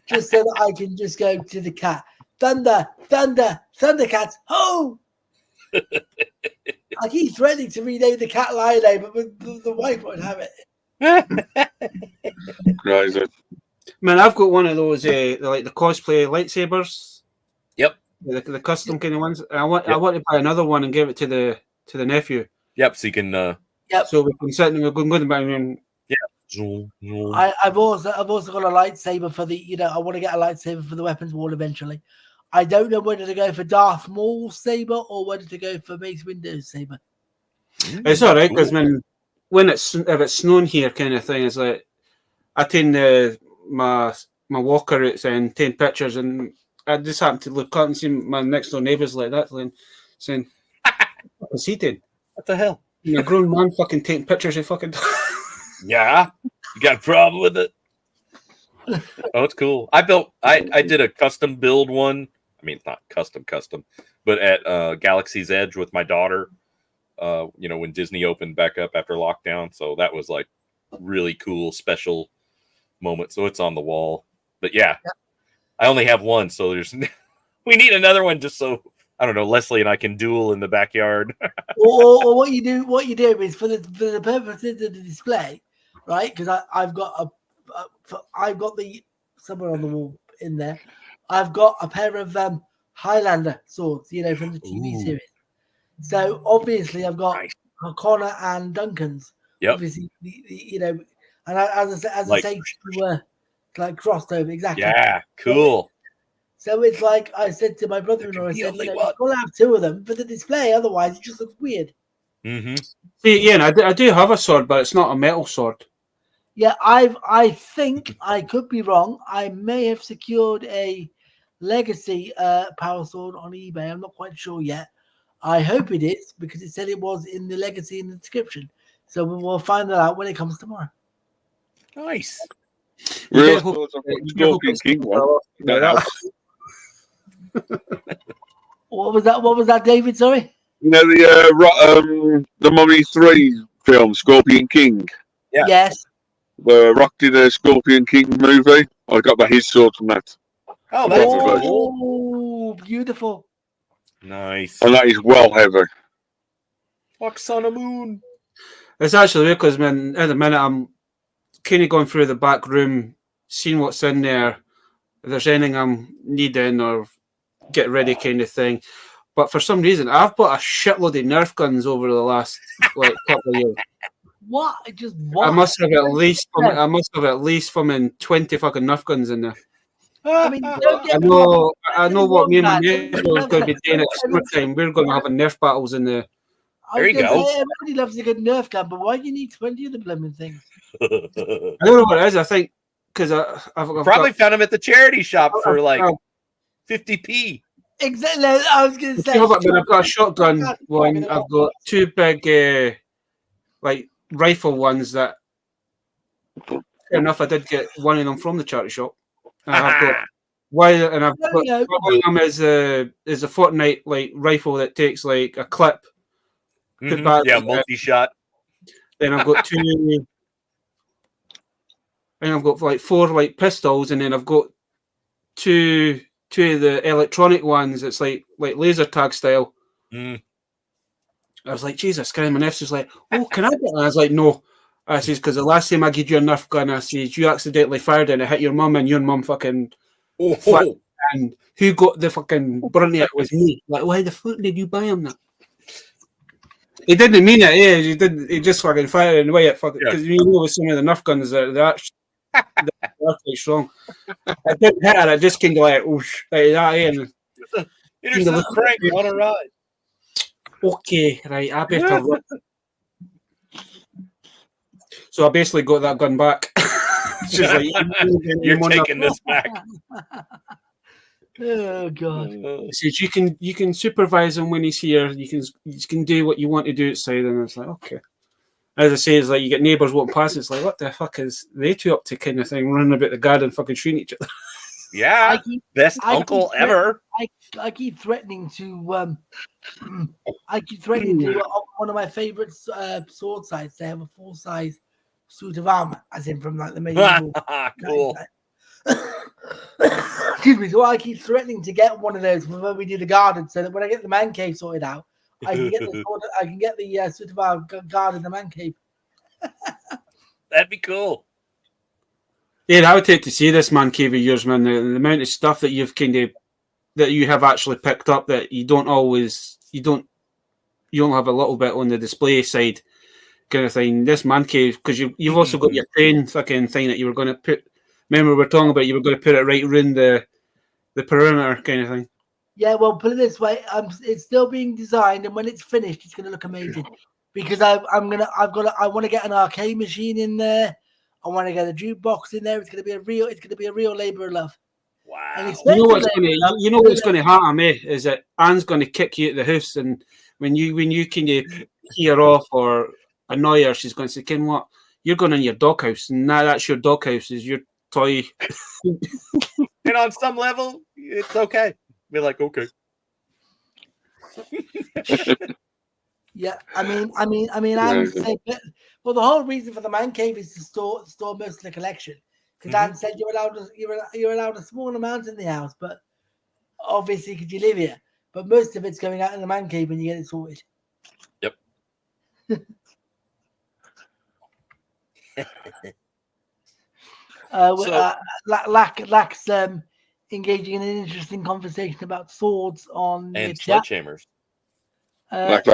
Speaker 5: Just so that I can just go to the cat. Thundercats, ho! I keep threatening to rename the cat Lion, but the wife won't have it.
Speaker 2: Crazy.
Speaker 3: Man, I've got one of those like the cosplay lightsabers.
Speaker 4: Yep.
Speaker 3: The custom kind of ones. I want to buy another one and give it to the nephew.
Speaker 4: Yep. So you can.
Speaker 5: Yep.
Speaker 3: So we can sit and we're going to buy them.
Speaker 4: Yeah.
Speaker 5: I've also got a lightsaber for the. You know, I want to get a lightsaber for the weapons wall eventually. I don't know whether to go for Darth Maul's saber or whether to go for Mace Windu's saber.
Speaker 3: It's all right because when if it's snowing here, kind of thing, it's like I take my walker out and take pictures, and I just happen to look up and see my next door neighbours like that, saying, "What's he doing?
Speaker 4: What the hell?
Speaker 3: A grown man fucking taking pictures of fucking."
Speaker 4: Yeah, you got a problem with it? Oh, it's cool. I did a custom build one. I mean, it's not custom, but at Galaxy's Edge with my daughter. You know, when Disney opened back up after lockdown, so that was like really cool, special moment. So it's on the wall. But yeah, I only have one, so we need another one just so I don't know. Leslie and I can duel in the backyard.
Speaker 5: or what you do is for the purposes of the display, right? Because I've got the somewhere on the wall in there. I've got a pair of Highlander swords, you know, from the TV series. So obviously I've got Connor and Duncan's.
Speaker 4: Yep.
Speaker 5: Obviously, you know, and as I say, we were like crossed over exactly.
Speaker 4: Yeah, cool.
Speaker 5: So it's like I said to my brother-in-law, I said, you've got to have two of them for the display, otherwise it just looks weird.
Speaker 4: Mm-hmm.
Speaker 3: See, Ian, I do have a sword, but it's not a metal sword.
Speaker 5: Yeah, I think I could be wrong. I may have secured a Legacy power sword on eBay. I'm not quite sure yet. I hope it is because it said it was in the Legacy in the description. So we'll find that out when it comes tomorrow.
Speaker 4: Nice.
Speaker 3: You
Speaker 2: Real
Speaker 3: get hope-
Speaker 2: swords. I've got
Speaker 3: you get hope
Speaker 2: Scorpion
Speaker 3: it's
Speaker 2: King one.
Speaker 3: well,
Speaker 2: No,
Speaker 3: that.
Speaker 5: What was that? What was that, David? Sorry.
Speaker 2: You know the Mummy 3 film, Scorpion King.
Speaker 4: Yeah.
Speaker 5: Yes.
Speaker 2: Where Rock did a Scorpion King movie. I got his sword from that.
Speaker 4: Oh,
Speaker 2: The
Speaker 4: that's
Speaker 2: proper version.
Speaker 4: cool.
Speaker 5: Oh, beautiful.
Speaker 4: Nice.
Speaker 2: And that is well heavy.
Speaker 4: Fox on a moon.
Speaker 3: It's actually weird because, man, at the minute I'm kind of going through the back room, seeing what's in there, if there's anything I'm needing or get ready kind of thing. But for some reason, I've bought a shitload of Nerf guns over the last couple of years.
Speaker 5: What? Just what?
Speaker 3: I must have at least 20 fucking Nerf guns in there.
Speaker 5: I mean, don't get
Speaker 3: I
Speaker 5: me wrong.
Speaker 3: know what me and my
Speaker 5: Everybody
Speaker 3: nephew are
Speaker 5: loves
Speaker 3: going to be
Speaker 5: it.
Speaker 3: doing at summertime. We're going to have a Nerf battles in there.
Speaker 4: There you go.
Speaker 5: Everybody loves a good Nerf gun, but why do you need 20 of the blooming things?
Speaker 3: I don't know what it is. I think because I've
Speaker 4: Probably found them at the charity shop for like
Speaker 3: I've
Speaker 4: 50p.
Speaker 5: Exactly. I was going to say.
Speaker 3: I've got a shotgun one. I've got two big rifle ones that. Fair enough, I did get one of them from the charity shop. And I've got one of them is a Fortnite like rifle that takes like a clip. Put back,
Speaker 4: yeah, multi-shot.
Speaker 3: Then I've got two. And I've got like 4 like pistols, and then I've got two of the electronic ones. It's like laser tag style.
Speaker 4: Mm.
Speaker 3: I was like, Jesus Christ, my nephew's like, oh, can I get that? I was like, no. I says, because the last time I gave you a Nerf gun, I says, you accidentally fired and it hit your mum, and your mum fucking and who got the fucking brunt of it was me. Like, why the fuck did you buy him that? He didn't mean it, yeah. He didn't. He just fucking fired it away. Because you know, with some of the Nerf guns, they're actually quite strong. I didn't hit it. I just kind of like, whoosh, like that, and
Speaker 4: Intercept crank on a ride.
Speaker 3: Okay, right. I better run. So I basically got that gun back. She's like,
Speaker 4: you're taking this back.
Speaker 5: Oh God!
Speaker 3: He says you can supervise him when he's here. You can do what you want to do outside, and it's like okay. As I say, it's like you get neighbours walking past. It's like what the fuck is they two up to, kind of thing, running about the garden, fucking shooting each other.
Speaker 4: Yeah, best uncle ever.
Speaker 5: I keep threatening to one of my favorite sword sites. They have a full size suit of armor, as in from like the medieval.
Speaker 4: Cool.
Speaker 5: Excuse me. So I keep threatening to get one of those when we do the garden, so that when I get the man cave sorted out, I can get the suit of armor guard in the man cave.
Speaker 4: That'd be cool.
Speaker 3: Yeah, I would take to see this man cave of yours, man. The amount of stuff that you've that you have actually picked up that you don't have a little bit on the display side, kind of thing. This man cave, because you've also got your train fucking thing that you were going to put. Remember, we were talking about you were going to put it right around the perimeter, kind of thing.
Speaker 5: Yeah, well, put it this way: it's still being designed, and when it's finished, it's going to look amazing. Because I want to get an arcade machine in there. I want to get a jukebox in there. It's going to be a real labor of love.
Speaker 4: Wow.
Speaker 5: And
Speaker 3: you know what's going to happen, mate, is that Anne's going to kick you out the house, and when you kind of hear off or annoy her, she's going to say, "Ken, what? You're going in your doghouse, and now that's your doghouse. Is your toy."
Speaker 4: And on some level, it's okay. Be like, okay.
Speaker 5: Yeah, I mean, Anne said, well, the whole reason for the man cave is to store most of the collection. Because Anne said you're allowed a small amount in the house, but obviously because you live here. But most of it's going out in the man cave when you get it sorted.
Speaker 4: Yep.
Speaker 5: Lack's engaging in an interesting conversation about swords on
Speaker 4: and
Speaker 5: the chat.
Speaker 4: sledgehammers.
Speaker 2: Lack.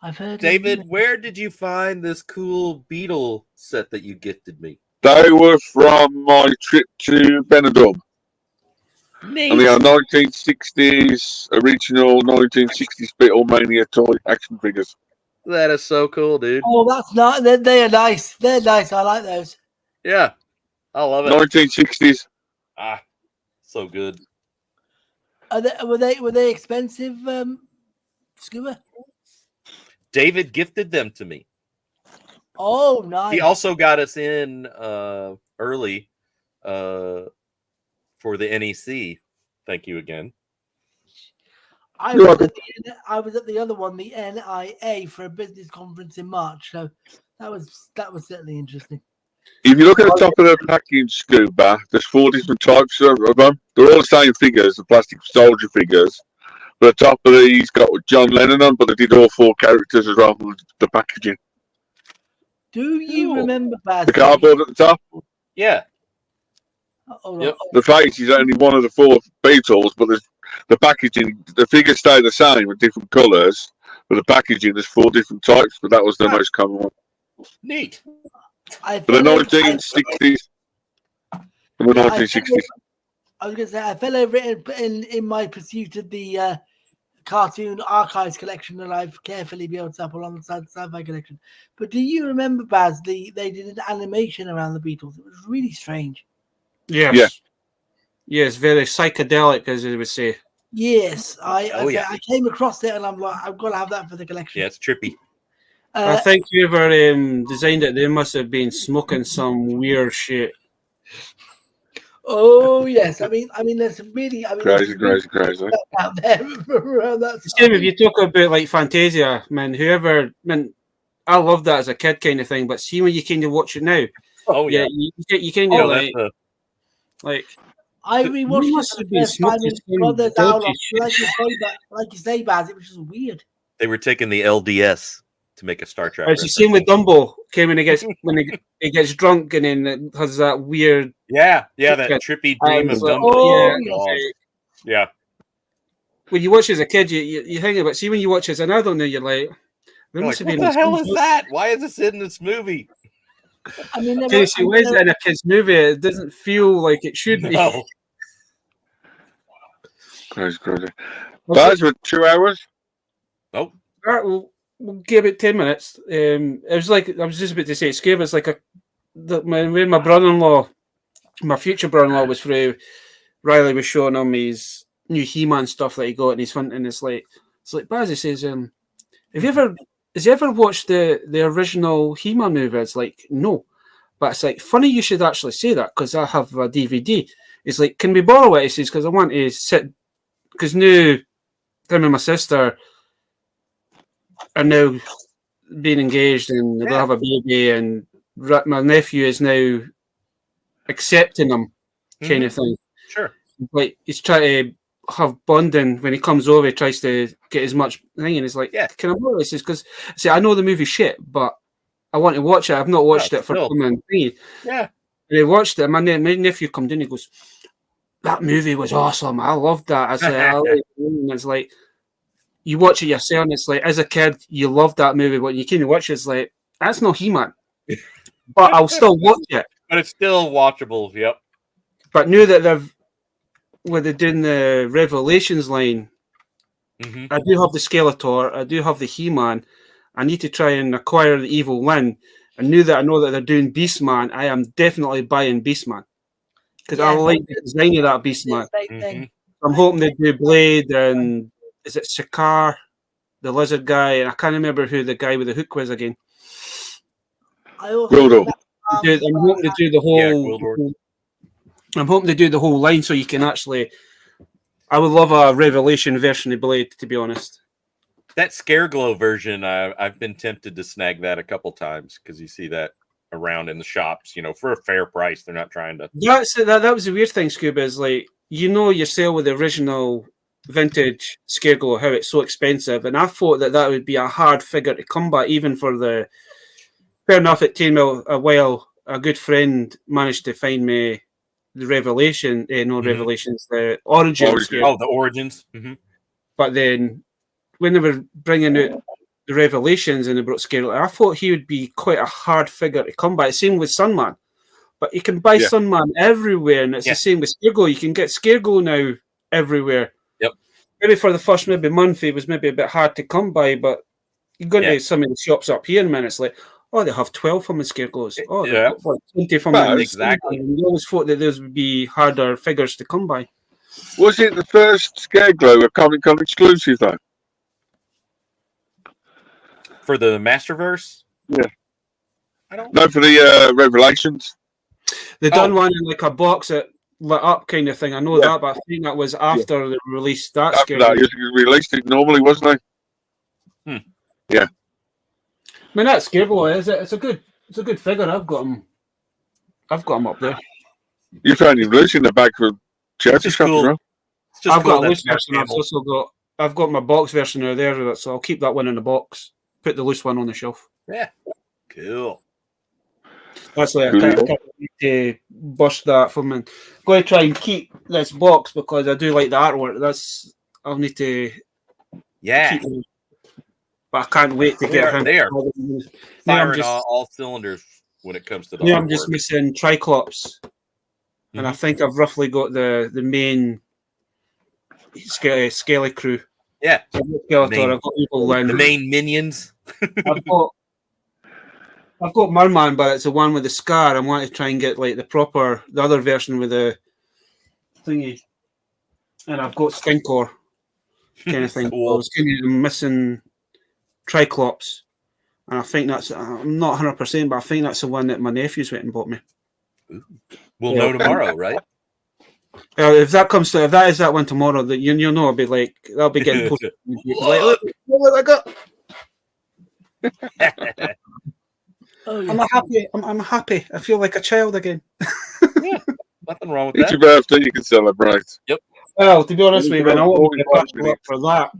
Speaker 5: I've heard.
Speaker 4: David, where did you find this cool beetle set that you gifted me?
Speaker 2: They were from my trip to Benidorm.
Speaker 4: Neat.
Speaker 2: And they are 1960s original 1960s Beatlemania toy action figures.
Speaker 4: That is so cool, dude.
Speaker 5: Oh, that's not. They are nice. They're nice. I like those.
Speaker 4: Yeah, I love it.
Speaker 2: 1960s.
Speaker 4: So good.
Speaker 5: Were they expensive, Scuba?
Speaker 4: David gifted them to me.
Speaker 5: Oh, nice.
Speaker 4: He also got us in early for the NEC. Thank you again.
Speaker 5: I was at the other one, the NIA, for a business conference in March. So that was certainly interesting.
Speaker 2: If you look at the top of the package, Scuba, there's 4 different types of them. They're all the same figures, the plastic soldier figures. But the top of these got John Lennon on, but they did all 4 characters as well with the packaging.
Speaker 5: Do you remember, Baz?
Speaker 2: The cardboard at the top?
Speaker 4: Yeah.
Speaker 5: Yep.
Speaker 2: The face is only one of the 4 Beatles, but the packaging, the figures stay the same with different colours. But the packaging, there's 4 different types, but that was the most common one.
Speaker 4: Neat.
Speaker 2: For the 1960s. For the 1960s.
Speaker 5: I was going to say, I fell over it in my pursuit of the cartoon archives collection that I've carefully built up alongside the sci-fi collection. But do you remember, Baz, they did an animation around the Beatles? It was really strange.
Speaker 3: Yes.
Speaker 2: Yeah.
Speaker 3: Yes, very psychedelic, as they would say.
Speaker 5: Yes, I
Speaker 4: yeah.
Speaker 5: came across it and I'm like, I've got to have that for the collection.
Speaker 4: Yeah, it's trippy.
Speaker 3: I think whoever designed it, they must have been smoking some weird shit.
Speaker 5: Oh yes, I mean, there's really,
Speaker 2: Crazy.
Speaker 5: out there around that.
Speaker 3: Same if you talk about like Fantasia, man. I loved that as a kid, kind of thing. But see, when you kind of watch it now,
Speaker 4: Oh yeah,
Speaker 3: you kind of like.
Speaker 5: I rewatched it for the first time in Brothers Out. Like you say, Baz, it was just weird.
Speaker 4: They were taking the LDS to make a Star Trek.
Speaker 3: It's the same with Dumbo. When he gets drunk and then it has that weird.
Speaker 4: Yeah, that trippy dream of Dumbo. Yeah.
Speaker 3: When you watch as a kid, you think about. See, when you watch as an adult, now you're like,
Speaker 4: what the hell is that? Why is this in this movie?
Speaker 5: I mean,
Speaker 3: why is it in a kid's movie? It doesn't feel like it should be.
Speaker 4: No.
Speaker 2: Crazy. Baz, with 2 hours?
Speaker 4: Nope.
Speaker 3: All right, we'll give it 10 minutes. It was like I was just about to say, Scab. It's like when my brother-in-law, my future brother-in-law, was through. Riley was showing him his new He-Man stuff that he got, and he's hunting. It's like Baz, he says, has you ever watched the original He-Man movie? It's like, no. But it's like, funny you should actually say that, because I have a DVD. It's like, can we borrow it? He says, because I want to sit, because now him and my sister are now being engaged and they'll have a baby, and my nephew is now accepting them, kind of thing.
Speaker 4: Sure.
Speaker 3: Like, he's trying to have bonding when he comes over. He tries to get as much thing, and he's like, "Can I borrow this?" Because I know the movie shit, but I want to watch it. I've not watched it for coming.
Speaker 4: Yeah.
Speaker 3: And he watched it. My nephew comes in. He goes, "That movie was awesome. I loved that." I said, "I like it." And it's like you watch it yourself, and it's like as a kid you loved that movie, but you can't watch it. It's like that's not He-Man, but I'll still watch it.
Speaker 4: But it's still watchable. Yep.
Speaker 3: But now that they're doing the Revelations line, I do have the Skeletor, I do have the He-Man. I need to try and acquire the Evil Lyn. And now that I know that they're doing Beastman, I am definitely buying Beastman. Because I like the design of that Beastman. I'm hoping they do Blade and is it Sakaar, the lizard guy, and I can't remember who the guy with the hook was again. I'm hoping to do the whole. I'm hoping to do the whole line so you can actually. I would love a Revelation version of Blade, to be honest.
Speaker 4: That Scareglow version, I've been tempted to snag that a couple times because you see that around in the shops, for a fair price. They're not trying to.
Speaker 3: That was the weird thing, Scuba, is like, yourself with the original vintage Scareglow, how it's so expensive, and I thought that would be a hard figure to come by, even for the. Fair enough, it took me a while. A good friend managed to find me the Revelation, Revelations, the Origins.
Speaker 4: Oh, the Origins.
Speaker 3: But then when they were bringing out the Revelations and they brought Scareglow, I thought he would be quite a hard figure to come by. Same with Sunman. But you can buy Sunman everywhere, and it's the same with Scareglow. You can get Scareglow now everywhere.
Speaker 4: Yep.
Speaker 3: Maybe for the first month, it was maybe a bit hard to come by, but you go to some of the shops up here, and it's like, oh, they have 12 from the Scareglows. Oh, they've got 20 from them.
Speaker 4: Exactly.
Speaker 3: You always thought that those would be harder figures to come by.
Speaker 2: Was it the first Scareglow a Comic Con exclusive, though?
Speaker 4: For the Masterverse?
Speaker 2: Yeah. No, for the Revelations.
Speaker 3: They done one in like a box that lit up kind of thing. I know that, but I think that was after they released that.
Speaker 2: After that, you released it normally, wasn't it? Yeah.
Speaker 3: I mean, that Scaleboy is it? It's a good figure. I've got him up there.
Speaker 2: You found him loose in the back of charity shop as well.
Speaker 3: I've got a loose version. I've got my box version out there, so I'll keep that one in the box. Put the loose one on the shelf.
Speaker 4: Yeah, cool.
Speaker 3: That's why I can't need to bust that from. I'm going to try and keep this box because I do like the artwork. I'll need to.
Speaker 4: Yeah.
Speaker 3: Keep it. But I can't wait to get him.
Speaker 4: They are firing all cylinders when it comes to the.
Speaker 3: I'm just missing Triclops, and I think I've roughly got the main Skelly crew.
Speaker 4: Yeah,
Speaker 3: I've got the
Speaker 4: main minions.
Speaker 3: I've got Merman, but it's the one with the scar. I want to try and get like the other version with the thingy, and I've got Stinkor kind of thing. Cool. I was kind of missing Triclops, and I think I'm not 100%, but I think that's the one that my nephew's went and bought me.
Speaker 4: We'll know tomorrow, right?
Speaker 3: If that is that one tomorrow, that you'll know, I'll be like, I'll be getting posted. Like, look what I got. I'm happy. I feel like a child again.
Speaker 4: Yeah, nothing wrong with
Speaker 2: it's
Speaker 4: that.
Speaker 2: It's your birthday, you can celebrate.
Speaker 4: Yep.
Speaker 3: Well, to be honest with you, when I went for that,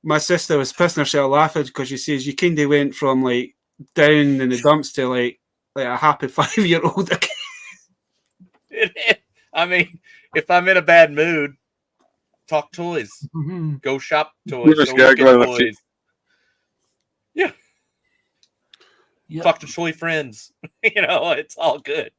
Speaker 3: my sister was pissing herself laughing because she says you kind of went from like down in the dumps to like a happy 5-year-old again.
Speaker 4: I mean, if I'm in a bad mood, talk toys. Go shop toys. Go look at toys. Yeah. Yep. Talk to toy friends. It's all good.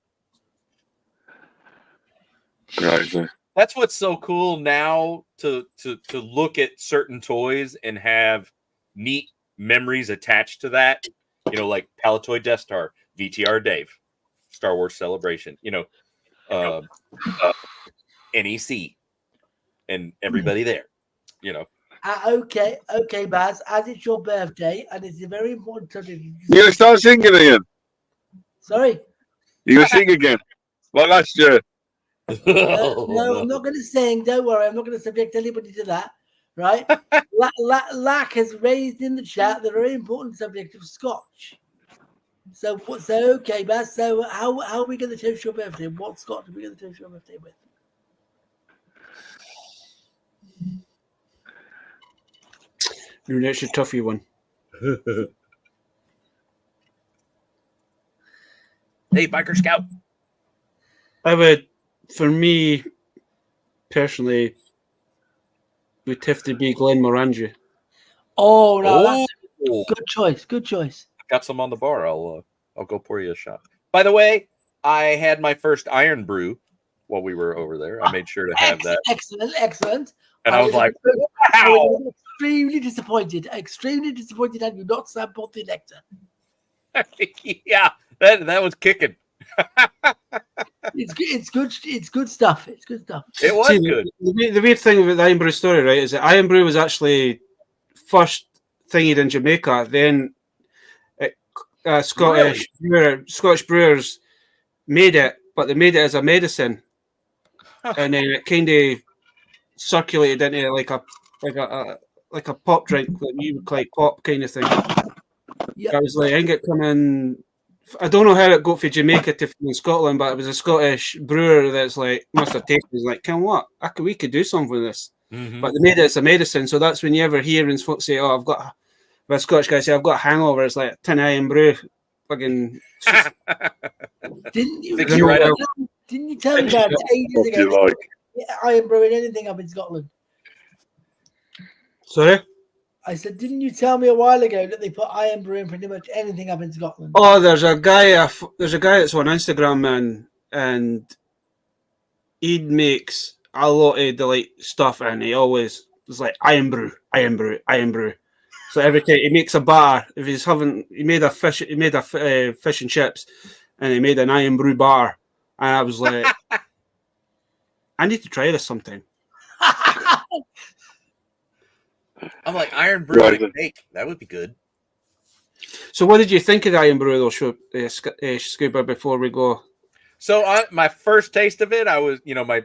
Speaker 2: Right.
Speaker 4: That's what's so cool now to look at certain toys and have neat memories attached to that. Like Palatoy Death Star, VTR Dave, Star Wars Celebration. NEC, and everybody there.
Speaker 5: Okay, Baz. As it's your birthday, and it's a very important subject.
Speaker 2: You're gonna start singing again.
Speaker 5: Sorry.
Speaker 2: You're gonna sing again, like last year.
Speaker 5: No, I'm not going to sing. Don't worry, I'm not going to subject anybody to that. Right? Lack has raised in the chat the very important subject of Scotch. So okay, Baz. So how are we going to toast your birthday? What Scotch are we going to toast your birthday with?
Speaker 3: That's a toughy one.
Speaker 4: Hey, Biker Scout.
Speaker 3: I would, for me personally, would have to be Glenmorangie.
Speaker 5: Oh no, that's good choice. Good choice.
Speaker 4: Got some on the bar. I'll go pour you a shot. By the way, I had my first iron brew while we were over there. I made sure to have that.
Speaker 5: Excellent.
Speaker 4: And I was like, wow.
Speaker 5: Extremely disappointed had you not sampled the nectar.
Speaker 4: Yeah, that was kicking.
Speaker 5: It's good stuff. It's good stuff.
Speaker 4: It was good.
Speaker 3: The weird thing about the Iron Brew story, right, is that Iron Brew was actually first thingied in Jamaica. Then Scottish brewers made it, but they made it as a medicine, and then it kind of circulated into like a pop drink, like you would like pop kind of thing.
Speaker 5: Yep.
Speaker 3: I was like, I think it come in. I don't know how it got from Jamaica to Scotland, but it was a Scottish brewer that's like must have tasted like, we could do something with this.
Speaker 4: Mm-hmm.
Speaker 3: But they made it as a medicine, so that's when you ever hear and folks say, "Oh, a Scottish guy say I've got a hangover." It's like 10 Iron Brew, fucking.
Speaker 5: Didn't you
Speaker 4: tell me
Speaker 5: about ages ago? Iron Brewing anything up in Scotland?
Speaker 3: Sorry.
Speaker 5: I said, didn't you tell me a while ago that they put Iron Brew in pretty much anything up in Scotland?
Speaker 3: Oh, there's a guy that's on Instagram, man, and he makes a lot of the stuff, and he always is like Iron Brew. So every time he makes a batter, if he's he made a fish and chips, and he made an Iron Brew bar, and I was like, I need to try this sometime.
Speaker 4: I'm like, Iron Brew and a cake. That would be good.
Speaker 3: So, what did you think of the Iron Brew, though, Scuba? Before we go,
Speaker 4: So my first taste of it, I was,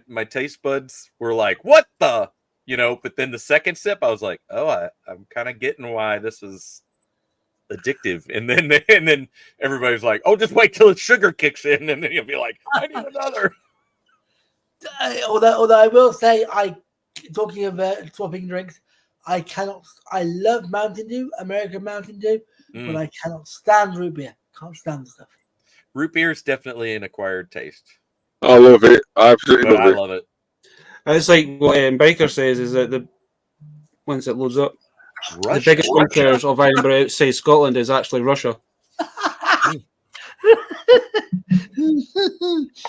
Speaker 4: my taste buds were like, "What the?" But then the second sip, I was like, "Oh, I'm kind of getting why this is addictive." And then everybody's like, "Oh, just wait till the sugar kicks in," and then you'll be like, "I need another."
Speaker 5: Although I will say, talking of swapping drinks, I love Mountain Dew, American Mountain Dew, but I cannot stand root beer. Can't stand the stuff.
Speaker 4: Root beer is definitely an acquired taste.
Speaker 2: I love it. I absolutely
Speaker 4: But I
Speaker 2: love it.
Speaker 4: love it.
Speaker 3: it's like what Biker says is that once it loads up, the biggest drinkers of Iron Brew outside Scotland is actually Russia.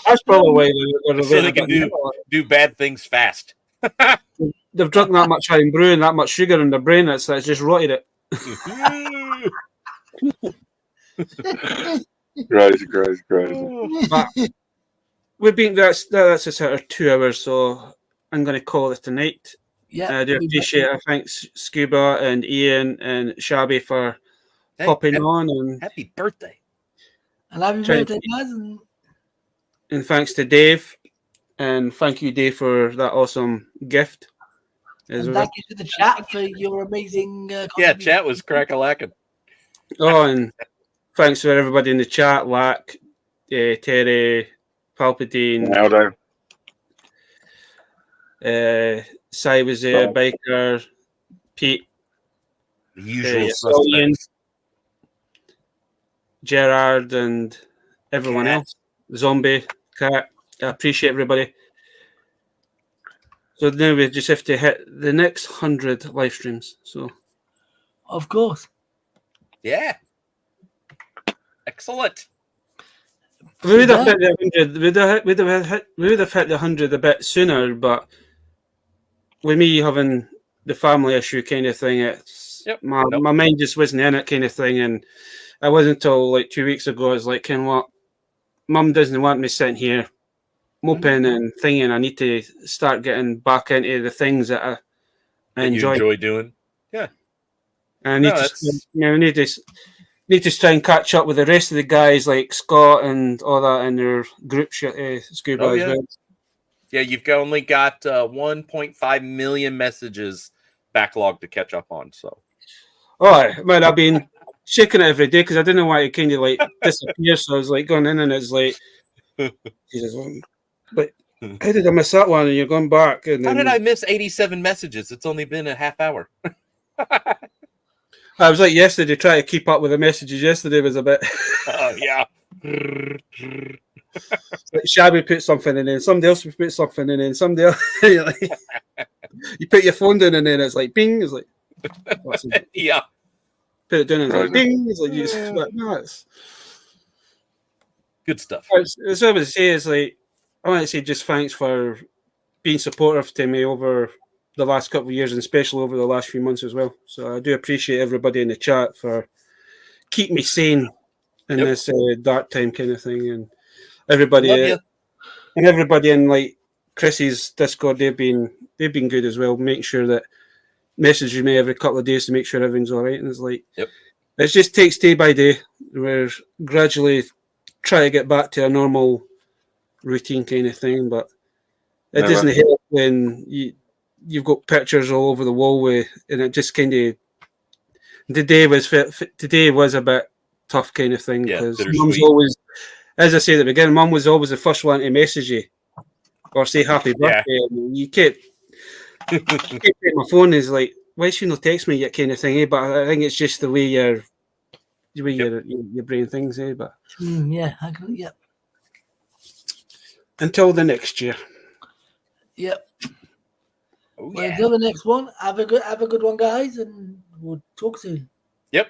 Speaker 3: That's probably why they're
Speaker 4: So they can do bad things fast.
Speaker 3: They've drunk that much Iron Brew and that much sugar in their brain that's just rotted it.
Speaker 2: Crazy.
Speaker 3: But we've been that's a sort of 2 hours, so I'm going to call it tonight.
Speaker 5: Yeah,
Speaker 3: I do appreciate it. Thanks, Scuba and Ian and Shabby for popping on, and
Speaker 4: happy birthday.
Speaker 5: And happy birthday, guys.
Speaker 3: And thanks to Dave, and thank you, Dave, for that awesome gift.
Speaker 5: And thank you to the chat for your amazing.
Speaker 4: Chat was crack-a-lacking.
Speaker 3: Oh, and thanks for everybody in the chat, Lack, Terry, Palpatine, Sai was there, Biker, Pete,
Speaker 4: the usual suspects,
Speaker 3: Gerard, and everyone else. Zombie, Cat. I appreciate everybody. So now we just have to hit the next 100 live streams. So,
Speaker 5: of course,
Speaker 4: yeah, excellent.
Speaker 3: We would have hit the 100. We would have hit the 100 a bit sooner, but with me having the family issue kind of thing, it's my mind just wasn't in it kind of thing, and it wasn't until like 2 weeks ago I was like, "Can what? Mum doesn't want me sitting here moping and thinking. I need to start getting back into the things that I enjoy
Speaker 4: doing." Yeah,
Speaker 3: and I need to try and catch up with the rest of the guys like Scott and all that in their group Scuba as well.
Speaker 4: Yeah, you've only got 1.5 million messages backlog to catch up on. So,
Speaker 3: man, I've been checking it every day because I didn't know why it kind of like disappeared. So I was like going in and it's like, Jesus, but how did I miss that one? And you're going back. And
Speaker 4: how did I miss 87 messages? It's only been a half hour.
Speaker 3: I was like yesterday trying to keep up with the messages. Yesterday was a bit.
Speaker 4: Oh yeah.
Speaker 3: Like Shabby put something in, and somebody else put something in, and somebody else. You put your phone down, and then it's like bing. It's like,
Speaker 4: yeah.
Speaker 3: Put it down, and it's like bing. It's like no, it's
Speaker 4: good stuff.
Speaker 3: It's what I would say is like I want to say just thanks for being supportive to me over the last couple of years, and especially over the last few months as well. So I do appreciate everybody in the chat for keeping me sane in this dark time kind of thing, and everybody in like Chrissy's Discord, they've been good as well, making sure that messaging me every couple of days to make sure everything's all right. And it's like it just takes day by day. We're gradually trying to get back to a normal routine kind of thing, but it doesn't help when you've got pictures all over the wall and it just kind of today was a bit tough kind of thing because Mum's always, as I said at the beginning, Mum was always the first one to message you or say happy birthday. And you can't take my phone is like, why should you not text me yet kind of thing, but I think it's just the way your brain thinks, but until the next year.
Speaker 5: Until the next one, have a good one, guys, and we'll talk soon.
Speaker 4: Yep.